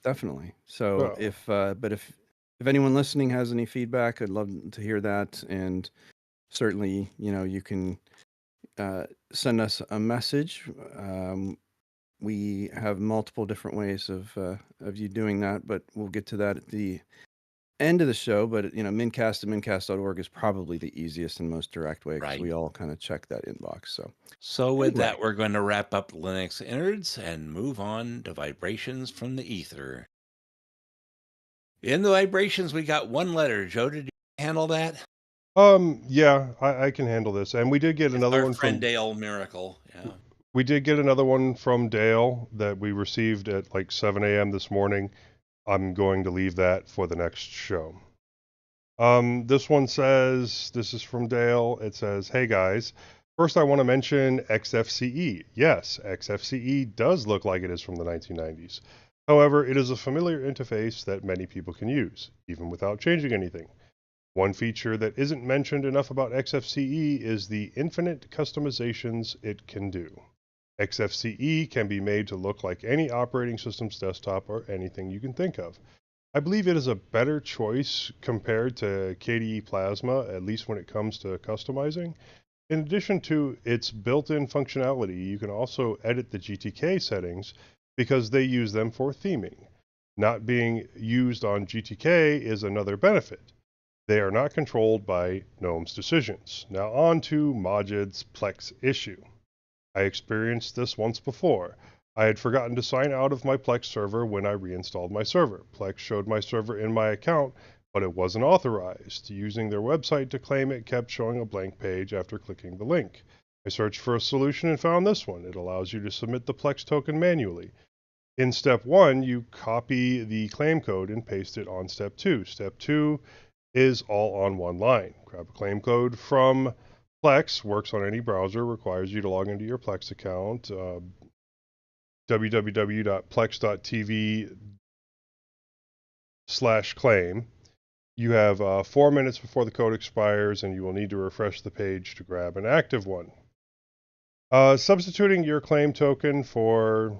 definitely. So Well, if anyone listening has any feedback, I'd love to hear that. And certainly, you can send us a message. We have multiple different ways of you doing that, but we'll get to that at the end of the show. But mintcast at mintcast.org is probably the easiest and most direct way because Right. we all kind of check that inbox. So with Anyway. that, we're going to wrap up Linux innards and move on to vibrations from the ether. In the vibrations, we got one letter. Joe, did you handle that? yeah, I can handle this. And we did get It's another our one friend from Dale Miracle. Yeah. we did get another one from Dale that we received at like 7 a.m. this morning. I'm going to leave that for the next show. This one says, this is from Dale. It says, "Hey guys, first I want to mention XFCE. Yes, XFCE does look like it is from the 1990s. However, it is a familiar interface that many people can use, even without changing anything. One feature that isn't mentioned enough about XFCE is the infinite customizations it can do. XFCE can be made to look like any operating system's desktop or anything you can think of. I believe it is a better choice compared to KDE Plasma, at least when it comes to customizing. In addition to its built-in functionality, you can also edit the GTK settings because they use them for theming. Not being used on GTK is another benefit. They are not controlled by GNOME's decisions. Now on to Majid's Plex issue. I experienced this once before. I had forgotten to sign out of my Plex server when I reinstalled my server. Plex showed my server in my account, but it wasn't authorized. Using their website to claim it kept showing a blank page after clicking the link. I searched for a solution and found this one. It allows you to submit the Plex token manually. In step 1, you copy the claim code and paste it on step 2. Step 2 is all on one line. Grab a claim code from Plex, works on any browser, requires you to log into your Plex account, www.plex.tv/claim. You have 4 minutes before the code expires, and you will need to refresh the page to grab an active one. Substituting your claim token for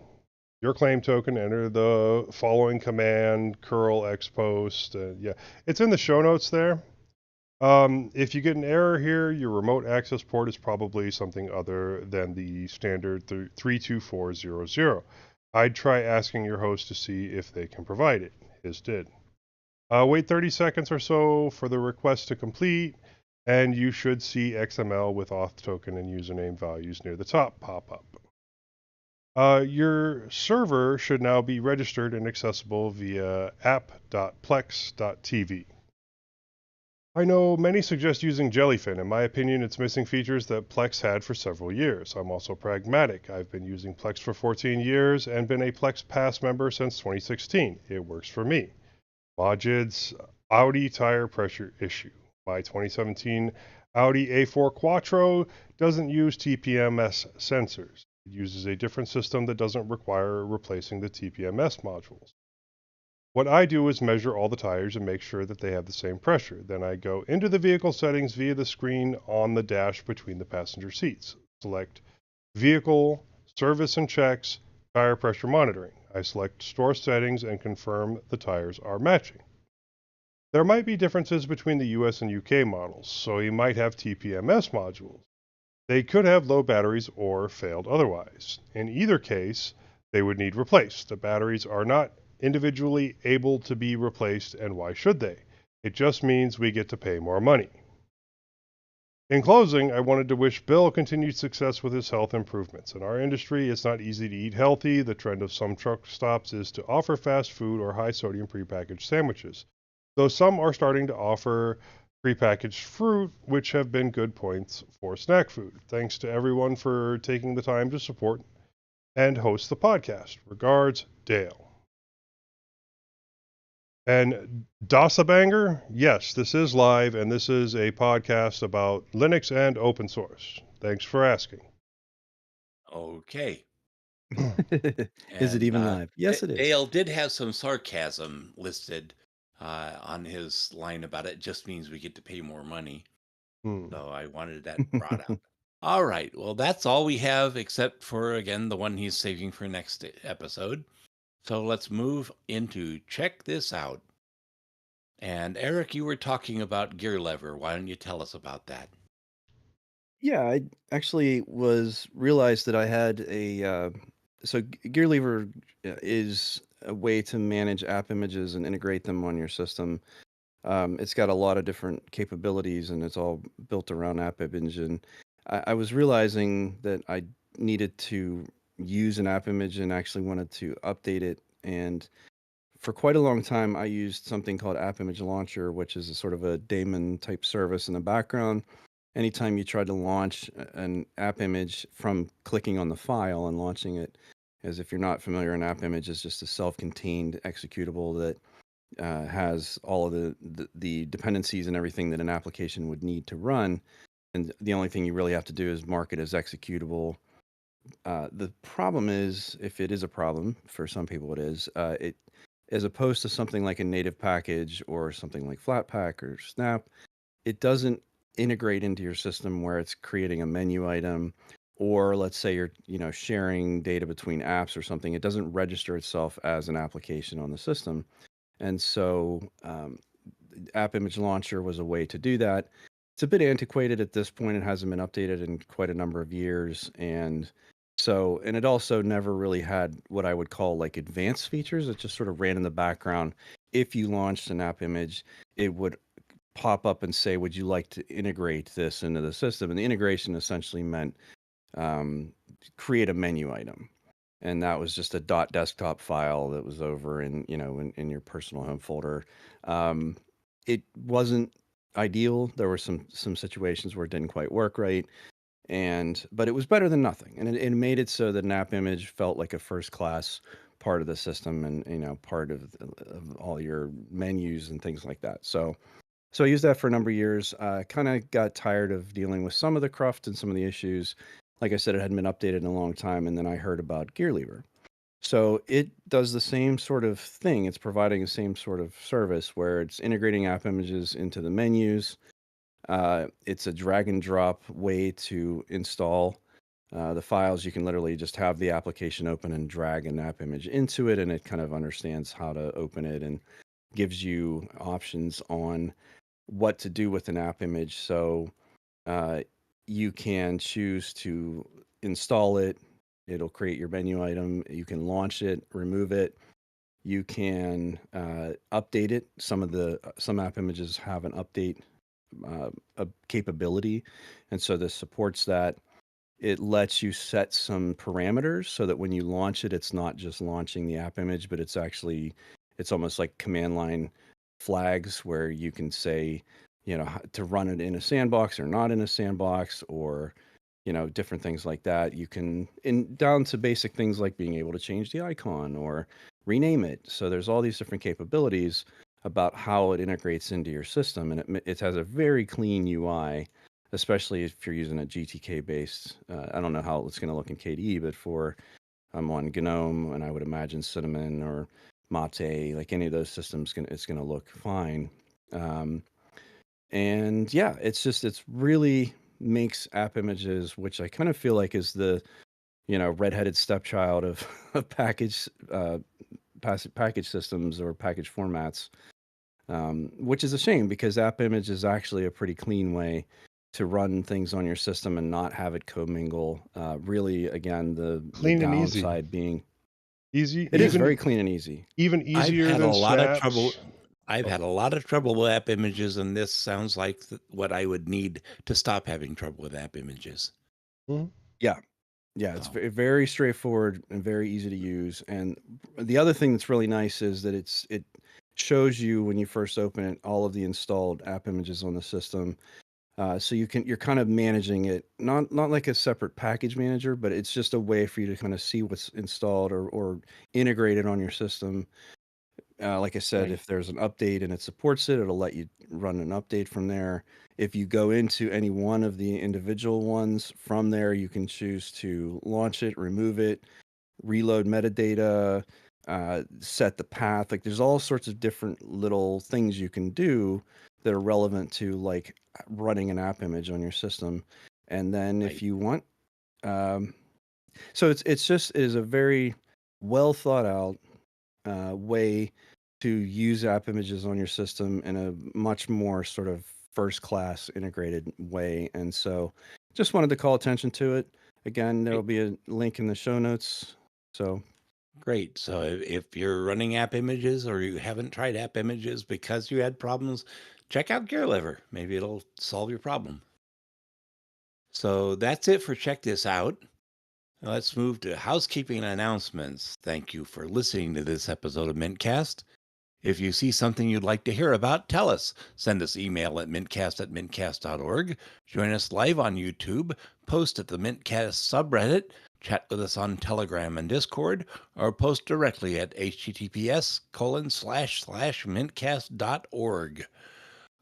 your claim token, enter the following command, curl xpost. Yeah, it's in the show notes there. If you get an error here, your remote access port is probably something other than the standard 32400. I'd try asking your host to see if they can provide it. His did. Wait 30 seconds or so for the request to complete, and you should see XML with auth token and username values near the top pop up. Your server should now be registered and accessible via app.plex.tv. I know many suggest using Jellyfin. In my opinion, it's missing features that Plex had for several years. I'm also pragmatic. I've been using Plex for 14 years and been a Plex Pass member since 2016. It works for me. Majid's Audi tire pressure issue. My 2017 Audi A4 Quattro doesn't use TPMS sensors. It uses a different system that doesn't require replacing the TPMS modules. What I do is measure all the tires and make sure that they have the same pressure. Then I go into the vehicle settings via the screen on the dash between the passenger seats. Select Vehicle, Service and Checks, Tire Pressure Monitoring. I select Store Settings and confirm the tires are matching. There might be differences between the US and UK models, so you might have TPMS modules. They could have low batteries or failed otherwise. In either case, they would need replaced. The batteries are not individually able to be replaced, and why should they? It just means we get to pay more money. In closing, I wanted to wish Bill continued success with his health improvements. In our industry, it's not easy to eat healthy. The trend of some truck stops is to offer fast food or high-sodium prepackaged sandwiches, though some are starting to offer prepackaged fruit, which have been good points for snack food. Thanks to everyone for taking the time to support and host the podcast. Regards, Dale. And Banger, yes, this is live, and this is a podcast about Linux and open source. Thanks for asking. Okay. Is it even live? Yes, it is. Dale did have some sarcasm listed on his line about it. Just means we get to pay more money. So I wanted that brought up. All right. Well, that's all we have, except for, again, the one he's saving for next episode. So let's move into Check This Out. And Eric, you were talking about gear lever. Why don't you tell us about that? Yeah, I actually realized that I had gear lever is a way to manage app images and integrate them on your system. It's got a lot of different capabilities, and it's all built around App Image. And I was realizing that I needed to use an app image and actually wanted to update it. And for quite a long time, I used something called App Image Launcher, which is a sort of a daemon type service in the background. Anytime you try to launch an app image from clicking on the file and launching it, as if you're not familiar, an app image is just a self-contained executable that has all of the dependencies and everything that an application would need to run. And the only thing you really have to do is mark it as executable. The problem is, if it is a problem, for some people it is, it as opposed to something like a native package or something like Flatpak or Snap, it doesn't integrate into your system where it's creating a menu item, or let's say you're sharing data between apps or something. It doesn't register itself as an application on the system. And so App Image Launcher was a way to do that. It's a bit antiquated at this point. It hasn't been updated in quite a number of years. And it also never really had what I would call like advanced features. It just sort of ran in the background. If you launched an app image, it would pop up and say, would you like to integrate this into the system? And the integration essentially meant create a menu item. And that was just a .desktop file that was over in in your personal home folder. It wasn't ideal. There were some situations where it didn't quite work right, but it was better than nothing. And it made it so that an app image felt like a first class part of the system and, part of all your menus and things like that. So I used that for a number of years. Kind of got tired of dealing with some of the cruft and some of the issues. Like I said, it hadn't been updated in a long time, and then I heard about GearLever. So it does the same sort of thing. It's providing the same sort of service where it's integrating app images into the menus. It's a drag and drop way to install the files. You can literally just have the application open and drag an app image into it, and it kind of understands how to open it and gives you options on what to do with an app image. So you can choose to install it. It'll create your menu item. You can launch it, remove it. You can update it. Some app images have an update a capability, and so this supports that. It lets you set some parameters so that when you launch it, it's not just launching the app image, but it's almost like command line flags where you can say, to run it in a sandbox or not in a sandbox, or different things like that. You can down to basic things like being able to change the icon or rename it. So there's all these different capabilities about how it integrates into your system, and it has a very clean UI, especially if you're using a GTK based. I don't know how it's going to look in KDE, but I'm on GNOME, and I would imagine Cinnamon or Mate, like any of those systems, it's going to look fine. And yeah, it's really makes app images, which I kind of feel like is the redheaded stepchild of package systems or package formats, which is a shame because app image is actually a pretty clean way to run things on your system and not have it commingle. Really, again, the Clean and easy. downside being Easy. it is very clean and easy. Even easier I've had than a lot snaps. of trouble. I've had a lot of trouble with app images, and this sounds like what I would need to stop having trouble with app images. Mm-hmm. Yeah, it's very, very straightforward and very easy to use. And the other thing that's really nice is that it shows you when you first open it all of the installed app images on the system. So you're kind of managing it, not like a separate package manager, but it's just a way for you to kind of see what's installed or integrated on your system. Like I said, Right. if there's an update and it supports it, it'll let you run an update from there. If you go into any one of the individual ones from there, you can choose to launch it, remove it, reload metadata, set the path. Like there's all sorts of different little things you can do that are relevant to like running an app image on your system. And then Right. if you want, so it is a very well thought out way to use app images on your system in a much more sort of first class integrated way. And so just wanted to call attention to it. Again, there will be a link in the show notes. So Great. So if you're running app images or you haven't tried app images because you had problems, check out GearLever. Maybe it'll solve your problem. So that's it for Check This Out. Now let's move to housekeeping announcements. Thank you for listening to this episode of mintCast. If you see something you'd like to hear about, tell us. Send us email at mintcast@mintcast.org. Join us live on YouTube. Post at the mintcast subreddit. Chat with us on Telegram and Discord. Or post directly at https://mintcast.org.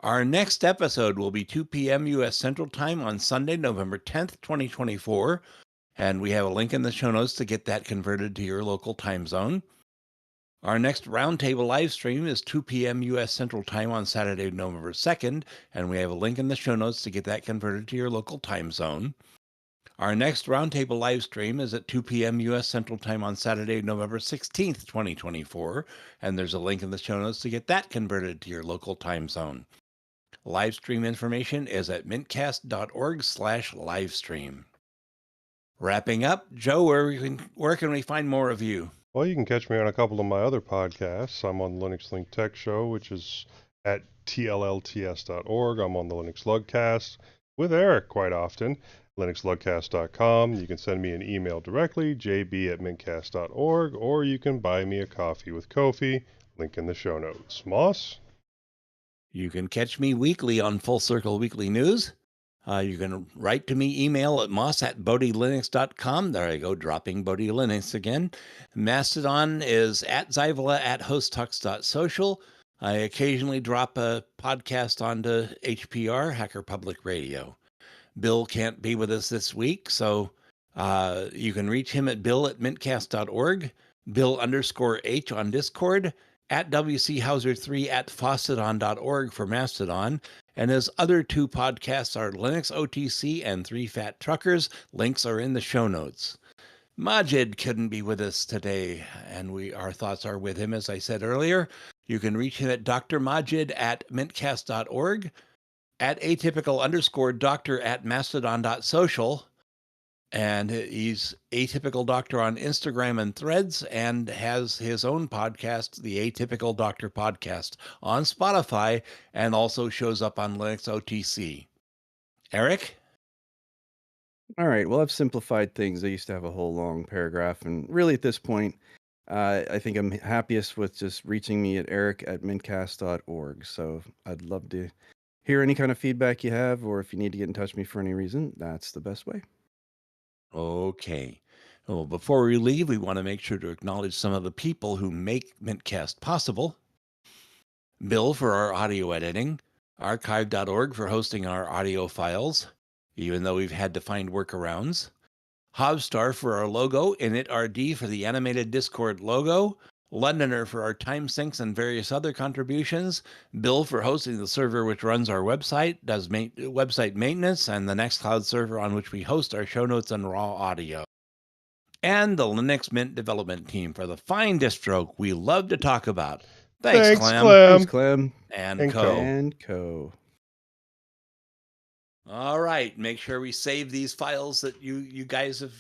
Our next episode will be 2 p.m. U.S. Central Time on Sunday, November 10th, 2024. And we have a link in the show notes to get that converted to your local time zone. Our next roundtable live stream is 2 p.m. U.S. Central Time on Saturday, November 2nd, and we have a link in the show notes to get that converted to your local time zone. Our next roundtable live stream is at 2 p.m. U.S. Central Time on Saturday, November 16th, 2024, and there's a link in the show notes to get that converted to your local time zone. Live stream information is at mintcast.org/livestream. Wrapping up, Joe, where can we find more of you? Well, you can catch me on a couple of my other podcasts. I'm on the Linux Link Tech Show, which is at tllts.org. I'm on the Linux Lugcast with Eric quite often, linuxlugcast.com. You can send me an email directly, jb@mintcast.org, or you can buy me a coffee with Ko-fi, link in the show notes. Moss? You can catch me weekly on Full Circle Weekly News. You can write to me, email at moss@bodhilinux.com. There I go, dropping Bodhi Linux again. Mastodon is @Zyvala@hosttux.social. I occasionally drop a podcast onto HPR, Hacker Public Radio. Bill can't be with us this week, so you can reach him at bill@mintcast.org, Bill_H on Discord, @WCHauser3 @fauceton.org for Mastodon, and his other 2 podcasts are Linux OTC and 3 Fat Truckers. Links are in the show notes. Majid couldn't be with us today, and our thoughts are with him, as I said earlier. You can reach him at drmajid @mintcast.org, @atypical_doctor @mastodon.social, and he's Atypical Doctor on Instagram and Threads, and has his own podcast, the Atypical Doctor Podcast, on Spotify, and also shows up on Linux OTC. Eric? All right. Well, I've simplified things. I used to have a whole long paragraph, and really at this point, I think I'm happiest with just reaching me at eric@mintcast.org. So I'd love to hear any kind of feedback you have, or if you need to get in touch with me for any reason, that's the best way. Okay. Well, before we leave, we want to make sure to acknowledge some of the people who make mintCast possible. Bill for our audio editing, archive.org for hosting our audio files, even though we've had to find workarounds. Hobstar for our logo, InitRD for the animated Discord logo, Londoner for our time syncs and various other contributions, Bill for hosting the server which runs our website, does website maintenance, and the Nextcloud server on which we host our show notes and raw audio. And the Linux Mint development team for the fine distro we love to talk about. Thanks, Clem. Thanks, Clem. And Co. And Co. All right, make sure we save these files that you guys have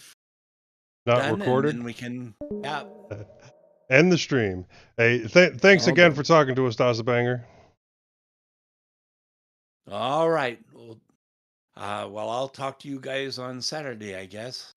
Not done, recorded. and then we can, yeah. End the stream. Hey, thanks All again done. for talking to us, Banger. All right. Well, I'll talk to you guys on Saturday, I guess.